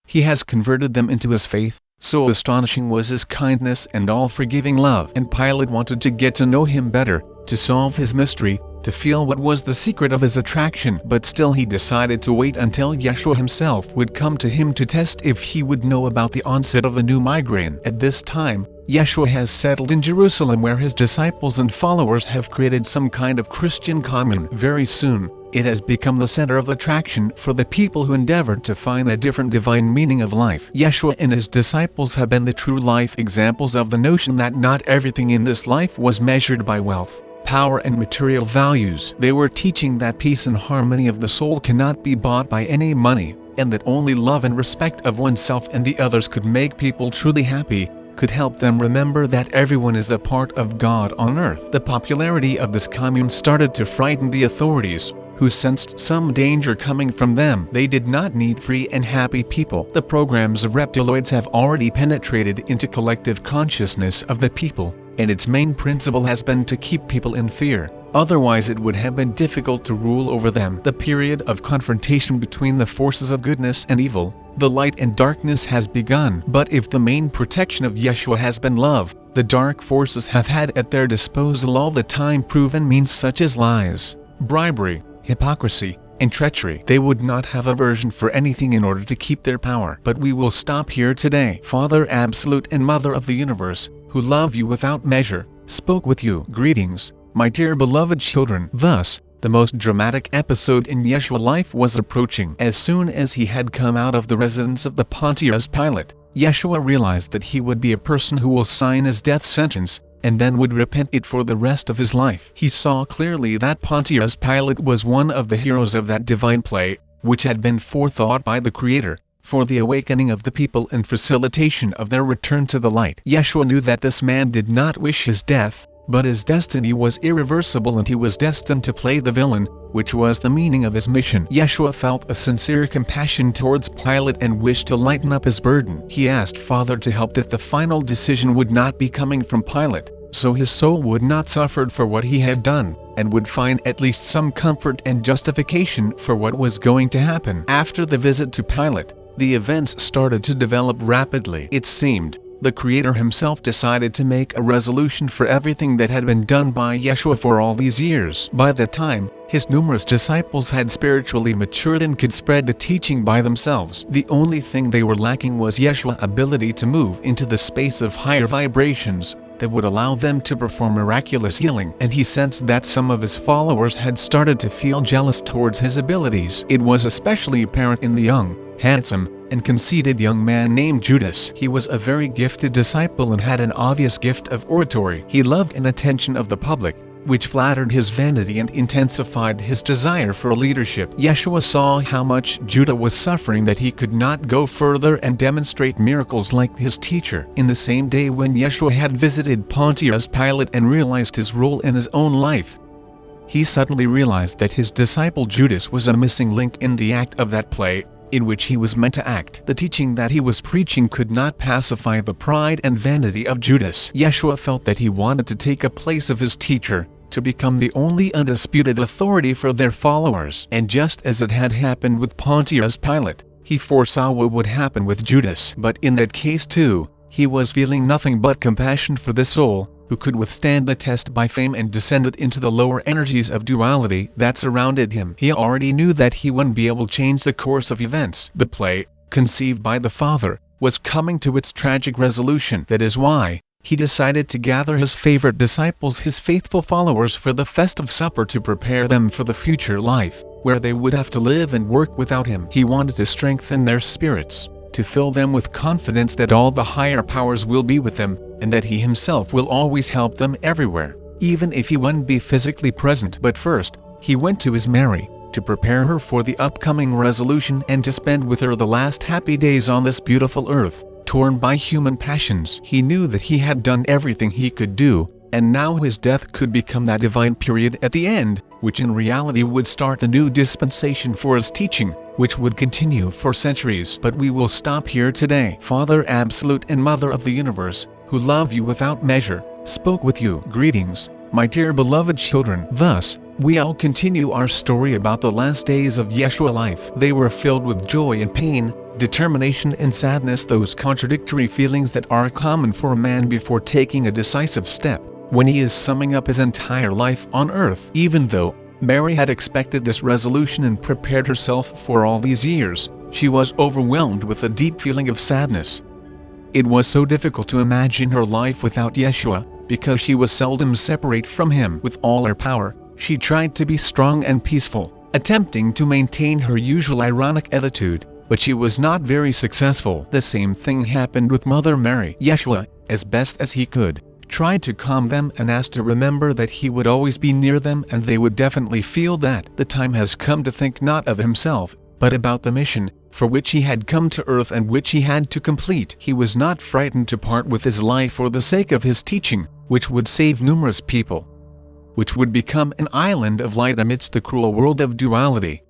He has converted them into his faith. So astonishing was his kindness and all-forgiving love. And Pilate wanted to get to know him better, to solve his mystery, to feel what was the secret of his attraction. But still he decided to wait until Yeshua himself would come to him to test if he would know about the onset of a new migraine. At this time, Yeshua has settled in Jerusalem, where his disciples and followers have created some kind of Christian commune. Very soon, it has become the center of attraction for the people who endeavored to find a different divine meaning of life. Yeshua and his disciples have been the true life examples of the notion that not everything in this life was measured by wealth, power and material values. They were teaching that peace and harmony of the soul cannot be bought by any money, and that only love and respect of oneself and the others could make people truly happy, could help them remember that everyone is a part of God on earth. The popularity of this commune started to frighten the authorities, who sensed some danger coming from them. They did not need free and happy people. The programs of reptiloids have already penetrated into collective consciousness of the people, and its main principle has been to keep people in fear. Otherwise it would have been difficult to rule over them. The period of confrontation between the forces of goodness and evil, the light and darkness, has begun. But if the main protection of Yeshua has been love, the dark forces have had at their disposal all the time proven means such as lies, bribery, hypocrisy, and treachery. They would not have aversion for anything in order to keep their power. But we will stop here today. Father Absolute and Mother of the Universe, who love you without measure, spoke with you. Greetings, my dear beloved children. Thus, the most dramatic episode in Yeshua's life was approaching. As soon as he had come out of the residence of the Pontius Pilate, Yeshua realized that he would be a person who will sign his death sentence, and then would repent it for the rest of his life. He saw clearly that Pontius Pilate was one of the heroes of that divine play, which had been forethought by the Creator, for the awakening of the people and facilitation of their return to the light. Yeshua knew that this man did not wish his death, but his destiny was irreversible and he was destined to play the villain, which was the meaning of his mission. Yeshua felt a sincere compassion towards Pilate and wished to lighten up his burden. He asked Father to help that the final decision would not be coming from Pilate, so his soul would not suffer for what he had done, and would find at least some comfort and justification for what was going to happen. After the visit to Pilate, the events started to develop rapidly. It seemed the Creator himself decided to make a resolution for everything that had been done by Yeshua for all these years. By the time his numerous disciples had spiritually matured and could spread the teaching by themselves, the only thing they were lacking was Yeshua's ability to move into the space of higher vibrations that would allow them to perform miraculous healing. And he sensed that some of his followers had started to feel jealous towards his abilities. It was especially apparent in the young, handsome, and conceited young man named Judas. He was a very gifted disciple and had an obvious gift of oratory. He loved an attention of the public, which flattered his vanity and intensified his desire for leadership. Yeshua saw how much Judah was suffering, that he could not go further and demonstrate miracles like his teacher. In the same day when Yeshua had visited Pontius Pilate and realized his role in his own life, he suddenly realized that his disciple Judas was a missing link in the act of that play in which he was meant to act. The teaching that he was preaching could not pacify the pride and vanity of Judas. Yeshua felt that he wanted to take a place of his teacher, to become the only undisputed authority for their followers. And just as it had happened with Pontius Pilate, he foresaw what would happen with Judas. But in that case too, he was feeling nothing but compassion for the soul, who could withstand the test by fame and descended into the lower energies of duality that surrounded him. He already knew that he wouldn't be able to change the course of events. The play, conceived by the Father, was coming to its tragic resolution. That is why he decided to gather his favorite disciples, his faithful followers, for the festive supper to prepare them for the future life, where they would have to live and work without him. He wanted to strengthen their spirits, to fill them with confidence that all the higher powers will be with them, and that he himself will always help them everywhere, even if he wouldn't be physically present. But first, he went to his Mary, to prepare her for the upcoming resolution and to spend with her the last happy days on this beautiful earth, torn by human passions. He knew that he had done everything he could do, and now his death could become that divine period at the end, which in reality would start the new dispensation for his teaching, which would continue for centuries. But we will stop here today. Father Absolute and Mother of the Universe, who love you without measure, spoke with you. Greetings, my dear beloved children. Thus, we all continue our story about the last days of Yeshua's life. They were filled with joy and pain, determination and sadness, those contradictory feelings that are common for a man before taking a decisive step, when he is summing up his entire life on earth. Even though Mary had expected this resolution and prepared herself for all these years, she was overwhelmed with a deep feeling of sadness. It was so difficult to imagine her life without Yeshua, because she was seldom separate from him. With all her power, she tried to be strong and peaceful, attempting to maintain her usual ironic attitude, but she was not very successful. The same thing happened with Mother Mary. Yeshua, as best as he could, tried to calm them and asked to remember that he would always be near them, and they would definitely feel that the time has come to think not of himself, but about the mission for which he had come to earth and which he had to complete. He was not frightened to part with his life for the sake of his teaching, which would save numerous people, which would become an island of light amidst the cruel world of duality,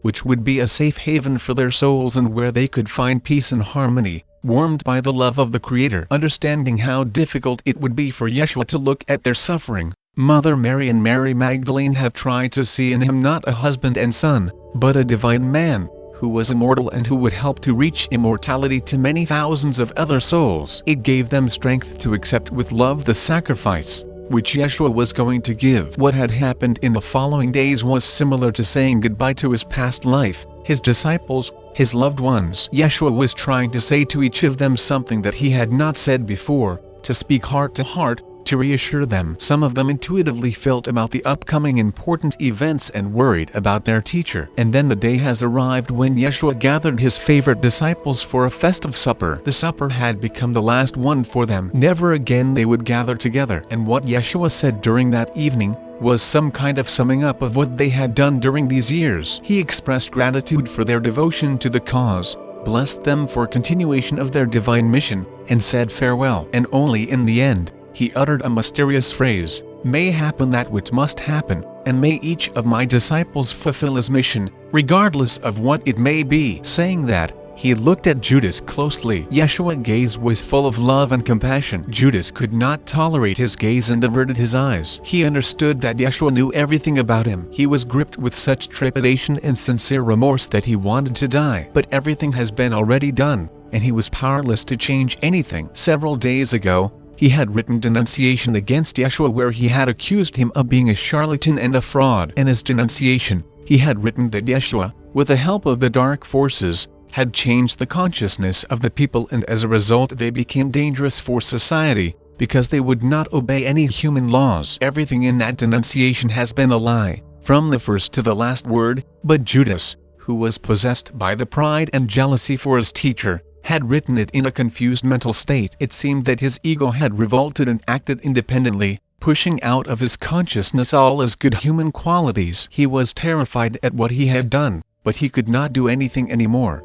which would be a safe haven for their souls and where they could find peace and harmony, warmed by the love of the Creator. Understanding how difficult it would be for Yeshua to look at their suffering, Mother Mary and Mary Magdalene have tried to see in him not a husband and son, but a divine man, who was immortal and who would help to reach immortality to many thousands of other souls. It gave them strength to accept with love the sacrifice which Yeshua was going to give. What had happened in the following days was similar to saying goodbye to his past life, his disciples, his loved ones. Yeshua was trying to say to each of them something that he had not said before, to speak heart to heart, to reassure them. Some of them intuitively felt about the upcoming important events and worried about their teacher. And then the day has arrived when Yeshua gathered his favorite disciples for a festive supper. The supper had become the last one for them. Never again they would gather together. And what Yeshua said during that evening was some kind of summing up of what they had done during these years. He expressed gratitude for their devotion to the cause, blessed them for continuation of their divine mission, and said farewell. And only in the end, he uttered a mysterious phrase, "May happen that which must happen, and may each of my disciples fulfill his mission, regardless of what it may be." Saying that, he looked at Judas closely. Yeshua's gaze was full of love and compassion. Judas could not tolerate his gaze and averted his eyes. He understood that Yeshua knew everything about him. He was gripped with such trepidation and sincere remorse that he wanted to die. But everything has been already done, and he was powerless to change anything. Several days ago, he had written denunciation against Yeshua where he had accused him of being a charlatan and a fraud. In his denunciation, he had written that Yeshua, with the help of the dark forces, had changed the consciousness of the people, and as a result they became dangerous for society, because they would not obey any human laws. Everything in that denunciation has been a lie, from the first to the last word. But Judas, who was possessed by the pride and jealousy for his teacher, had written it in a confused mental state. It seemed that his ego had revolted and acted independently, pushing out of his consciousness all his good human qualities. He was terrified at what he had done, but he could not do anything anymore,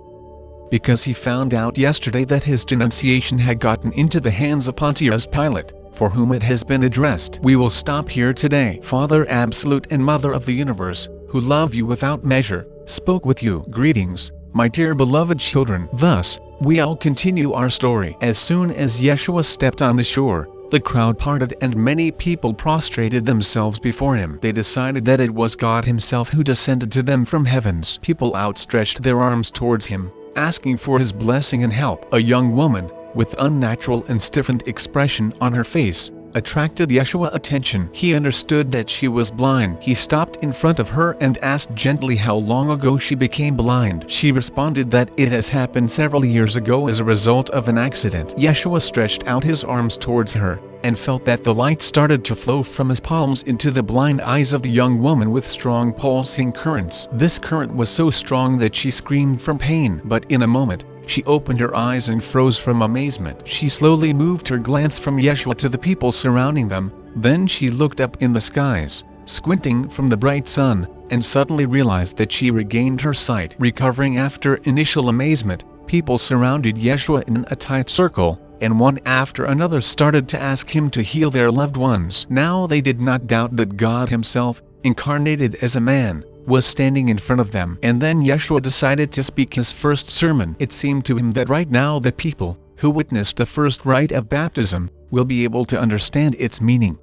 because he found out yesterday that his denunciation had gotten into the hands of Pontius Pilate, for whom it has been addressed. We will stop here today. Father Absolute and Mother of the Universe, who love you without measure, spoke with you. Greetings, my dear beloved children. Thus, we all continue our story. As soon as Yeshua stepped on the shore, the crowd parted and many people prostrated themselves before him. They decided that it was God himself who descended to them from heavens. People outstretched their arms towards him, asking for his blessing and help. A young woman, with unnatural and stiffened expression on her face, attracted Yeshua's attention. He understood that she was blind. He stopped in front of her and asked gently how long ago she became blind. She responded that it has happened several years ago as a result of an accident. Yeshua stretched out his arms towards her, and felt that the light started to flow from his palms into the blind eyes of the young woman with strong pulsing currents. This current was so strong that she screamed from pain. But in a moment, she opened her eyes and froze from amazement. She slowly moved her glance from Yeshua to the people surrounding them, then she looked up in the skies, squinting from the bright sun, and suddenly realized that she regained her sight. Recovering after initial amazement, people surrounded Yeshua in a tight circle, and one after another started to ask him to heal their loved ones. Now they did not doubt that God himself, incarnated as a man, was standing in front of them. And then Yeshua decided to speak his first sermon. It seemed to him that right now the people, who witnessed the first rite of baptism, will be able to understand its meaning,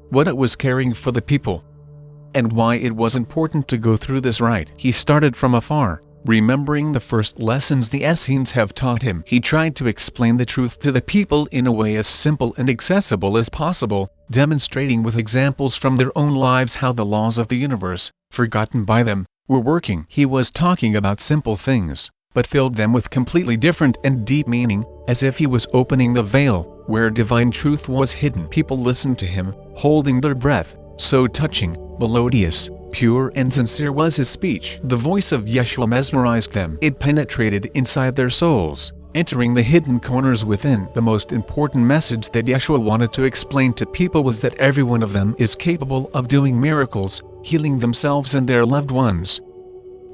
what it was carrying for the people, and why it was important to go through this rite. He started from afar, remembering the first lessons the Essenes have taught him. He tried to explain the truth to the people in a way as simple and accessible as possible, demonstrating with examples from their own lives how the laws of the universe, forgotten by them, were working. He was talking about simple things, but filled them with completely different and deep meaning, as if he was opening the veil, where divine truth was hidden. People listened to him, holding their breath, so touching, melodious, pure and sincere was his speech. The voice of Yeshua mesmerized them. It penetrated inside their souls, entering the hidden corners within. The most important message that Yeshua wanted to explain to people was that every one of them is capable of doing miracles, healing themselves and their loved ones.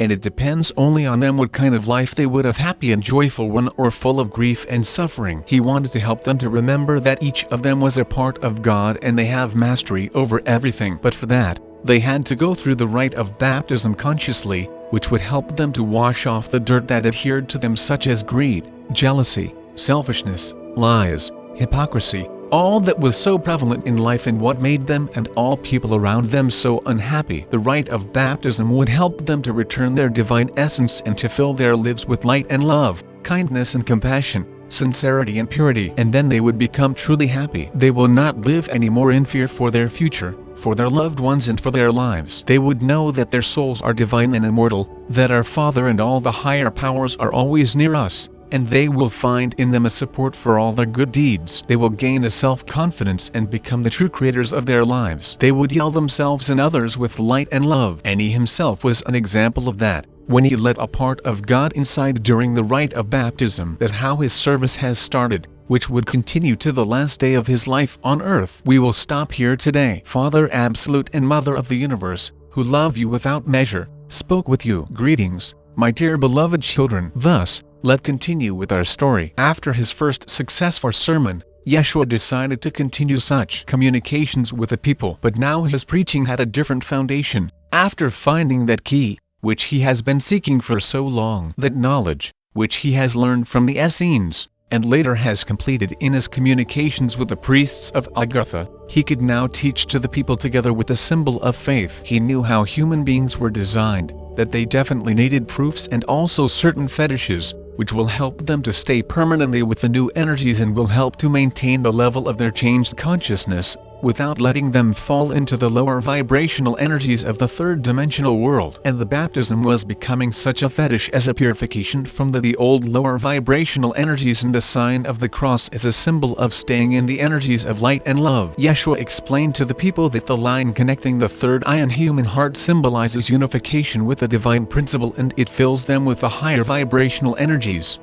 And it depends only on them what kind of life they would have, happy and joyful one or full of grief and suffering. He wanted to help them to remember that each of them was a part of God and they have mastery over everything. But for that, they had to go through the rite of baptism consciously, which would help them to wash off the dirt that adhered to them, such as greed, jealousy, selfishness, lies, hypocrisy, all that was so prevalent in life and what made them and all people around them so unhappy. The rite of baptism would help them to return their divine essence and to fill their lives with light and love, kindness and compassion, sincerity and purity, and then they would become truly happy. They will not live anymore in fear for their future, for their loved ones and for their lives. They would know that their souls are divine and immortal, that our Father and all the higher powers are always near us, and they will find in them a support for all their good deeds. They will gain a self-confidence and become the true creators of their lives. They would heal themselves and others with light and love. And he himself was an example of that, when he let a part of God inside during the rite of baptism. That how his service has started, which would continue to the last day of his life on earth. We will stop here today. Father Absolute and Mother of the Universe, who love you without measure, spoke with you. Greetings, my dear beloved children. Thus, let's continue with our story. After his first successful sermon, Yeshua decided to continue such communications with the people. But now his preaching had a different foundation. After finding that key, which he has been seeking for so long, that knowledge, which he has learned from the Essenes, and later has completed in his communications with the priests of Agartha, he could now teach to the people together with the symbol of faith. He knew how human beings were designed, that they definitely needed proofs and also certain fetishes, which will help them to stay permanently with the new energies and will help to maintain the level of their changed consciousness, without letting them fall into the lower vibrational energies of the third-dimensional world. And the baptism was becoming such a fetish as a purification from the old lower vibrational energies, and the sign of the cross as a symbol of staying in the energies of light and love. Yeshua explained to the people that the line connecting the third eye and human heart symbolizes unification with the divine principle, and it fills them with the higher vibrational energies.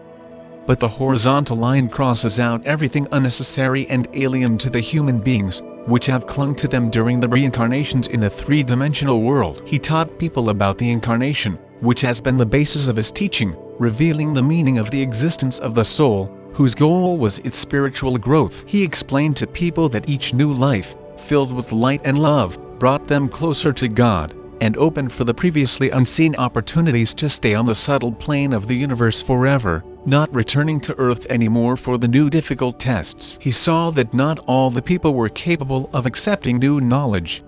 But the horizontal line crosses out everything unnecessary and alien to the human beings, which have clung to them during the reincarnations in the three-dimensional world. He taught people about the incarnation, which has been the basis of his teaching, revealing the meaning of the existence of the soul, whose goal was its spiritual growth. He explained to people that each new life, filled with light and love, brought them closer to God, and opened for the previously unseen opportunities to stay on the subtle plane of the universe forever, not returning to Earth anymore for the new difficult tests. He saw that not all the people were capable of accepting new knowledge,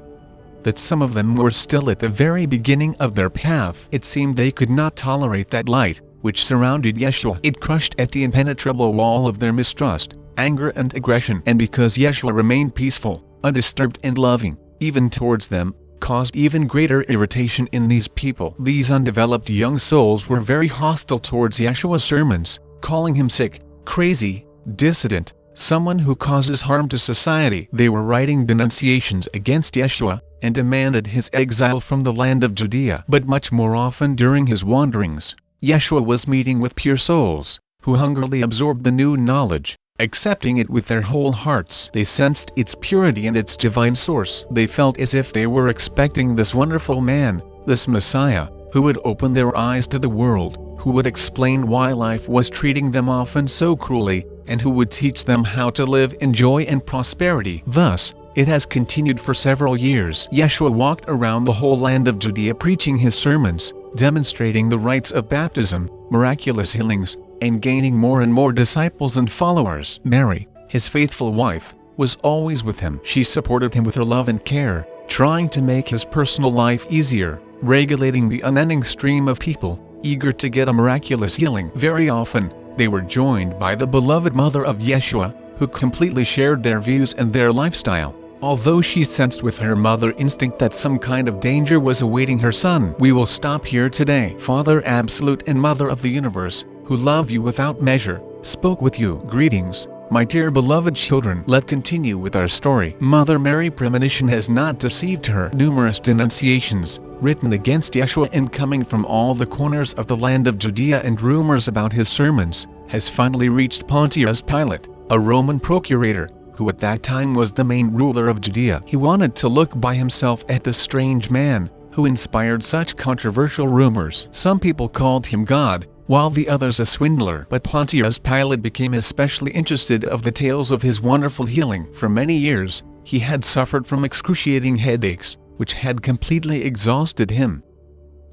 that some of them were still at the very beginning of their path. It seemed they could not tolerate that light, which surrounded Yeshua. It crushed at the impenetrable wall of their mistrust, anger and aggression. And because Yeshua remained peaceful, undisturbed and loving, even towards them, caused even greater irritation in these people. These undeveloped young souls were very hostile towards Yeshua's sermons, calling him sick, crazy, dissident, someone who causes harm to society. They were writing denunciations against Yeshua, and demanded his exile from the land of Judea. But much more often during his wanderings, Yeshua was meeting with pure souls, who hungrily absorbed the new knowledge, accepting it with their whole hearts. They sensed its purity and its divine source. They felt as if they were expecting this wonderful man, this Messiah, who would open their eyes to the world, who would explain why life was treating them often so cruelly, and who would teach them how to live in joy and prosperity. Thus, it has continued for several years. Yeshua walked around the whole land of Judea preaching his sermons, demonstrating the rites of baptism, miraculous healings, and gaining more and more disciples and followers. Mary, his faithful wife, was always with him. She supported him with her love and care, trying to make his personal life easier, regulating the unending stream of people, eager to get a miraculous healing. Very often, they were joined by the beloved mother of Yeshua, who completely shared their views and their lifestyle. Although she sensed with her mother instinct that some kind of danger was awaiting her son. We will stop here today. Father Absolute and Mother of the Universe, who love you without measure, spoke with you. Greetings, my dear beloved children. Let's continue with our story. Mother Mary Premonition has not deceived her. Numerous denunciations, written against Yeshua and coming from all the corners of the land of Judea, and rumors about his sermons, has finally reached Pontius Pilate, a Roman procurator, who at that time was the main ruler of Judea. He wanted to look by himself at the strange man, who inspired such controversial rumors. Some people called him God, while the others a swindler. But Pontius Pilate became especially interested of the tales of his wonderful healing. For many years, he had suffered from excruciating headaches, which had completely exhausted him.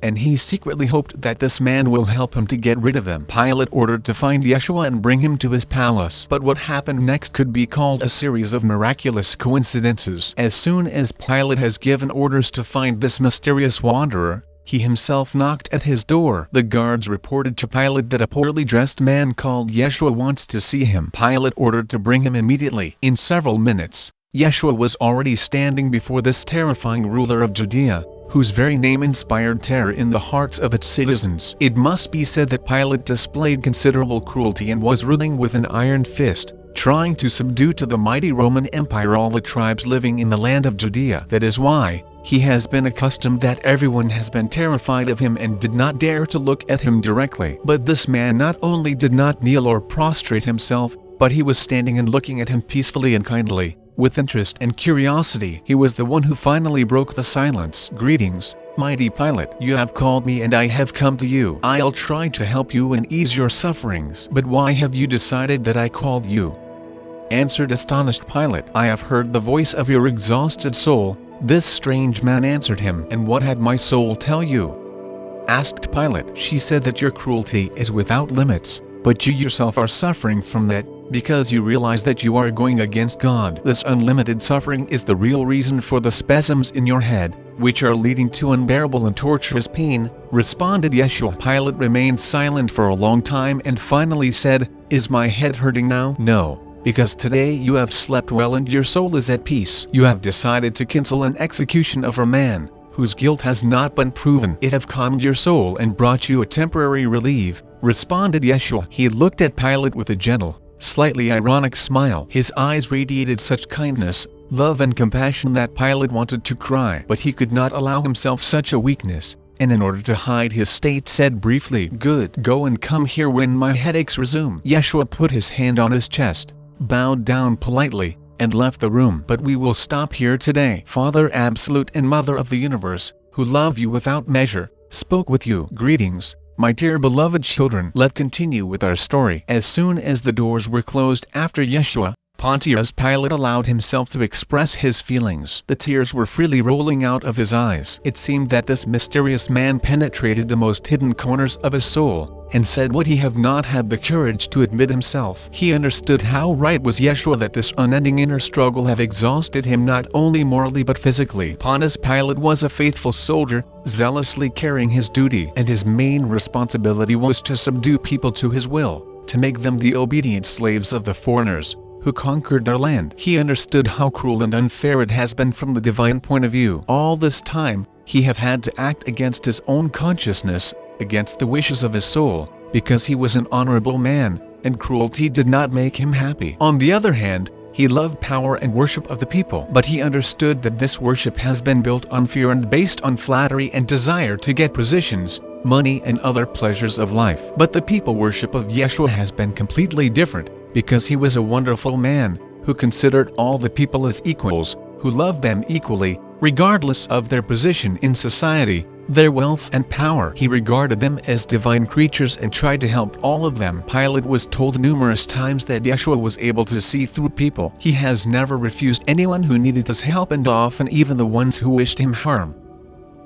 And he secretly hoped that this man will help him to get rid of them. Pilate ordered to find Yeshua and bring him to his palace. But what happened next could be called a series of miraculous coincidences. As soon as Pilate has given orders to find this mysterious wanderer, he himself knocked at his door. The guards reported to Pilate that a poorly dressed man called Yeshua wants to see him. Pilate ordered to bring him immediately. In several minutes, Yeshua was already standing before this terrifying ruler of Judea, whose very name inspired terror in the hearts of its citizens. It must be said that Pilate displayed considerable cruelty and was ruling with an iron fist, trying to subdue to the mighty Roman Empire all the tribes living in the land of Judea. That is why he has been accustomed that everyone has been terrified of him and did not dare to look at him directly. But this man not only did not kneel or prostrate himself, but he was standing and looking at him peacefully and kindly, with interest and curiosity. He was the one who finally broke the silence. "Greetings, mighty Pilate. You have called me and I have come to you. I'll try to help you and ease your sufferings. But why have you decided that I called you?" Answered astonished Pilate. "I have heard the voice of your exhausted soul." This strange man answered him. "And what had my soul tell you?" Asked Pilate. "She said that your cruelty is without limits, but you yourself are suffering from that, because you realize that you are going against God. This unlimited suffering is the real reason for the spasms in your head, which are leading to unbearable and torturous pain," responded Yeshua. Pilate remained silent for a long time and finally said, "Is my head hurting now?" "No, because today you have slept well and your soul is at peace. You have decided to cancel an execution of a man whose guilt has not been proven. It have calmed your soul and brought you a temporary relief," responded Yeshua. He looked at Pilate with a gentle, slightly ironic smile. His eyes radiated such kindness, love and compassion that Pilate wanted to cry. But he could not allow himself such a weakness, and in order to hide his state said briefly, "Good, go and come here when my headaches resume." Yeshua put his hand on his chest, bowed down politely, and left the room. "But we will stop here today. Father Absolute and Mother of the Universe, who love you without measure, spoke with you. Greetings, my dear beloved children." Let's continue with our story. As soon as the doors were closed after Yeshua, Pontius Pilate allowed himself to express his feelings. The tears were freely rolling out of his eyes. It seemed that this mysterious man penetrated the most hidden corners of his soul, and said what he had not had the courage to admit himself. He understood how right was Yeshua that this unending inner struggle have exhausted him not only morally but physically. Pontius Pilate was a faithful soldier, zealously carrying his duty, and his main responsibility was to subdue people to his will, to make them the obedient slaves of the foreigners who conquered their land. He understood how cruel and unfair it has been from the divine point of view. All this time, he had had to act against his own consciousness, against the wishes of his soul, because he was an honorable man, and cruelty did not make him happy. On the other hand, he loved power and worship of the people. But he understood that this worship has been built on fear and based on flattery and desire to get positions, money and other pleasures of life. But the people worship of Yeshua has been completely different, because he was a wonderful man, who considered all the people as equals, who loved them equally, regardless of their position in society, their wealth and power. He regarded them as divine creatures and tried to help all of them. Pilate was told numerous times that Yeshua was able to see through people. He has never refused anyone who needed his help, and often even the ones who wished him harm.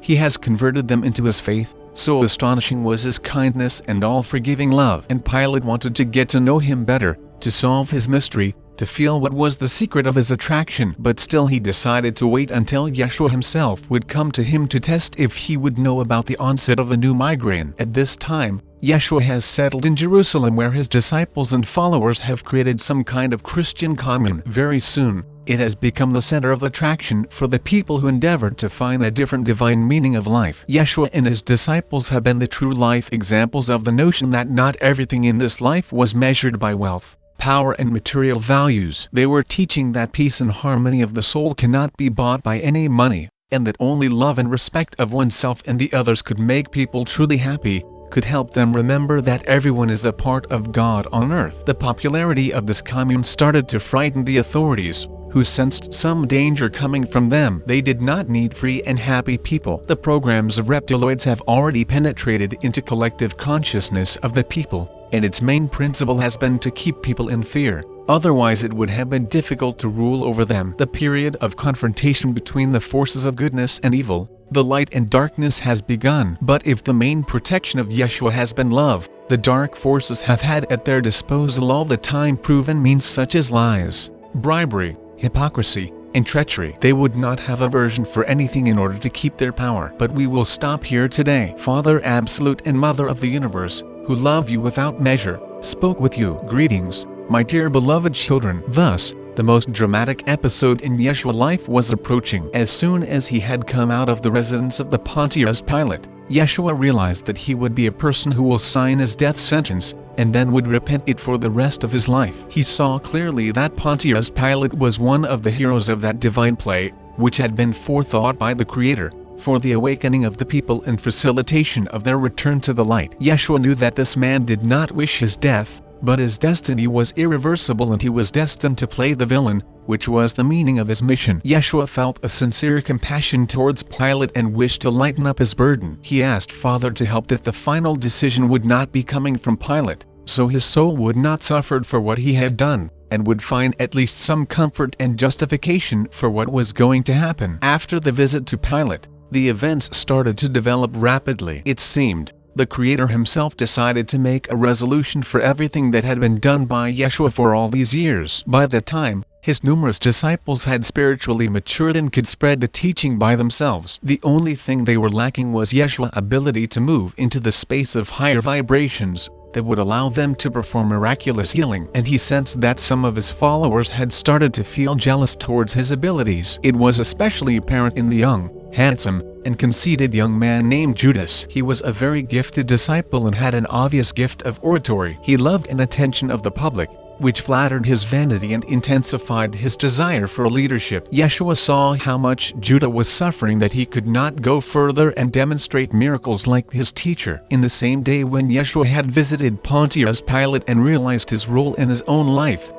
He has converted them into his faith. So astonishing was his kindness and all-forgiving love. And Pilate wanted to get to know him better, to solve his mystery, to feel what was the secret of his attraction. But still he decided to wait until Yeshua himself would come to him to test if he would know about the onset of a new migraine. At this time, Yeshua has settled in Jerusalem, where his disciples and followers have created some kind of Christian commune. Very soon, it has become the center of attraction for the people who endeavored to find a different divine meaning of life. Yeshua and his disciples have been the true life examples of the notion that not everything in this life was measured by wealth, power and material values. They were teaching that peace and harmony of the soul cannot be bought by any money, and that only love and respect of oneself and the others could make people truly happy. could help them remember that everyone is a part of God on earth. The popularity of this commune started to frighten the authorities, who sensed some danger coming from them. They did not need free and happy people. The programs of reptiloids have already penetrated into collective consciousness of the people, and its main principle has been to keep people in fear. Otherwise it would have been difficult to rule over them. The period of confrontation between the forces of goodness and evil, the light and darkness, has begun. But if the main protection of Yeshua has been love, the dark forces have had at their disposal all the time proven means such as lies, bribery, hypocrisy, and treachery. They would not have aversion for anything in order to keep their power. But we will stop here today. Father Absolute and Mother of the Universe, who love you without measure, spoke with you. Greetings, my dear beloved children. Thus, the most dramatic episode in Yeshua's life was approaching. As soon as he had come out of the residence of the Pontius Pilate, Yeshua realized that he would be a person who will sign his death sentence, and then would repent it for the rest of his life. He saw clearly that Pontius Pilate was one of the heroes of that divine play, which had been forethought by the Creator, for the awakening of the people and facilitation of their return to the light. Yeshua knew that this man did not wish his death, but his destiny was irreversible and he was destined to play the villain, which was the meaning of his mission. Yeshua felt a sincere compassion towards Pilate and wished to lighten up his burden. He asked Father to help that the final decision would not be coming from Pilate, so his soul would not suffer for what he had done, and would find at least some comfort and justification for what was going to happen. After the visit to Pilate, the events started to develop rapidly. It seemed the Creator himself decided to make a resolution for everything that had been done by Yeshua for all these years. By the time his numerous disciples had spiritually matured and could spread the teaching by themselves, the only thing they were lacking was Yeshua's ability to move into the space of higher vibrations that would allow them to perform miraculous healing. And he sensed that some of his followers had started to feel jealous towards his abilities. It was especially apparent in the young, handsome, and conceited young man named Judas. He was a very gifted disciple and had an obvious gift of oratory. He loved an attention of the public, which flattered his vanity and intensified his desire for leadership. Yeshua saw how much Judah was suffering, that he could not go further and demonstrate miracles like his teacher. In the same day when Yeshua had visited Pontius Pilate and realized his role in his own life,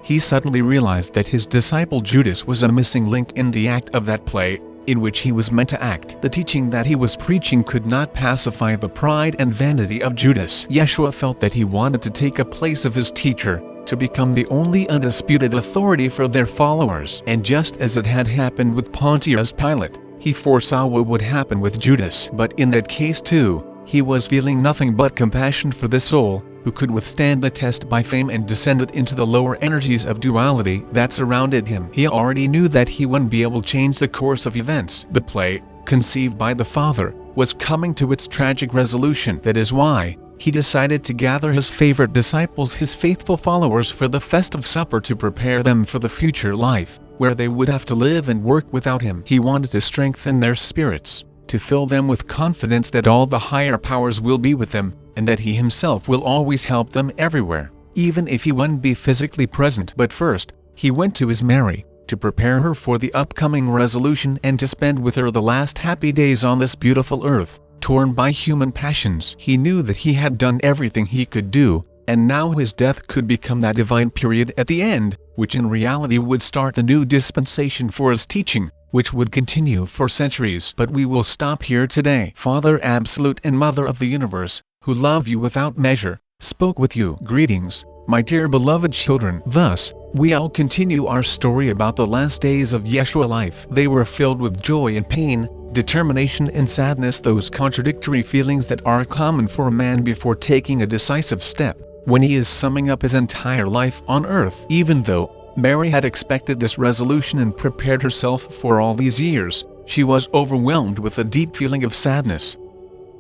he suddenly realized that his disciple Judas was a missing link in the act of that play in which he was meant to act. The teaching that he was preaching could not pacify the pride and vanity of Judas. Yeshua felt that he wanted to take a place of his teacher, to become the only undisputed authority for their followers. And just as it had happened with Pontius Pilate, he foresaw what would happen with Judas. But in that case too, he was feeling nothing but compassion for the soul, who could withstand the test by fame and descended into the lower energies of duality that surrounded him. He already knew that he wouldn't be able to change the course of events. The play, conceived by the Father, was coming to its tragic resolution. That is why he decided to gather his favorite disciples, his faithful followers, for the festive supper to prepare them for the future life, where they would have to live and work without him. He wanted to strengthen their spirits, to fill them with confidence that all the higher powers will be with them, and that he himself will always help them everywhere, even if he wouldn't be physically present. But first, he went to his Mary, to prepare her for the upcoming resolution and to spend with her the last happy days on this beautiful earth, torn by human passions. He knew that he had done everything he could do, and now his death could become that divine period at the end, which in reality would start the new dispensation for his teaching, which would continue for centuries. But we will stop here today. Father Absolute and Mother of the Universe, who love you without measure, spoke with you. Greetings, my dear beloved children. Thus, we all continue our story about the last days of Yeshua's life. They were filled with joy and pain, determination and sadness, those contradictory feelings that are common for a man before taking a decisive step, when he is summing up his entire life on earth. Even though Mary had expected this resolution and prepared herself for all these years, she was overwhelmed with a deep feeling of sadness.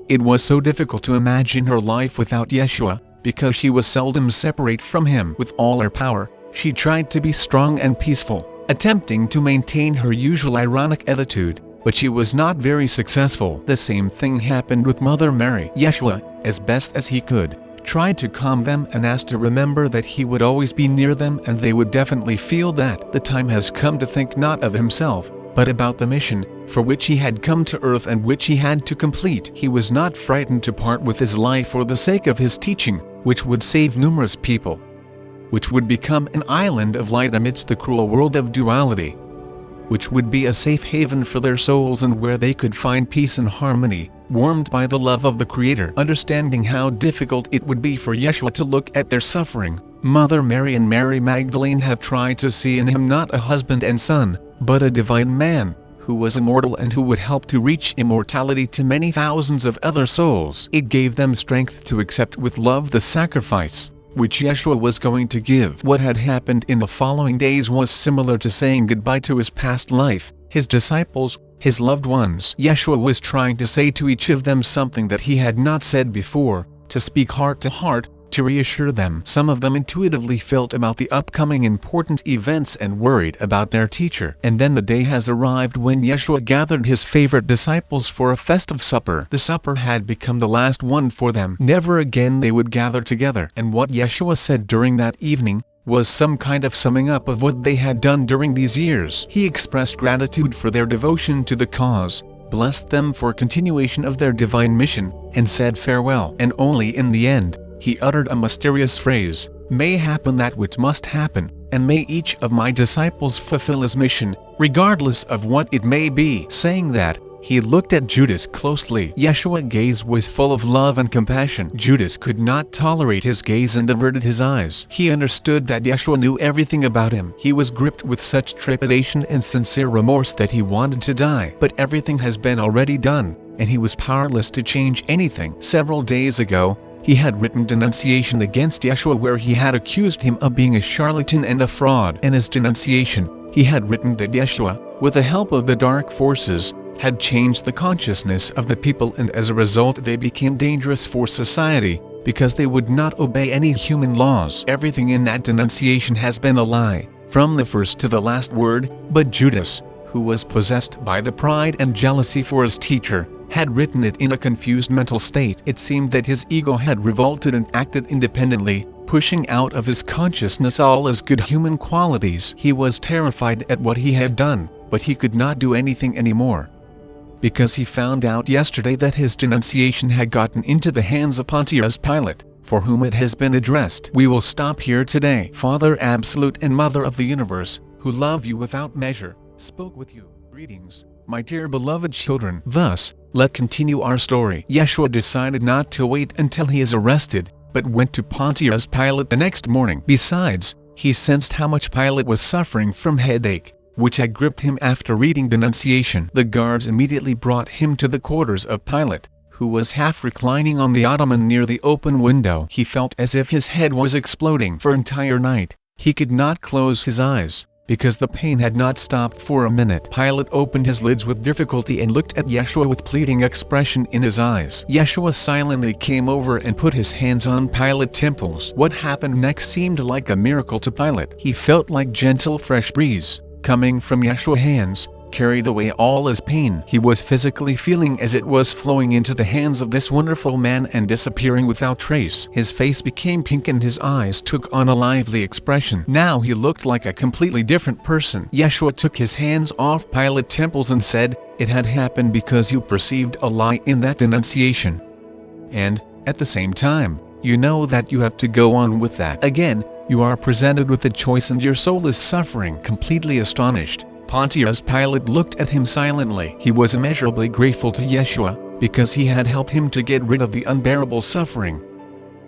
It was so difficult to imagine her life without Yeshua, because she was seldom separate from him. With all her power, she tried to be strong and peaceful, attempting to maintain her usual ironic attitude, but she was not very successful. The same thing happened with Mother Mary. Yeshua, as best as he could, tried to calm them and asked to remember that he would always be near them, and they would definitely feel that. The time has come to think not of himself, but about the mission for which he had come to earth and which he had to complete. He was not frightened to part with his life for the sake of his teaching, which would save numerous people, which would become an island of light amidst the cruel world of duality, which would be a safe haven for their souls and where they could find peace and harmony, warmed by the love of the Creator. Understanding how difficult it would be for Yeshua to look at their suffering, Mother Mary and Mary Magdalene have tried to see in him not a husband and son, but a divine man, who was immortal and who would help to reach immortality to many thousands of other souls. It gave them strength to accept with love the sacrifice which Yeshua was going to give. What had happened in the following days was similar to saying goodbye to his past life, his disciples, his loved ones. Yeshua was trying to say to each of them something that he had not said before, to speak heart to heart, to reassure them. Some of them intuitively felt about the upcoming important events and worried about their teacher. And then the day has arrived when Yeshua gathered his favorite disciples for a festive supper. The supper had become the last one for them. Never again they would gather together. And what Yeshua said during that evening was some kind of summing up of what they had done during these years. He expressed gratitude for their devotion to the cause, blessed them for continuation of their divine mission, and said farewell. And only in the end, he uttered a mysterious phrase, "May happen that which must happen, and may each of my disciples fulfill his mission, regardless of what it may be." Saying that, he looked at Judas closely. Yeshua's gaze was full of love and compassion. Judas could not tolerate his gaze and averted his eyes. He understood that Yeshua knew everything about him. He was gripped with such trepidation and sincere remorse that he wanted to die. But everything has been already done, and he was powerless to change anything. Several days ago, he had written denunciation against Yeshua where he had accused him of being a charlatan and a fraud. In his denunciation, he had written that Yeshua, with the help of the dark forces, had changed the consciousness of the people, and as a result they became dangerous for society, because they would not obey any human laws. Everything in that denunciation has been a lie, from the first to the last word. But Judas, who was possessed by the pride and jealousy for his teacher, had written it in a confused mental state. It seemed that his ego had revolted and acted independently, pushing out of his consciousness all his good human qualities. He was terrified at what he had done, but he could not do anything anymore, because he found out yesterday that his denunciation had gotten into the hands of Pontius Pilate, for whom it has been addressed. We will stop here today. Father Absolute and Mother of the Universe, who love you without measure, spoke with you. Greetings, my dear beloved children. Thus, let's continue our story. Yeshua decided not to wait until he is arrested, but went to Pontius Pilate the next morning. Besides, he sensed how much Pilate was suffering from headache, which had gripped him after reading denunciation. The guards immediately brought him to the quarters of Pilate, who was half reclining on the ottoman near the open window. He felt as if his head was exploding. For entire night, he could not close his eyes, because the pain had not stopped for a minute. Pilate opened his lids with difficulty and looked at Yeshua with pleading expression in his eyes. Yeshua silently came over and put his hands on Pilate's temples. What happened next seemed like a miracle to Pilate. He felt like gentle fresh breeze coming from Yeshua's hands, carried away all his pain. He was physically feeling as it was flowing into the hands of this wonderful man and disappearing without trace. His face became pink and his eyes took on a lively expression. Now he looked like a completely different person. Yeshua took his hands off Pilate's temples and said, "It had happened because you perceived a lie in that denunciation. And, at the same time, you know that you have to go on with that. Again, you are presented with a choice and your soul is suffering." Completely astonished, Pontius Pilate looked at him silently. He was immeasurably grateful to Yeshua, because he had helped him to get rid of the unbearable suffering.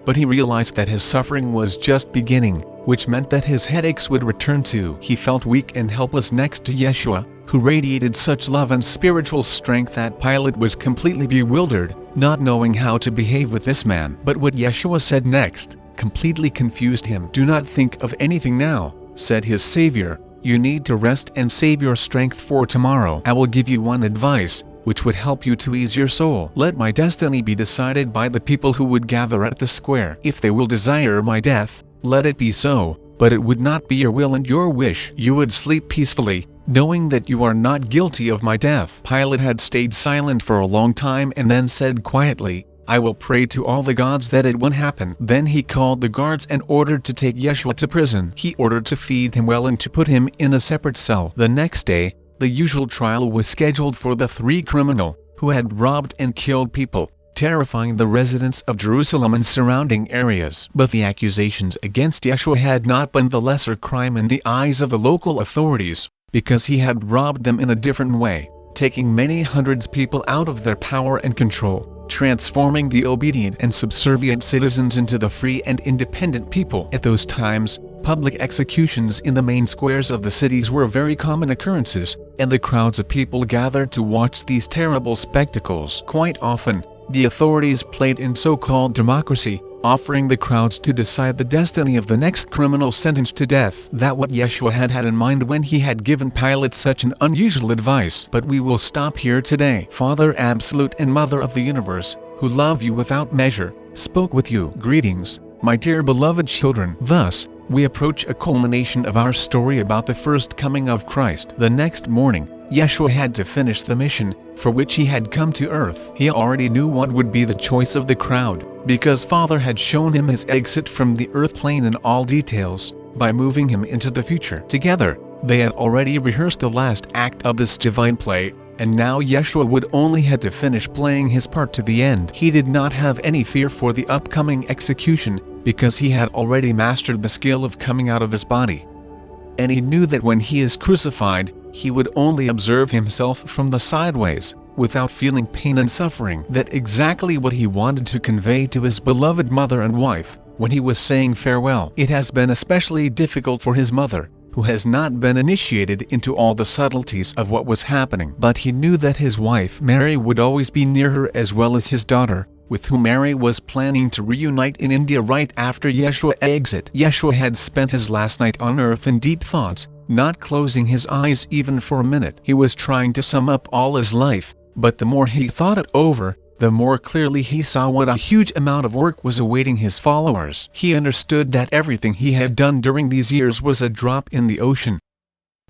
But he realized that his suffering was just beginning, which meant that his headaches would return too. He felt weak and helpless next to Yeshua, who radiated such love and spiritual strength that Pilate was completely bewildered, not knowing how to behave with this man. But what Yeshua said next completely confused him. "Do not think of anything now," said his Savior. "You need to rest and save your strength for tomorrow. I will give you one advice, which would help you to ease your soul. Let my destiny be decided by the people who would gather at the square. If they will desire my death, let it be so, but it would not be your will and your wish. You would sleep peacefully, knowing that you are not guilty of my death." Pilate had stayed silent for a long time and then said quietly, "I will pray to all the gods that it won't happen." Then he called the guards and ordered to take Yeshua to prison. He ordered to feed him well and to put him in a separate cell. The next day, The usual trial was scheduled for the three criminals who had robbed and killed people, terrifying the residents of Jerusalem and surrounding areas. But the accusations against Yeshua had not been the lesser crime in the eyes of the local authorities, because he had robbed them in a different way, taking many hundreds of people out of their power and control, transforming the obedient and subservient citizens into the free and independent people. At those times, public executions in the main squares of the cities were very common occurrences, and the crowds of people gathered to watch these terrible spectacles. Quite often, the authorities played in so-called democracy, offering the crowds to decide the destiny of the next criminal sentenced to death. That what Yeshua had in mind when he had given Pilate such an unusual advice. But we will stop here today. Father Absolute and Mother of the Universe, who love you without measure, spoke with you. Greetings, my dear beloved children. Thus, we approach a culmination of our story about the first coming of Christ. The next morning, Yeshua had to finish the mission for which he had come to earth. He already knew what would be the choice of the crowd, because Father had shown him his exit from the earth plane in all details, by moving him into the future. Together, they had already rehearsed the last act of this divine play, and now Yeshua would only had to finish playing his part to the end. He did not have any fear for the upcoming execution, because he had already mastered the skill of coming out of his body. And he knew that when he is crucified, he would only observe himself from the sideways, without feeling pain and suffering. That exactly what he wanted to convey to his beloved mother and wife, when he was saying farewell. It has been especially difficult for his mother, who has not been initiated into all the subtleties of what was happening. But he knew that his wife Mary would always be near her, as well as his daughter, with whom Mary was planning to reunite in India right after Yeshua exit. Yeshua had spent his last night on earth in deep thoughts, not closing his eyes even for a minute. He was trying to sum up all his life, but the more he thought it over, the more clearly he saw what a huge amount of work was awaiting his followers. He understood that everything he had done during these years was a drop in the ocean,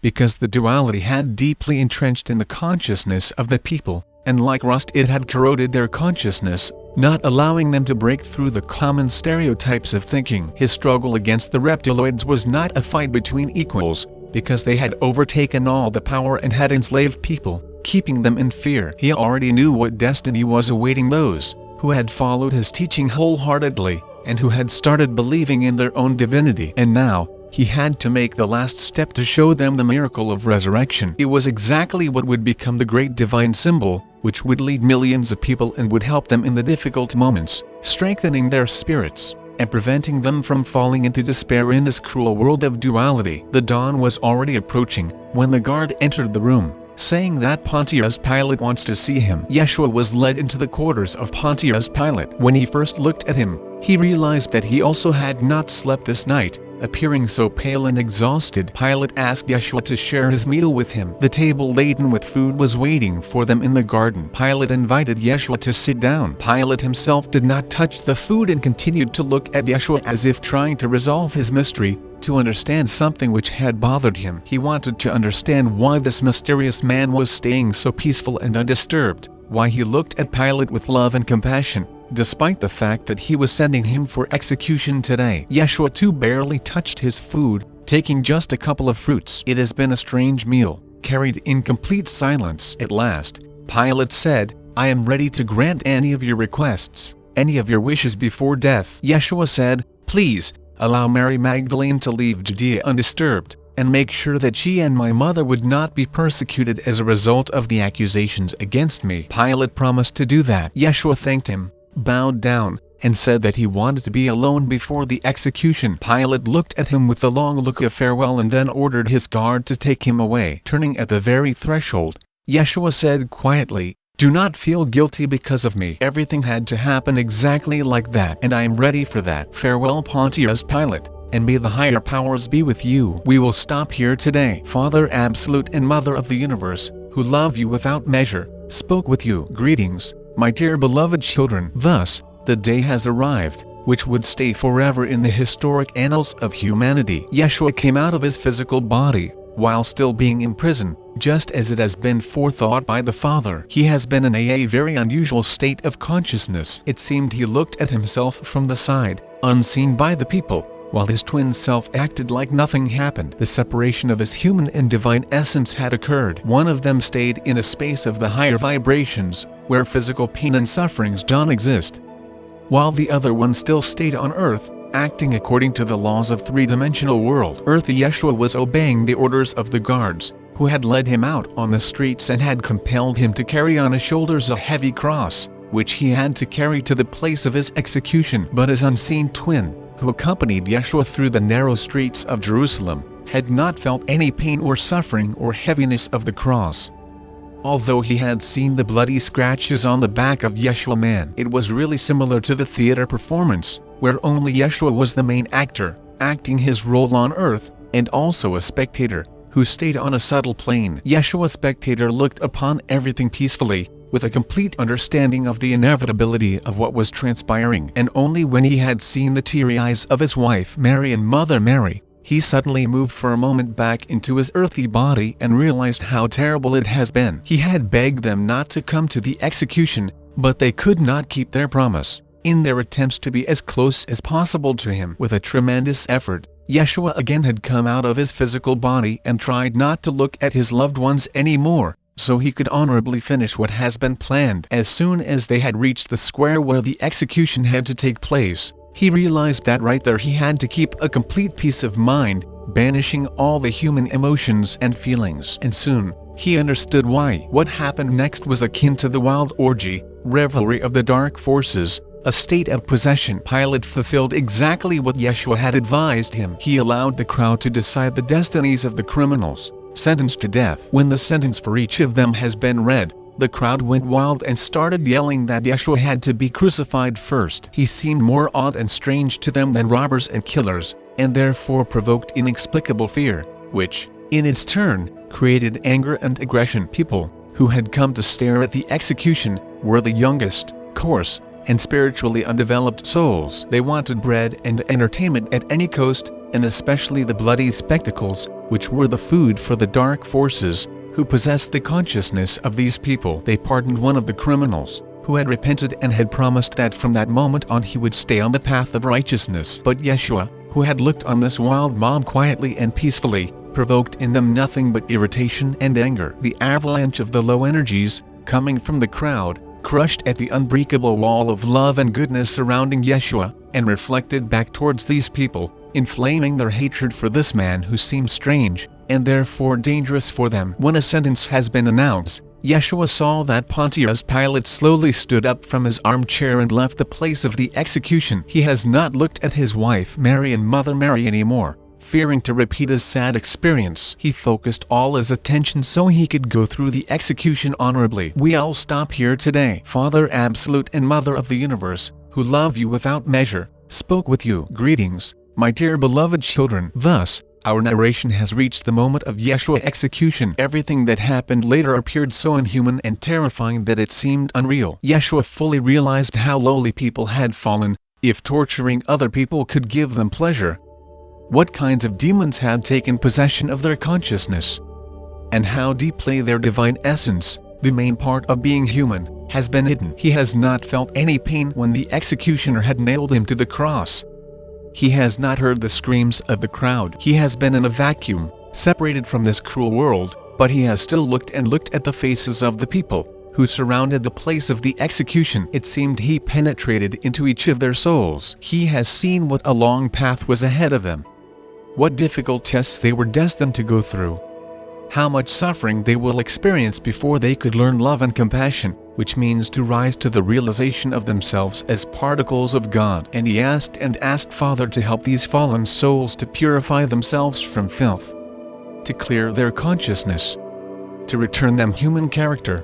because the duality had deeply entrenched in the consciousness of the people, and like rust it had corroded their consciousness, not allowing them to break through the common stereotypes of thinking. His struggle against the reptiloids was not a fight between equals, because they had overtaken all the power and had enslaved people, keeping them in fear. He already knew what destiny was awaiting those who had followed his teaching wholeheartedly, and who had started believing in their own divinity. And now, he had to make the last step to show them the miracle of resurrection. It was exactly what would become the great divine symbol, which would lead millions of people and would help them in the difficult moments, strengthening their spirits, and preventing them from falling into despair in this cruel world of duality. The dawn was already approaching, when the guard entered the room, saying that Pontius Pilate wants to see him. Yeshua was led into the quarters of Pontius Pilate. When he first looked at him, he realized that he also had not slept this night, appearing so pale and exhausted. Pilate asked Yeshua to share his meal with him. The table laden with food was waiting for them in the garden. Pilate invited Yeshua to sit down. Pilate himself did not touch the food and continued to look at Yeshua as if trying to resolve his mystery, to understand something which had bothered him. He wanted to understand why this mysterious man was staying so peaceful and undisturbed, why he looked at Pilate with love and compassion, despite the fact that he was sending him for execution today. Yeshua too barely touched his food, taking just a couple of fruits. It has been a strange meal, carried in complete silence. At last, Pilate said, "I am ready to grant any of your requests, any of your wishes before death." Yeshua said, "Please, allow Mary Magdalene to leave Judea undisturbed, and make sure that she and my mother would not be persecuted as a result of the accusations against me." Pilate promised to do that. Yeshua thanked him, bowed down, and said that he wanted to be alone before the execution. Pilate looked at him with a long look of farewell and then ordered his guard to take him away. Turning at the very threshold, Yeshua said quietly, "Do not feel guilty because of me. Everything had to happen exactly like that, and I am ready for that. Farewell, Pontius Pilate, and may the higher powers be with you." We will stop here today. Father Absolute and Mother of the Universe, who love you without measure, spoke with you. Greetings, my dear beloved children. Thus, the day has arrived, which would stay forever in the historic annals of humanity. Yeshua came out of his physical body, while still being in prison, just as it has been forethought by the Father. He has been in a very unusual state of consciousness. It seemed he looked at himself from the side, unseen by the people, while his twin self acted like nothing happened. The separation of his human and divine essence had occurred. One of them stayed in a space of the higher vibrations, where physical pain and sufferings don't exist, while the other one still stayed on Earth, acting according to the laws of three-dimensional world. Earth Yeshua was obeying the orders of the guards, who had led him out on the streets and had compelled him to carry on his shoulders a heavy cross, which he had to carry to the place of his execution. But his unseen twin, who accompanied Yeshua through the narrow streets of Jerusalem, had not felt any pain or suffering or heaviness of the cross. Although he had seen the bloody scratches on the back of Yeshua man, it was really similar to the theater performance, where only Yeshua was the main actor, acting his role on earth, and also a spectator, who stayed on a subtle plane. Yeshua spectator looked upon everything peacefully, with a complete understanding of the inevitability of what was transpiring. And only when he had seen the teary eyes of his wife Mary and Mother Mary, he suddenly moved for a moment back into his earthly body and realized how terrible it has been. He had begged them not to come to the execution, but they could not keep their promise. In their attempts to be as close as possible to him with a tremendous effort, Yeshua again had come out of his physical body and tried not to look at his loved ones anymore, so he could honorably finish what has been planned. As soon as they had reached the square where the execution had to take place, he realized that right there he had to keep a complete peace of mind, banishing all the human emotions and feelings. And soon, he understood why. What happened next was akin to the wild orgy, revelry of the dark forces, a state of possession. Pilate fulfilled exactly what Yeshua had advised him. He allowed the crowd to decide the destinies of the criminals, sentenced to death. When the sentence for each of them has been read, the crowd went wild and started yelling that Yeshua had to be crucified first. He seemed more odd and strange to them than robbers and killers, and therefore provoked inexplicable fear, which, in its turn, created anger and aggression. People, who had come to stare at the execution, were the youngest, coarse, and spiritually undeveloped souls. They wanted bread and entertainment at any cost, and especially the bloody spectacles, which were the food for the dark forces, who possessed the consciousness of these people. They pardoned one of the criminals, who had repented and had promised that from that moment on he would stay on the path of righteousness. But Yeshua, who had looked on this wild mob quietly and peacefully, provoked in them nothing but irritation and anger. The avalanche of the low energies, coming from the crowd, crushed at the unbreakable wall of love and goodness surrounding Yeshua, and reflected back towards these people, inflaming their hatred for this man who seemed strange, and therefore dangerous for them. When a sentence has been announced, Yeshua saw that Pontius Pilate slowly stood up from his armchair and left the place of the execution. He has not looked at his wife Mary and Mother Mary anymore, fearing to repeat his sad experience. He focused all his attention so he could go through the execution honorably. We all stop here today. Father Absolute and Mother of the Universe, who love you without measure, spoke with you. Greetings, my dear beloved children. Thus, our narration has reached the moment of Yeshua execution. Everything that happened later appeared so inhuman and terrifying that it seemed unreal. Yeshua fully realized how lowly people had fallen, if torturing other people could give them pleasure. What kinds of demons had taken possession of their consciousness, and how deeply their divine essence, the main part of being human, has been hidden. He has not felt any pain when the executioner had nailed him to the cross. He has not heard the screams of the crowd. He has been in a vacuum, separated from this cruel world, but he has still looked and looked at the faces of the people who surrounded the place of the execution. It seemed he penetrated into each of their souls. He has seen what a long path was ahead of them, what difficult tests they were destined to go through, how much suffering they will experience before they could learn love and compassion, which means to rise to the realization of themselves as particles of God. And he asked Father to help these fallen souls to purify themselves from filth, to clear their consciousness, to return them human character,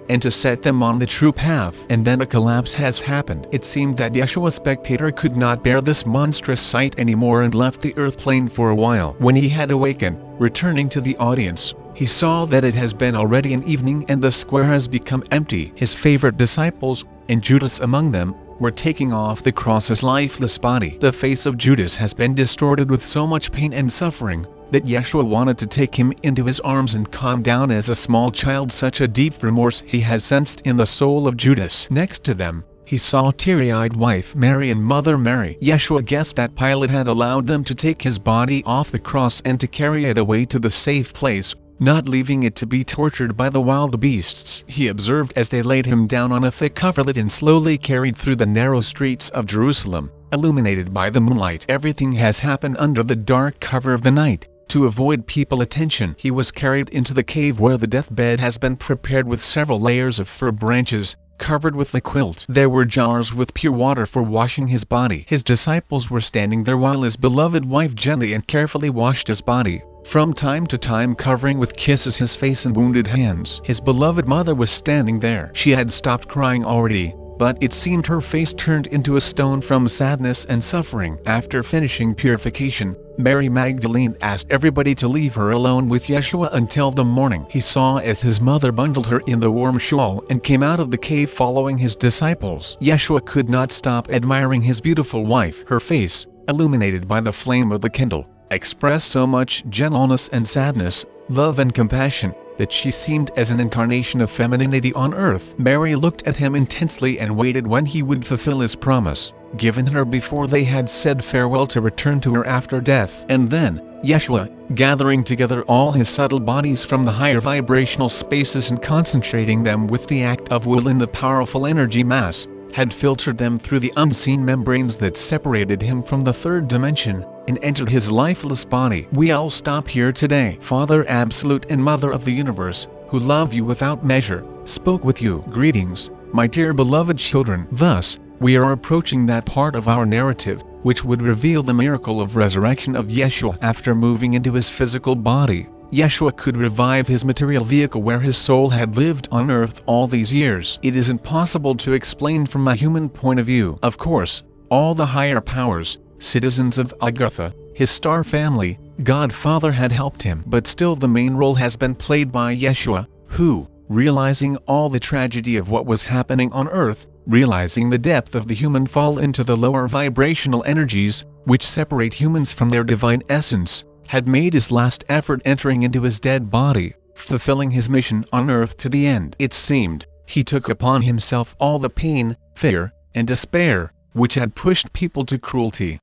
and to set them on the true path. And then a collapse has happened. It seemed that Yeshua spectator could not bear this monstrous sight anymore and left the earth plane for a while. When he had awakened, returning to the audience, he saw that it has been already an evening and the square has become empty. His favorite disciples, and Judas among them, were taking off the cross's lifeless body. The face of Judas has been distorted with so much pain and suffering, that Yeshua wanted to take him into his arms and calm down as a small child. Such a deep remorse he had sensed in the soul of Judas. Next to them, he saw teary-eyed wife Mary and Mother Mary. Yeshua guessed that Pilate had allowed them to take his body off the cross and to carry it away to the safe place, not leaving it to be tortured by the wild beasts. He observed as they laid him down on a thick coverlet and slowly carried through the narrow streets of Jerusalem, illuminated by the moonlight. Everything has happened under the dark cover of the night. To avoid people's attention, he was carried into the cave where the deathbed has been prepared with several layers of fir branches, covered with a quilt. There were jars with pure water for washing his body. His disciples were standing there while his beloved wife gently and carefully washed his body, from time to time covering with kisses his face and wounded hands. His beloved mother was standing there. She had stopped crying already, but it seemed her face turned into a stone from sadness and suffering. After finishing purification, Mary Magdalene asked everybody to leave her alone with Yeshua until the morning. He saw as his mother bundled her in the warm shawl and came out of the cave following his disciples. Yeshua could not stop admiring his beautiful wife. Her face, illuminated by the flame of the candle, expressed so much gentleness and sadness, love and compassion, that she seemed as an incarnation of femininity on earth. Mary looked at him intensely and waited when he would fulfill his promise, given her before they had said farewell to return to her after death. And then, Yeshua, gathering together all his subtle bodies from the higher vibrational spaces and concentrating them with the act of will in the powerful energy mass, had filtered them through the unseen membranes that separated him from the third dimension, and entered his lifeless body. We all stop here today. Father Absolute and Mother of the Universe, who love you without measure, spoke with you. Greetings, my dear beloved children. Thus, we are approaching that part of our narrative, which would reveal the miracle of resurrection of Yeshua. After moving into his physical body, Yeshua could revive his material vehicle where his soul had lived on earth all these years. It is impossible to explain from a human point of view. Of course, all the higher powers, citizens of Agartha, his star family, God Father had helped him. But still the main role has been played by Yeshua, who, realizing all the tragedy of what was happening on earth, realizing the depth of the human fall into the lower vibrational energies, which separate humans from their divine essence, had made his last effort entering into his dead body, fulfilling his mission on earth to the end. It seemed, he took upon himself all the pain, fear, and despair, which had pushed people to cruelty,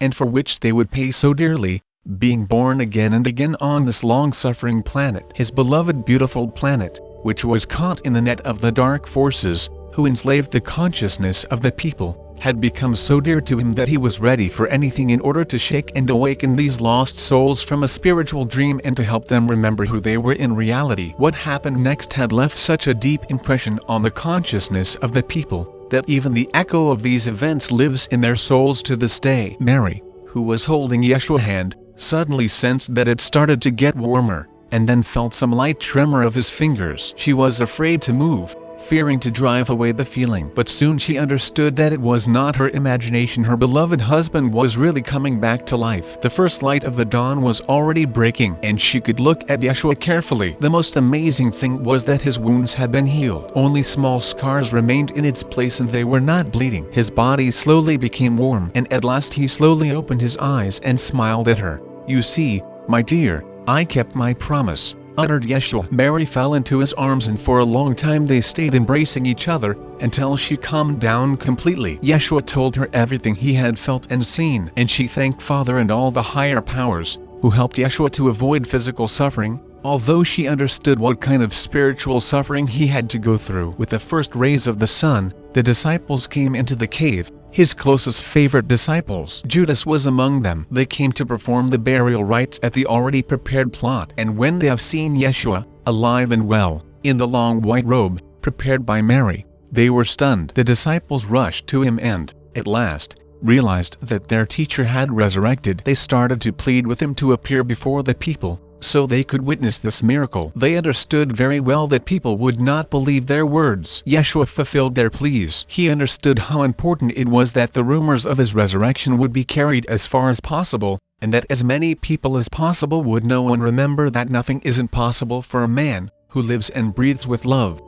and for which they would pay so dearly, being born again and again on this long-suffering planet. His beloved beautiful planet, which was caught in the net of the dark forces, who enslaved the consciousness of the people, had become so dear to him that he was ready for anything in order to shake and awaken these lost souls from a spiritual dream and to help them remember who they were in reality. What happened next had left such a deep impression on the consciousness of the people, that even the echo of these events lives in their souls to this day. Mary, who was holding Yeshua's hand, suddenly sensed that it started to get warmer, and then felt some light tremor of his fingers. She was afraid to move, fearing to drive away the feeling. But soon she understood that it was not her imagination. Her beloved husband was really coming back to life. The first light of the dawn was already breaking, and she could look at Yeshua carefully. The most amazing thing was that his wounds had been healed. Only small scars remained in its place and they were not bleeding. His body slowly became warm, and at last he slowly opened his eyes and smiled at her. "You see, my dear, I kept my promise," uttered Yeshua. Mary fell into his arms, and for a long time they stayed embracing each other, until she calmed down completely. Yeshua told her everything he had felt and seen, and she thanked Father and all the higher powers, who helped Yeshua to avoid physical suffering, although she understood what kind of spiritual suffering he had to go through. With the first rays of the sun, the disciples came into the cave, his closest favorite disciples. Judas was among them. They came to perform the burial rites at the already prepared plot. And when they have seen Yeshua, alive and well, in the long white robe, prepared by Mary, they were stunned. The disciples rushed to him and, at last, realized that their teacher had resurrected. They started to plead with him to appear before the people, so they could witness this miracle. They understood very well that people would not believe their words. Yeshua fulfilled their pleas. He understood how important it was that the rumors of his resurrection would be carried as far as possible, and that as many people as possible would know and remember that nothing is impossible for a man who lives and breathes with love,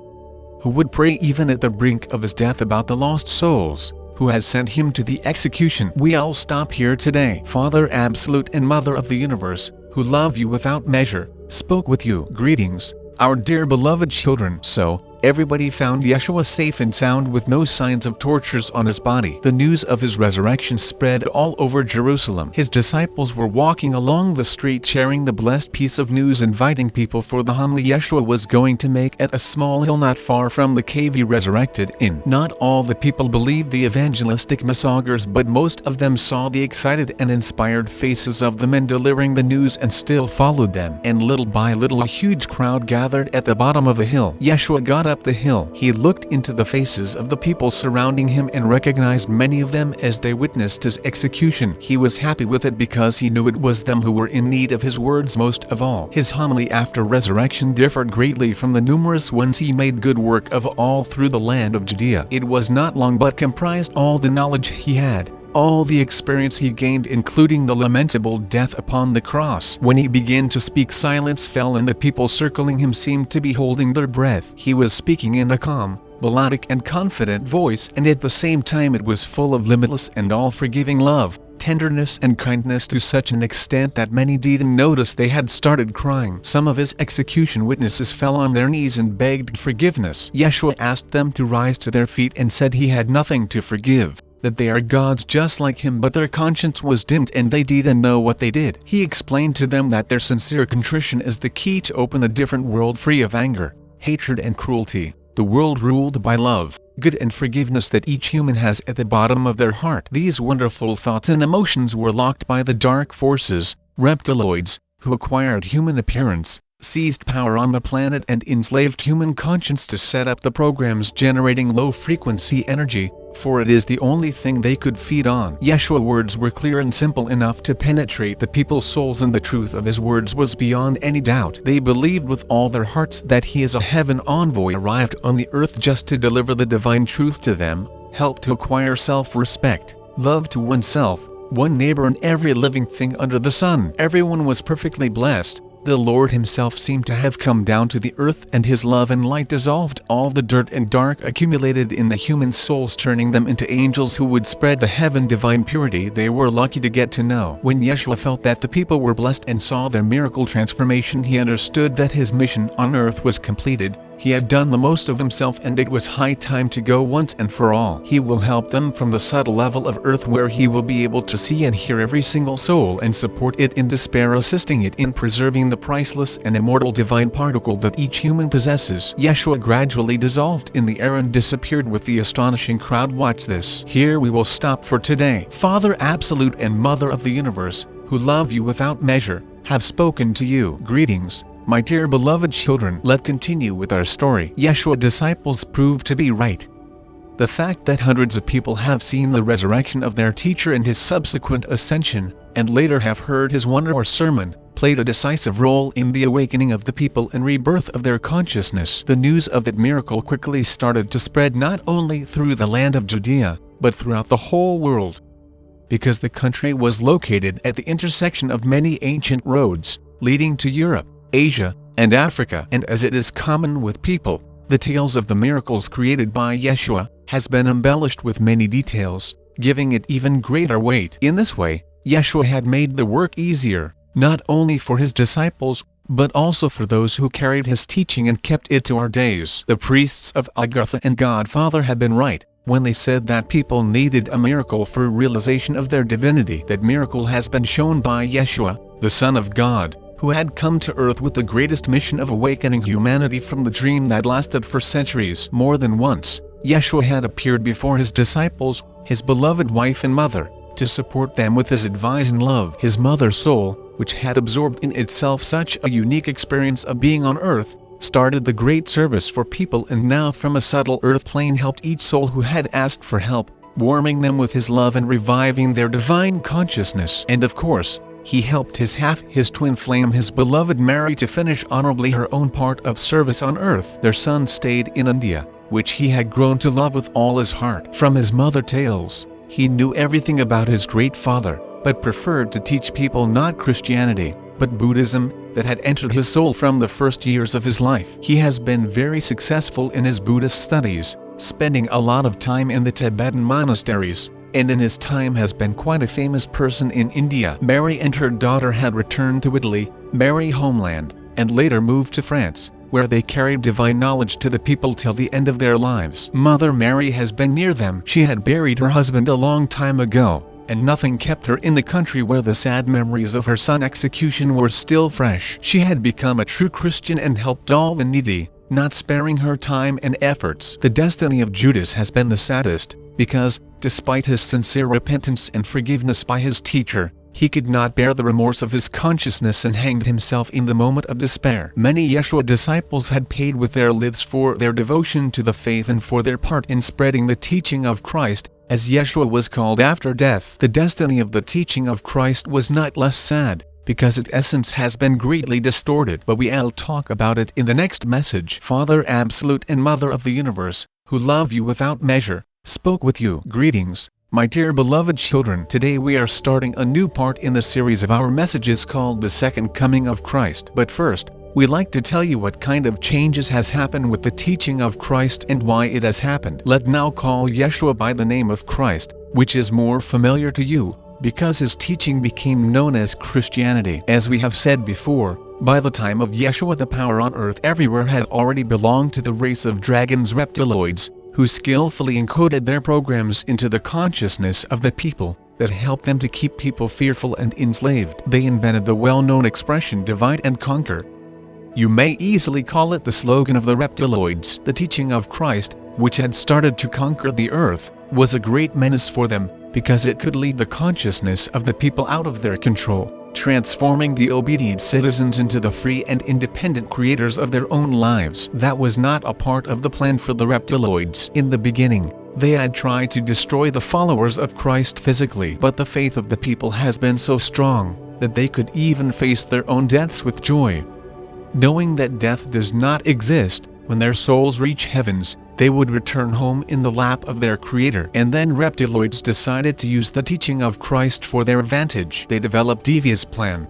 who would pray even at the brink of his death about the lost souls, who has sent him to the execution. We all stop here today. Father Absolute and Mother of the Universe, who love you without measure, spoke with you. Greetings, our dear beloved children. So, Everybody found Yeshua safe and sound with no signs of tortures on his body. The news of his resurrection spread all over Jerusalem. His disciples were walking along the street sharing the blessed piece of news, inviting people for the homily Yeshua was going to make at a small hill not far from the cave he resurrected in. Not all the people believed the evangelistic messengers, but most of them saw the excited and inspired faces of the men delivering the news and still followed them. And little by little a huge crowd gathered at the bottom of the hill. Yeshua got up the hill. He looked into the faces of the people surrounding him and recognized many of them as they witnessed his execution. He was happy with it because he knew it was them who were in need of his words most of all. His homily after resurrection differed greatly from the numerous ones he made good work of all through the land of Judea. It was not long but comprised all the knowledge he had, all the experience he gained, including the lamentable death upon the cross. When he began to speak, silence fell and the people circling him seemed to be holding their breath. He was speaking in a calm, melodic and confident voice, and at the same time it was full of limitless and all-forgiving love, tenderness and kindness to such an extent that many didn't notice they had started crying. Some of his execution witnesses fell on their knees and begged forgiveness. Yeshua asked them to rise to their feet and said he had nothing to forgive, that they are gods just like him, but their conscience was dimmed and they didn't know what they did. He explained to them that their sincere contrition is the key to open a different world free of anger, hatred and cruelty, the world ruled by love, good and forgiveness that each human has at the bottom of their heart. These wonderful thoughts and emotions were locked by the dark forces, reptiloids, who acquired human appearance, seized power on the planet and enslaved human conscience to set up the programs generating low-frequency energy, for it is the only thing they could feed on. Yeshua's words were clear and simple enough to penetrate the people's souls, and the truth of his words was beyond any doubt. They believed with all their hearts that he is a heaven envoy arrived on the earth just to deliver the divine truth to them, help to acquire self-respect, love to oneself, one neighbor and every living thing under the sun. Everyone was perfectly blessed. The Lord himself seemed to have come down to the earth, and his love and light dissolved all the dirt and dark accumulated in the human souls, turning them into angels who would spread the heaven divine purity they were lucky to get to know. When Yeshua felt that the people were blessed and saw their miracle transformation, he understood that his mission on earth was completed. He had done the most of himself and it was high time to go once and for all. He will help them from the subtle level of earth where he will be able to see and hear every single soul and support it in despair, assisting it in preserving the priceless and immortal divine particle that each human possesses. Yeshua gradually dissolved in the air and disappeared with the astonishing crowd. Watch this. Here we will stop for today. Father Absolute and Mother of the Universe, who love you without measure, have spoken to you. Greetings, my dear beloved children. Let's continue with our story. Yeshua's disciples proved to be right. The fact that hundreds of people have seen the resurrection of their teacher and his subsequent ascension, and later have heard his wonder sermon, played a decisive role in the awakening of the people and rebirth of their consciousness. The news of that miracle quickly started to spread not only through the land of Judea, but throughout the whole world. Because the country was located at the intersection of many ancient roads, leading to Europe, Asia, and Africa, and as it is common with people, the tales of the miracles created by Yeshua has been embellished with many details, giving it even greater weight. In this way, Yeshua had made the work easier, not only for his disciples, but also for those who carried his teaching and kept it to our days. The priests of Agartha and Godfather had been right when they said that people needed a miracle for realization of their divinity. That miracle has been shown by Yeshua, the Son of God, who had come to earth with the greatest mission of awakening humanity from the dream that lasted for centuries. More than once, Yeshua had appeared before his disciples, his beloved wife and mother, to support them with his advice and love. His mother's soul, which had absorbed in itself such a unique experience of being on earth, started the great service for people, and now from a subtle earth plane helped each soul who had asked for help, warming them with his love and reviving their divine consciousness. And of course, he helped his half, his twin flame, his beloved Mary, to finish honorably her own part of service on earth. Their son stayed in India, which he had grown to love with all his heart. From his mother tales, he knew everything about his great father, but preferred to teach people not Christianity, but Buddhism, that had entered his soul from the first years of his life. He has been very successful in his Buddhist studies, spending a lot of time in the Tibetan monasteries, and in his time has been quite a famous person in India. Mary and her daughter had returned to Italy, Mary homeland, and later moved to France, where they carried divine knowledge to the people till the end of their lives. Mother Mary has been near them. She had buried her husband a long time ago, and nothing kept her in the country where the sad memories of her son's execution were still fresh. She had become a true Christian and helped all the needy, not sparing her time and efforts. The destiny of Judas has been the saddest, because, despite his sincere repentance and forgiveness by his teacher, he could not bear the remorse of his consciousness and hanged himself in the moment of despair. Many Yeshua disciples had paid with their lives for their devotion to the faith and for their part in spreading the teaching of Christ, as Yeshua was called after death. The destiny of the teaching of Christ was not less sad, because its essence has been greatly distorted. But we'll talk about it in the next message. Father Absolute and Mother of the Universe, who love you without measure, spoke with you. Greetings, my dear beloved children. Today we are starting a new part in the series of our messages called The Second Coming of Christ. But first, we'd like to tell you what kind of changes has happened with the teaching of Christ and why it has happened. Let now call Yeshua by the name of Christ, which is more familiar to you, because his teaching became known as Christianity. As we have said before, by the time of Yeshua the power on earth everywhere had already belonged to the race of dragons, reptiloids, who skillfully encoded their programs into the consciousness of the people, that helped them to keep people fearful and enslaved. They invented the well-known expression divide and conquer. You may easily call it the slogan of the reptiloids. The teaching of Christ, which had started to conquer the earth, was a great menace for them, because it could lead the consciousness of the people out of their control, transforming the obedient citizens into the free and independent creators of their own lives. That was not a part of the plan for the reptiloids. In the beginning, they had tried to destroy the followers of Christ physically, but the faith of the people has been so strong, that they could even face their own deaths with joy. Knowing that death does not exist, when their souls reach heavens, they would return home in the lap of their Creator. And then reptiloids decided to use the teaching of Christ for their advantage. They developed a devious plan,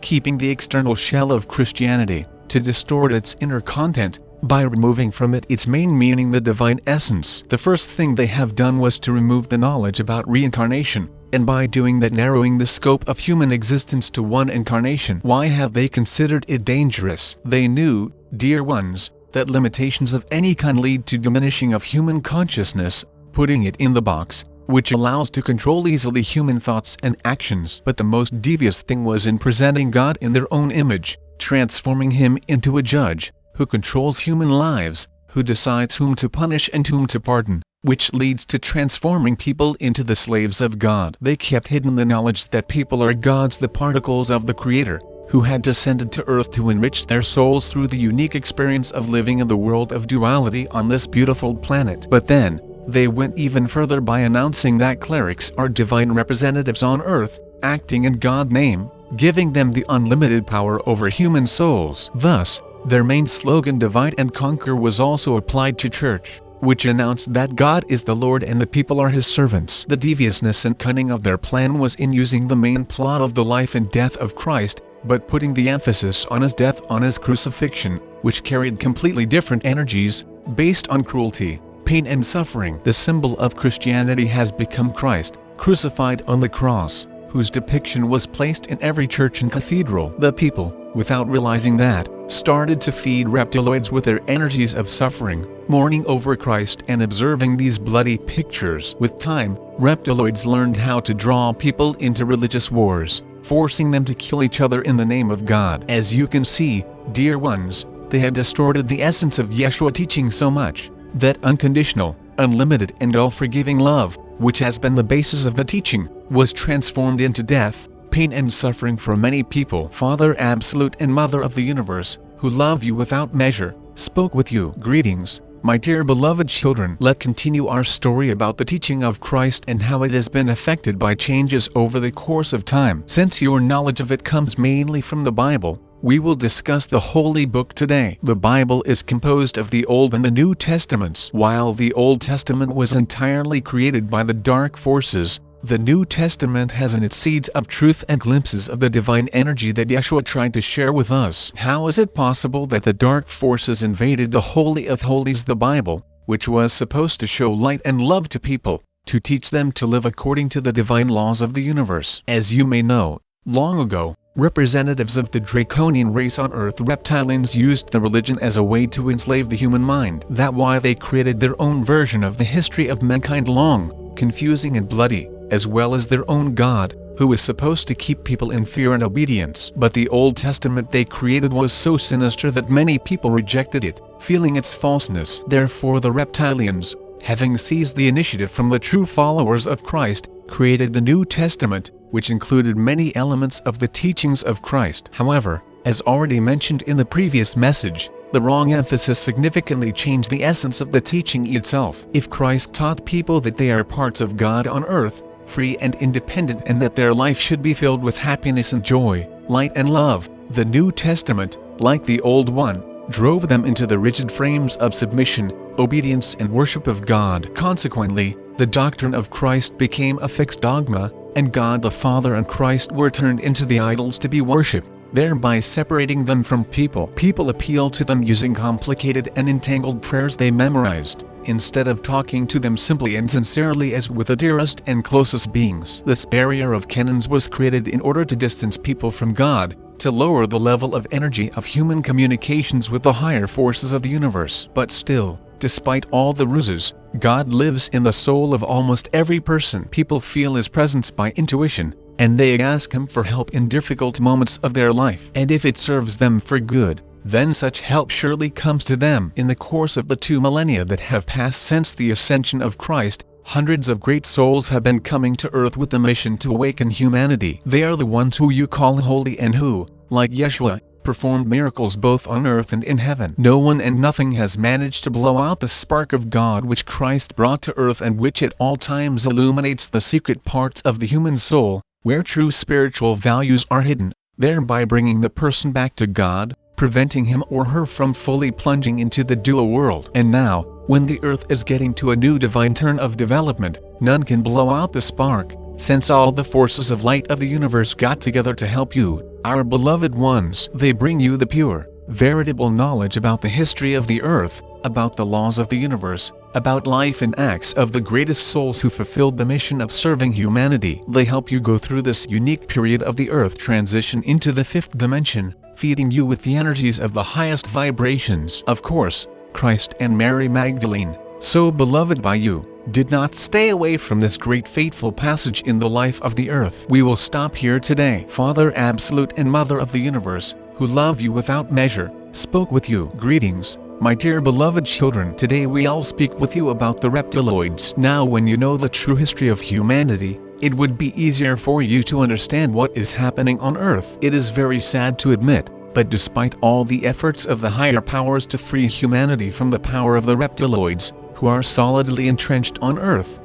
keeping the external shell of Christianity, to distort its inner content, by removing from it its main meaning, the divine essence. The first thing they have done was to remove the knowledge about reincarnation, and by doing that narrowing the scope of human existence to one incarnation. Why have they considered it dangerous? They knew, dear ones, that limitations of any kind lead to diminishing of human consciousness, putting it in the box, which allows to control easily human thoughts and actions. But the most devious thing was in presenting God in their own image, transforming him into a judge, who controls human lives, who decides whom to punish and whom to pardon, which leads to transforming people into the slaves of God. They kept hidden the knowledge that people are gods, the particles of the Creator, who had descended to earth to enrich their souls through the unique experience of living in the world of duality on this beautiful planet. But then, they went even further by announcing that clerics are divine representatives on earth, acting in God's name, giving them the unlimited power over human souls. Thus, their main slogan divide and conquer was also applied to church, which announced that God is the Lord and the people are his servants. The deviousness and cunning of their plan was in using the main plot of the life and death of Christ, but putting the emphasis on his death, on his crucifixion, which carried completely different energies, based on cruelty, pain and suffering. The symbol of Christianity has become Christ, crucified on the cross, whose depiction was placed in every church and cathedral. The people, without realizing that, started to feed reptiloids with their energies of suffering, mourning over Christ and observing these bloody pictures. With time, reptiloids learned how to draw people into religious wars, forcing them to kill each other in the name of God. As you can see, dear ones, they had distorted the essence of Yeshua teaching so much, that unconditional, unlimited and all-forgiving love, which has been the basis of the teaching, was transformed into death, pain and suffering for many people. Father Absolute and Mother of the Universe, who love you without measure, spoke with you. Greetings, my dear beloved children. Let's continue our story about the teaching of Christ and how it has been affected by changes over the course of time. Since your knowledge of it comes mainly from the Bible, we will discuss the Holy Book today. The Bible is composed of the Old and the New Testaments. While the Old Testament was entirely created by the dark forces, the New Testament has in its seeds of truth and glimpses of the divine energy that Yeshua tried to share with us. How is it possible that the dark forces invaded the Holy of Holies, the Bible, which was supposed to show light and love to people, to teach them to live according to the divine laws of the universe? As you may know, long ago, Representatives of the draconian race on Earth, reptilians, used the religion as a way to enslave the human mind. That's why they created their own version of the history of mankind, long, confusing and bloody, as well as their own God, who was supposed to keep people in fear and obedience. But the Old Testament they created was so sinister that many people rejected it, feeling its falseness. Therefore the reptilians, having seized the initiative from the true followers of Christ, created the New Testament, which included many elements of the teachings of Christ. However, as already mentioned in the previous message, the wrong emphasis significantly changed the essence of the teaching itself. If Christ taught people that they are parts of God on earth, free and independent, and that their life should be filled with happiness and joy, light and love, the New Testament, like the Old one, drove them into the rigid frames of submission, obedience and worship of God. Consequently, the doctrine of Christ became a fixed dogma, and God the Father and Christ were turned into the idols to be worshipped, thereby separating them from people. People appealed to them using complicated and entangled prayers they memorized, instead of talking to them simply and sincerely as with the dearest and closest beings. This barrier of canons was created in order to distance people from God, to lower the level of energy of human communications with the higher forces of the universe. But still, despite all the ruses, God lives in the soul of almost every person. People feel His presence by intuition, and they ask Him for help in difficult moments of their life. And if it serves them for good, then such help surely comes to them. In the course of the 2 millennia that have passed since the ascension of Christ, hundreds of great souls have been coming to earth with the mission to awaken humanity. They are the ones who you call holy and who, like Yeshua, performed miracles both on earth and in heaven. No one and nothing has managed to blow out the spark of God which Christ brought to earth, and which at all times illuminates the secret parts of the human soul, where true spiritual values are hidden, thereby bringing the person back to God, preventing him or her from fully plunging into the dual world. And now, when the earth is getting to a new divine turn of development, none can blow out the spark, since all the forces of light of the universe got together to help you, our beloved ones. They bring you the pure, veritable knowledge about the history of the earth, about the laws of the universe, about life and acts of the greatest souls who fulfilled the mission of serving humanity. They help you go through this unique period of the earth transition into the 5th dimension, feeding you with the energies of the highest vibrations. Of course, Christ and Mary Magdalene, so beloved by you, did not stay away from this great fateful passage in the life of the earth. We will stop here today. Father Absolute and Mother of the Universe, who love you without measure, spoke with you. Greetings, my dear beloved children. Today we all speak with you about the reptiloids. Now when you know the true history of humanity, it would be easier for you to understand what is happening on earth. It is very sad to admit, but despite all the efforts of the higher powers to free humanity from the power of the reptiloids, who are solidly entrenched on earth,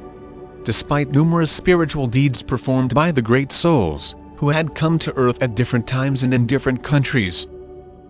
despite numerous spiritual deeds performed by the great souls, who had come to earth at different times and in different countries,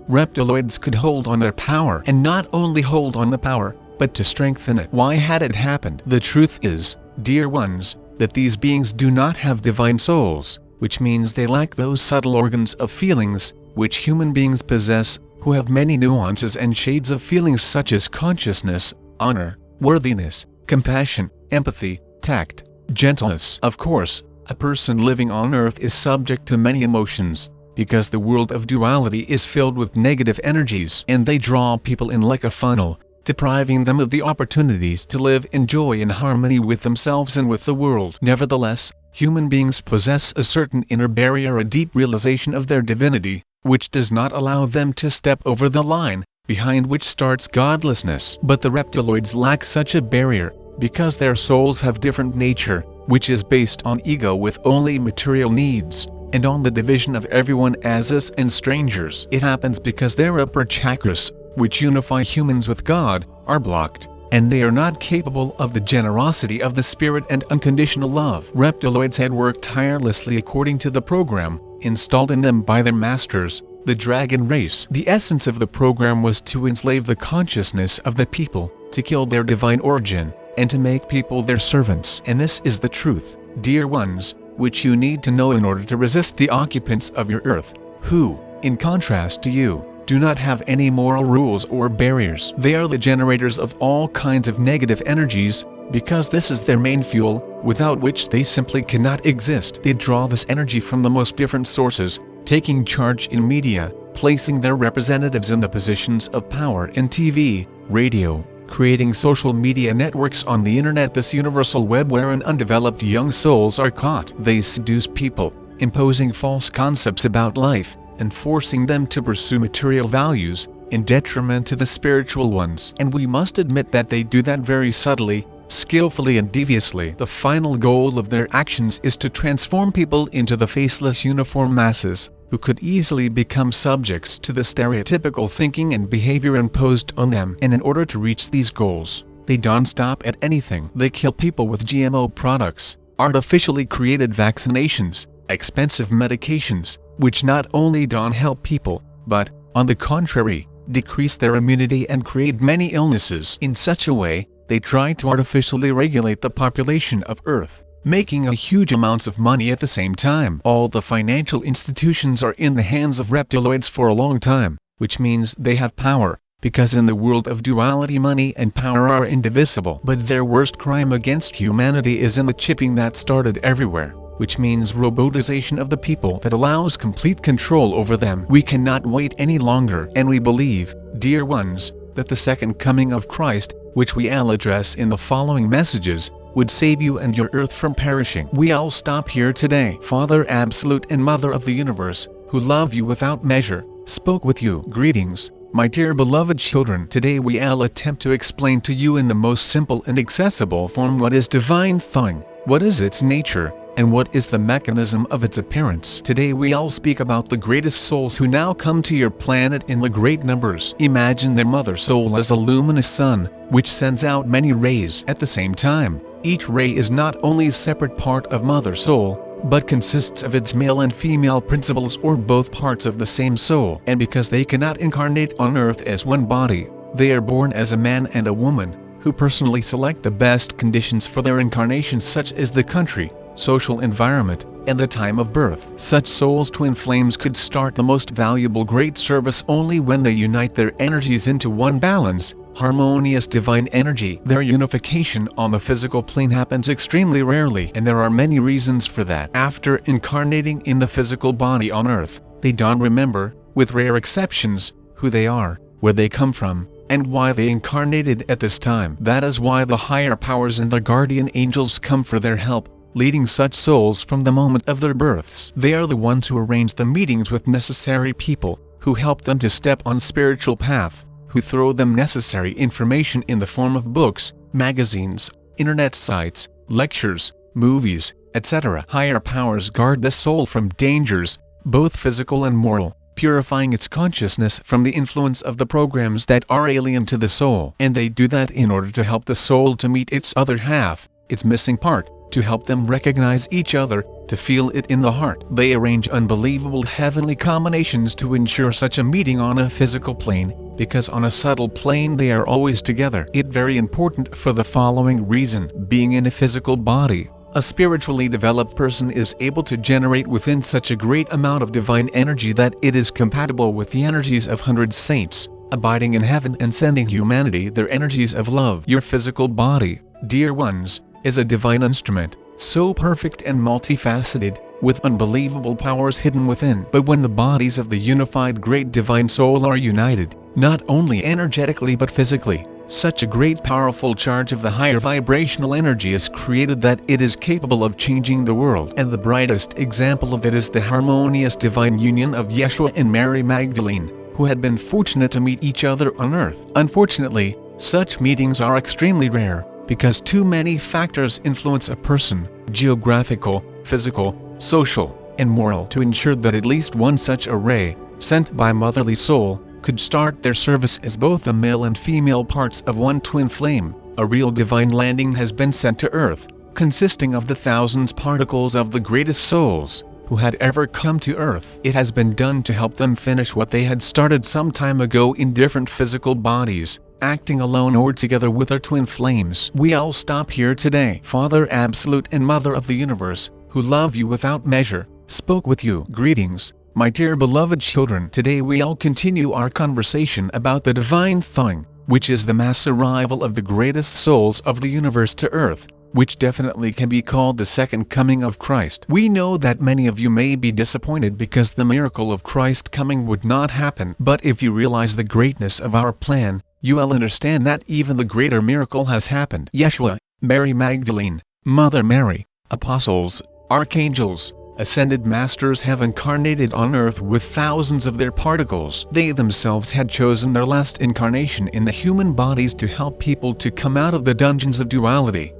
reptiloids could hold on their power, and not only hold on the power, but to strengthen it. Why had it happened? The truth is, dear ones, that these beings do not have divine souls, which means they lack those subtle organs of feelings, which human beings possess, who have many nuances and shades of feelings such as consciousness, honor, worthiness, compassion, empathy, tact, gentleness. Of course, a person living on earth is subject to many emotions, because the world of duality is filled with negative energies, and they draw people in like a funnel, depriving them of the opportunities to live in joy and harmony with themselves and with the world. Nevertheless, human beings possess a certain inner barrier, a deep realization of their divinity, which does not allow them to step over the line, behind which starts godlessness. But the reptiloids lack such a barrier, because their souls have different nature, which is based on ego with only material needs, and on the division of everyone as us and strangers. It happens because their upper chakras, which unify humans with God, are blocked, and they are not capable of the generosity of the spirit and unconditional love. Reptiloids had worked tirelessly according to the program installed in them by their masters, the dragon race. The essence of the program was to enslave the consciousness of the people, to kill their divine origin, and to make people their servants. And this is the truth, dear ones, which you need to know in order to resist the occupants of your earth, who, in contrast to you, do not have any moral rules or barriers. They are the generators of all kinds of negative energies, because this is their main fuel, without which they simply cannot exist. They draw this energy from the most different sources, taking charge in media, placing their representatives in the positions of power in TV, radio, creating social media networks on the internet, this universal web wherein undeveloped young souls are caught. They seduce people, imposing false concepts about life, and forcing them to pursue material values, in detriment to the spiritual ones. And we must admit that they do that very subtly, skillfully and deviously. The final goal of their actions is to transform people into the faceless uniform masses, who could easily become subjects to the stereotypical thinking and behavior imposed on them. And in order to reach these goals, they don't stop at anything. They kill people with GMO products, artificially created vaccinations, expensive medications, which not only don't help people, but, on the contrary, decrease their immunity and create many illnesses. In such a way, they try to artificially regulate the population of Earth, making a huge amounts of money at the same time. All the financial institutions are in the hands of reptiloids for a long time, which means they have power, because in the world of duality money and power are indivisible. But their worst crime against humanity is in the chipping that started everywhere, which means robotization of the people that allows complete control over them. We cannot wait any longer, and we believe, dear ones, that the second coming of Christ, which we all address in the following messages, would save you and your earth from perishing. We all stop here today. Father Absolute and Mother of the Universe, who love you without measure, spoke with you. Greetings, my dear beloved children. Today we all attempt to explain to you in the most simple and accessible form what is divine feng, what is its nature, and what is the mechanism of its appearance. Today we all speak about the greatest souls who now come to your planet in the great numbers. Imagine their mother soul as a luminous sun, which sends out many rays at the same time. Each ray is not only a separate part of mother soul, but consists of its male and female principles or both parts of the same soul. And because they cannot incarnate on earth as one body, they are born as a man and a woman, who personally select the best conditions for their incarnation, such as the country, social environment, and the time of birth. Such souls, twin flames, could start the most valuable great service only when they unite their energies into one balance, harmonious divine energy. Their unification on the physical plane happens extremely rarely, and there are many reasons for that. After incarnating in the physical body on earth, they don't remember, with rare exceptions, who they are, where they come from, and why they incarnated at this time. That is why the higher powers and the guardian angels come for their help, leading such souls from the moment of their births. They are the ones who arrange the meetings with necessary people, who help them to step on spiritual path, who throw them necessary information in the form of books, magazines, internet sites, lectures, movies, etc. Higher powers guard the soul from dangers, both physical and moral, purifying its consciousness from the influence of the programs that are alien to the soul. And they do that in order to help the soul to meet its other half, its missing part, to help them recognize each other, to feel it in the heart. They arrange unbelievable heavenly combinations to ensure such a meeting on a physical plane, because on a subtle plane they are always together. It very important for the following reason. Being in a physical body, a spiritually developed person is able to generate within such a great amount of divine energy that it is compatible with the energies of hundred saints, abiding in heaven and sending humanity their energies of love. Your physical body, dear ones, is a divine instrument, so perfect and multifaceted, with unbelievable powers hidden within. But when the bodies of the unified great divine soul are united, not only energetically but physically, such a great powerful charge of the higher vibrational energy is created that it is capable of changing the world. And the brightest example of it is the harmonious divine union of Yeshua and Mary Magdalene, who had been fortunate to meet each other on earth. Unfortunately, such meetings are extremely rare, because too many factors influence a person, geographical, physical, social, and moral, to ensure that at least one such array, sent by motherly soul, could start their service as both the male and female parts of one twin flame. A real divine landing has been sent to earth, consisting of the thousands particles of the greatest souls who had ever come to earth. It has been done to help them finish what they had started some time ago in different physical bodies, acting alone or together with their twin flames. We all stop here today. Father Absolute and Mother of the Universe, who love you without measure, spoke with you. Greetings, my dear beloved children. Today we all continue our conversation about the divine feng, which is the mass arrival of the greatest souls of the universe to earth, which definitely can be called the second coming of Christ. We know that many of you may be disappointed because the miracle of Christ coming would not happen. But if you realize the greatness of our plan, you will understand that even the greater miracle has happened. Yeshua, Mary Magdalene, Mother Mary, apostles, archangels, ascended masters have incarnated on earth with thousands of their particles. They themselves had chosen their last incarnation in the human bodies to help people to come out of the dungeons of duality,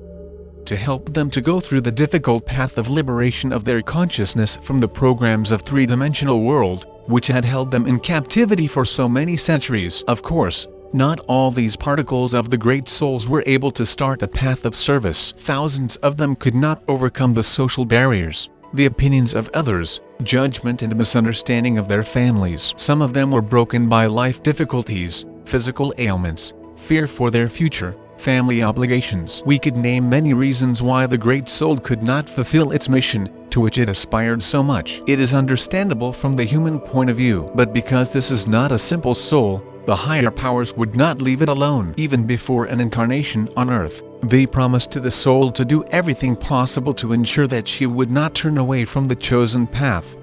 to help them to go through the difficult path of liberation of their consciousness from the programs of three-dimensional world, which had held them in captivity for so many centuries. Of course, not all these particles of the great souls were able to start the path of service. Thousands of them could not overcome the social barriers, the opinions of others, judgment and misunderstanding of their families. Some of them were broken by life difficulties, physical ailments, fear for their future, family obligations. We could name many reasons why the great soul could not fulfill its mission, to which it aspired so much. It is understandable from the human point of view, but because this is not a simple soul, the higher powers would not leave it alone. Even before an incarnation on earth, they promised to the soul to do everything possible to ensure that she would not turn away from the chosen path,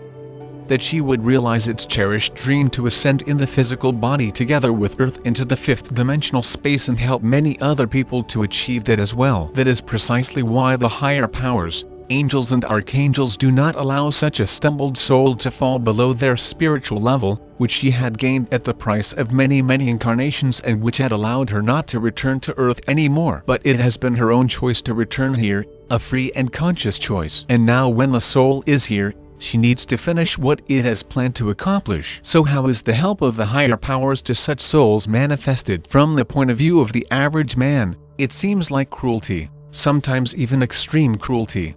that she would realize its cherished dream to ascend in the physical body together with Earth into the fifth dimensional space and help many other people to achieve that as well. That is precisely why the higher powers, angels and archangels, do not allow such a stumbled soul to fall below their spiritual level, which she had gained at the price of many incarnations and which had allowed her not to return to Earth anymore. But it has been her own choice to return here, a free and conscious choice. And now when the soul is here, she needs to finish what it has planned to accomplish. So how is the help of the higher powers to such souls manifested? From the point of view of the average man, it seems like cruelty, sometimes even extreme cruelty.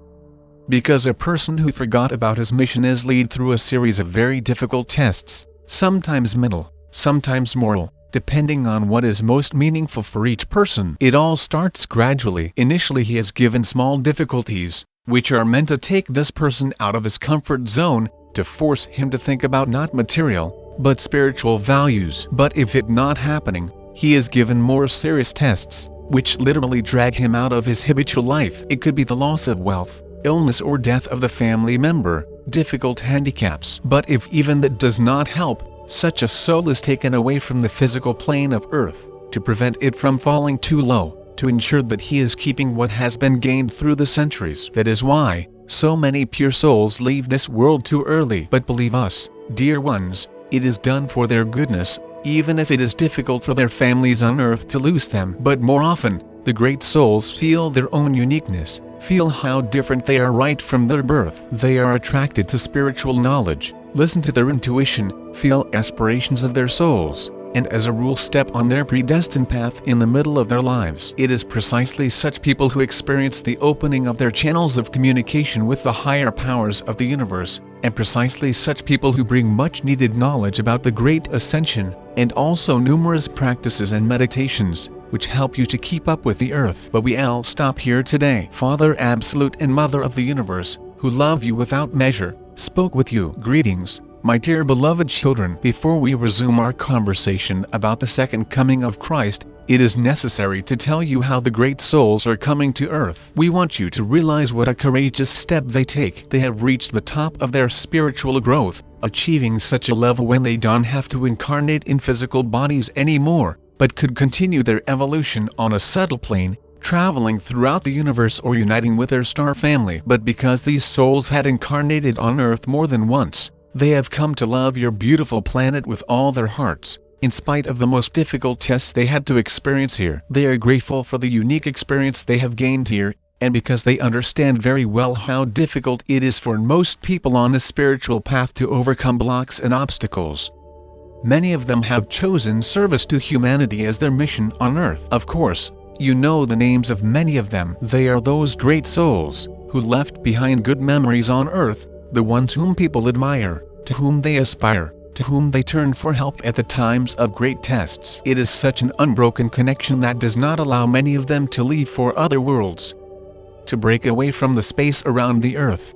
Because a person who forgot about his mission is led through a series of very difficult tests, sometimes mental, sometimes moral, depending on what is most meaningful for each person. It all starts gradually. Initially he is given small difficulties, which are meant to take this person out of his comfort zone, to force him to think about not material, but spiritual values. But if it not happening, he is given more serious tests, which literally drag him out of his habitual life. It could be the loss of wealth, illness or death of the family member, difficult handicaps. But if even that does not help, such a soul is taken away from the physical plane of earth, to prevent it from falling too low, to ensure that he is keeping what has been gained through the centuries. That is why so many pure souls leave this world too early. But believe us, dear ones, it is done for their goodness, even if it is difficult for their families on earth to lose them. But more often, the great souls feel their own uniqueness, feel how different they are right from their birth. They are attracted to spiritual knowledge, listen to their intuition, feel aspirations of their souls, and as a rule step on their predestined path in the middle of their lives. It is precisely such people who experience the opening of their channels of communication with the higher powers of the universe, and precisely such people who bring much needed knowledge about the great ascension, and also numerous practices and meditations, which help you to keep up with the earth. But we'll stop here today. Father Absolute and Mother of the Universe, who love you without measure, spoke with you. Greetings, my dear beloved children. Before we resume our conversation about the second coming of Christ, it is necessary to tell you how the great souls are coming to earth. We want you to realize what a courageous step they take. They have reached the top of their spiritual growth, achieving such a level when they don't have to incarnate in physical bodies anymore, but could continue their evolution on a subtle plane, traveling throughout the universe or uniting with their star family. But because these souls had incarnated on earth more than once, they have come to love your beautiful planet with all their hearts, in spite of the most difficult tests they had to experience here. They are grateful for the unique experience they have gained here, and because they understand very well how difficult it is for most people on the spiritual path to overcome blocks and obstacles. Many of them have chosen service to humanity as their mission on earth. Of course, you know the names of many of them. They are those great souls, who left behind good memories on earth, the ones whom people admire, to whom they aspire, to whom they turn for help at the times of great tests. It is such an unbroken connection that does not allow many of them to leave for other worlds, to break away from the space around the earth,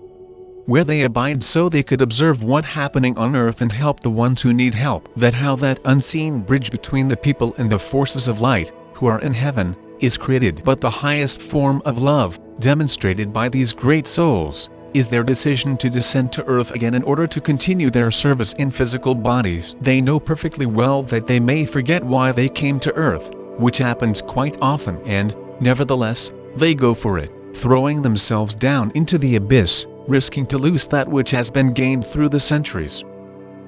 where they abide, so they could observe what happening on earth and help the ones who need help. That how that unseen bridge between the people and the forces of light, who are in heaven, is created. But the highest form of love, demonstrated by these great souls, is their decision to descend to earth again in order to continue their service in physical bodies. They know perfectly well that they may forget why they came to earth, which happens quite often, and, nevertheless, they go for it, throwing themselves down into the abyss, risking to lose that which has been gained through the centuries,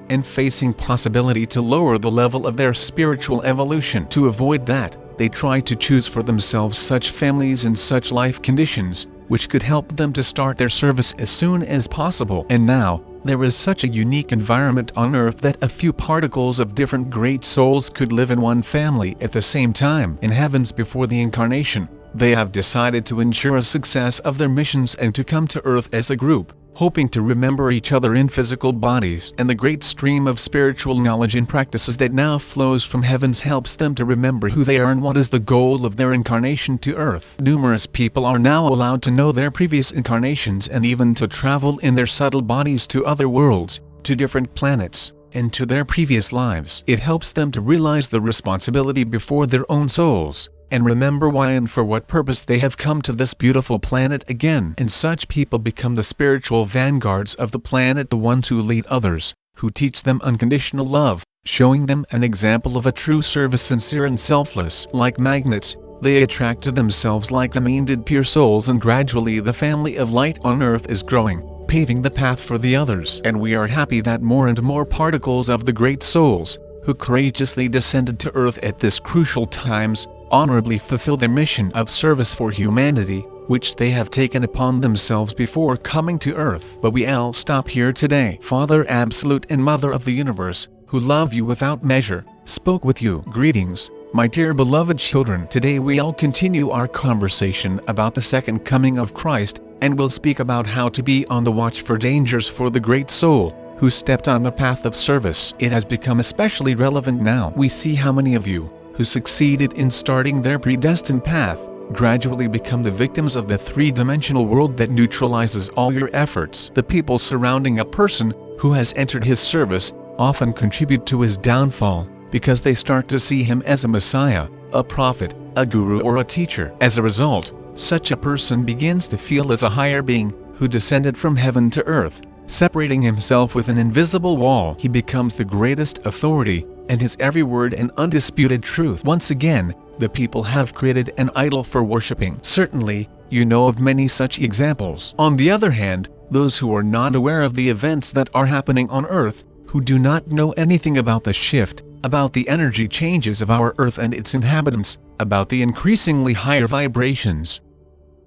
and facing possibility to lower the level of their spiritual evolution. To avoid that, they try to choose for themselves such families and such life conditions, which could help them to start their service as soon as possible. And now, there is such a unique environment on earth that a few particles of different great souls could live in one family at the same time. In heavens before the incarnation, they have decided to ensure a success of their missions and to come to earth as a group, hoping to remember each other in physical bodies. And the great stream of spiritual knowledge and practices that now flows from heavens helps them to remember who they are and what is the goal of their incarnation to earth. Numerous people are now allowed to know their previous incarnations and even to travel in their subtle bodies to other worlds, to different planets, and to their previous lives. It helps them to realize the responsibility before their own souls, and remember why and for what purpose they have come to this beautiful planet again. And such people become the spiritual vanguards of the planet, the ones who lead others, who teach them unconditional love, showing them an example of a true service, sincere and selfless. Like magnets, they attract to themselves like-minded pure souls, and gradually the family of light on earth is growing, paving the path for the others. And we are happy that more and more particles of the great souls, who courageously descended to earth at this crucial times, honorably fulfill their mission of service for humanity, which they have taken upon themselves before coming to earth. But we all stop here today. Father Absolute and Mother of the Universe, who love you without measure, spoke with you. Greetings, my dear beloved children. Today we all continue our conversation about the second coming of Christ, and will speak about how to be on the watch for dangers for the great soul who stepped on the path of service. It has become especially relevant now. We see how many of you, who succeeded in starting their predestined path, gradually become the victims of the three-dimensional world that neutralizes all your efforts. The people surrounding a person who has entered his service often contribute to his downfall, because they start to see him as a messiah, a prophet, a guru or a teacher. As a result, such a person begins to feel as a higher being, who descended from heaven to earth, separating himself with an invisible wall. He becomes the greatest authority, and his every word an undisputed truth. Once again, the people have created an idol for worshipping. Certainly, you know of many such examples. On the other hand, those who are not aware of the events that are happening on earth, who do not know anything about the shift, about the energy changes of our earth and its inhabitants, about the increasingly higher vibrations,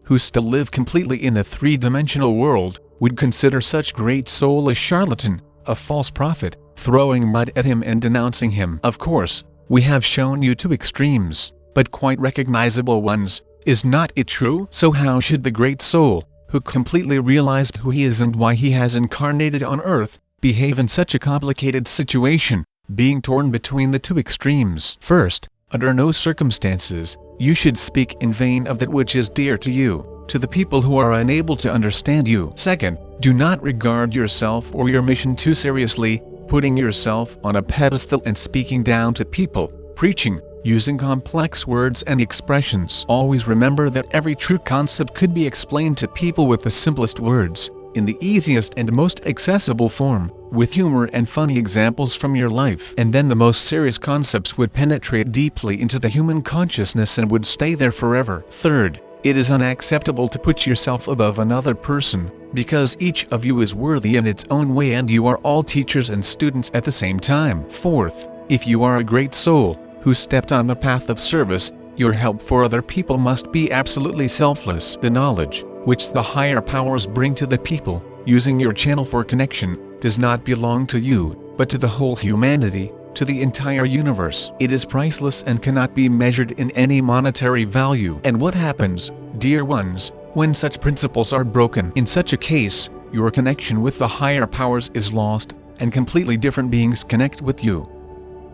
who still live completely in the three-dimensional world, would consider such great soul a charlatan, a false prophet, throwing mud at him and denouncing him. Of course, we have shown you two extremes, but quite recognizable ones. Is not it true? So how should the great soul, who completely realized who he is and why he has incarnated on earth, behave in such a complicated situation, being torn between the two extremes? First, under no circumstances, you should speak in vain of that which is dear to you, to the people who are unable to understand you. Second, do not regard yourself or your mission too seriously, putting yourself on a pedestal and speaking down to people, preaching, using complex words and expressions. Always remember that every true concept could be explained to people with the simplest words, in the easiest and most accessible form, with humor and funny examples from your life. And then the most serious concepts would penetrate deeply into the human consciousness and would stay there forever. Third, it is unacceptable to put yourself above another person, because each of you is worthy in its own way and you are all teachers and students at the same time. Fourth, if you are a great soul, who stepped on the path of service, your help for other people must be absolutely selfless. The knowledge, which the higher powers bring to the people, using your channel for connection, does not belong to you, but to the whole humanity, to the entire universe. It is priceless and cannot be measured in any monetary value. And what happens, dear ones, when such principles are broken? In such a case, your connection with the higher powers is lost, and completely different beings connect with you.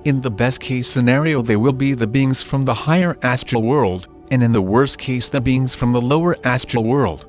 In the best case scenario they will be the beings from the higher astral world, and in the worst case the beings from the lower astral world,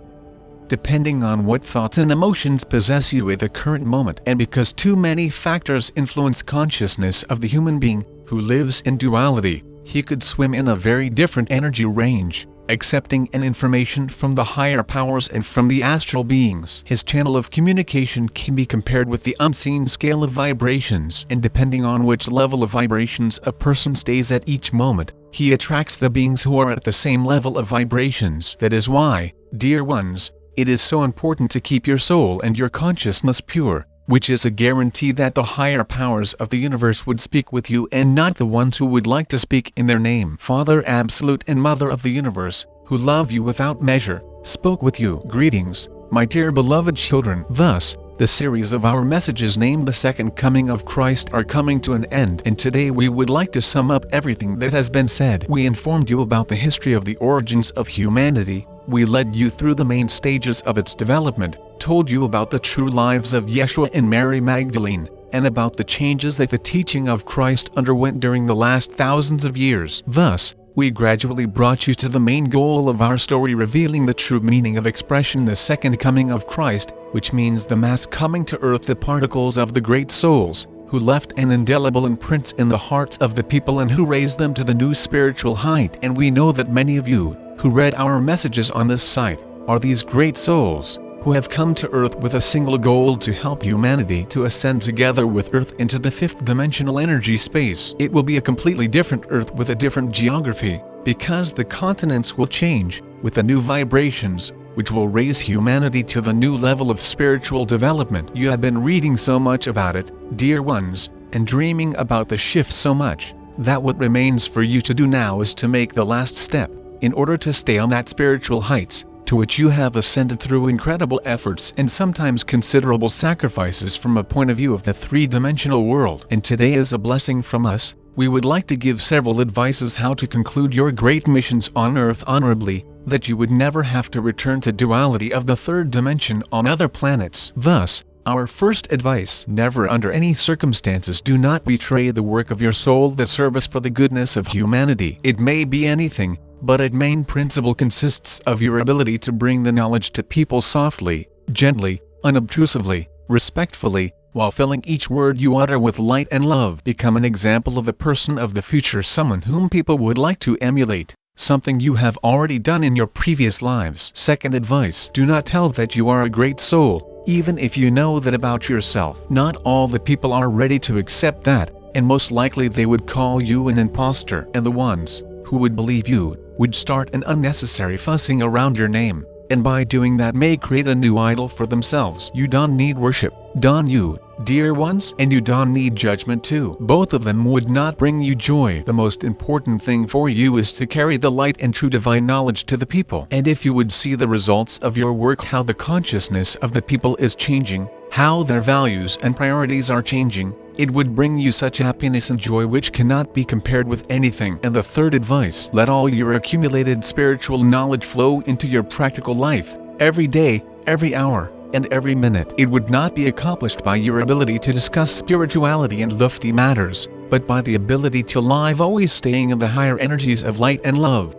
depending on what thoughts and emotions possess you at the current moment. And because too many factors influence consciousness of the human being, who lives in duality, he could swim in a very different energy range, accepting an information from the higher powers and from the astral beings. His channel of communication can be compared with the unseen scale of vibrations, and depending on which level of vibrations a person stays at each moment, he attracts the beings who are at the same level of vibrations. That is why, dear ones, it is so important to keep your soul and your consciousness pure, which is a guarantee that the higher powers of the universe would speak with you and not the ones who would like to speak in their name. Father Absolute and Mother of the Universe, who love you without measure, spoke with you. Greetings, my dear beloved children. Thus, the series of our messages named The Second Coming of Christ are coming to an end, and today we would like to sum up everything that has been said. We informed you about the history of the origins of humanity, we led you through the main stages of its development, told you about the true lives of Yeshua and Mary Magdalene, and about the changes that the teaching of Christ underwent during the last thousands of years. Thus, we gradually brought you to the main goal of our story, revealing the true meaning of expression the second coming of Christ, which means the mass coming to earth, the particles of the great souls, who left an indelible imprint in the hearts of the people and who raised them to the new spiritual height. And we know that many of you, who read our messages on this site, are these great souls, who have come to earth with a single goal: to help humanity to ascend together with earth into the fifth dimensional energy space. It will be a completely different earth with a different geography, because the continents will change, with the new vibrations, which will raise humanity to the new level of spiritual development. You have been reading so much about it, dear ones, and dreaming about the shift so much, that what remains for you to do now is to make the last step, in order to stay on that spiritual heights, to which you have ascended through incredible efforts and sometimes considerable sacrifices from a point of view of the three-dimensional world. And today, as a blessing from us, we would like to give several advices how to conclude your great missions on earth honorably, that you would never have to return to duality of the third dimension on other planets. Thus, our first advice: never under any circumstances do not betray the work of your soul, the service for the goodness of humanity. It may be anything, but its main principle consists of your ability to bring the knowledge to people softly, gently, unobtrusively, respectfully, while filling each word you utter with light and love. Become an example of a person of the future, someone whom people would like to emulate, something you have already done in your previous lives. Second advice: do not tell that you are a great soul, even if you know that about yourself. Not all the people are ready to accept that, and most likely they would call you an imposter, and the ones who would believe you would start an unnecessary fussing around your name, and by doing that may create a new idol for themselves. You don't need worship, don't you, dear ones? And you don't need judgment too. Both of them would not bring you joy. The most important thing for you is to carry the light and true divine knowledge to the people. And if you would see the results of your work, how the consciousness of the people is changing, how their values and priorities are changing, it would bring you such happiness and joy which cannot be compared with anything. And the third advice: let all your accumulated spiritual knowledge flow into your practical life, every day, every hour, and every minute. It would not be accomplished by your ability to discuss spirituality and lofty matters, but by the ability to live always staying in the higher energies of light and love.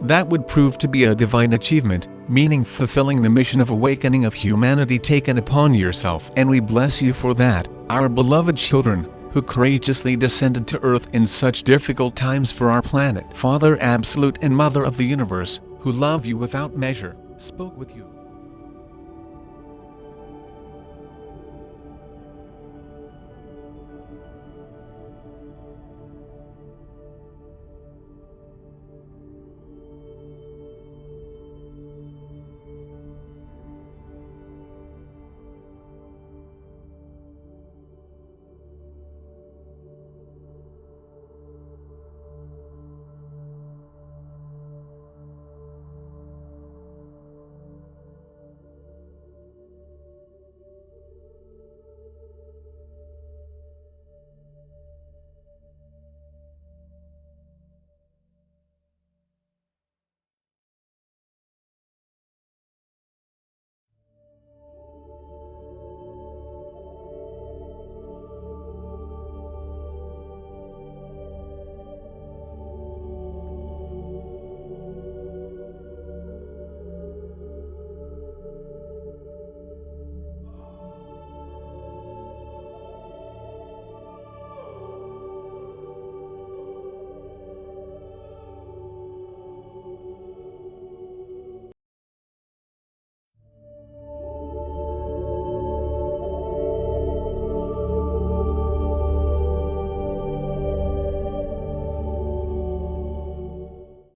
That would prove to be a divine achievement, meaning fulfilling the mission of awakening of humanity taken upon yourself. And we bless you for that, our beloved children, who courageously descended to earth in such difficult times for our planet. Father Absolute and Mother of the Universe, who love you without measure, spoke with you.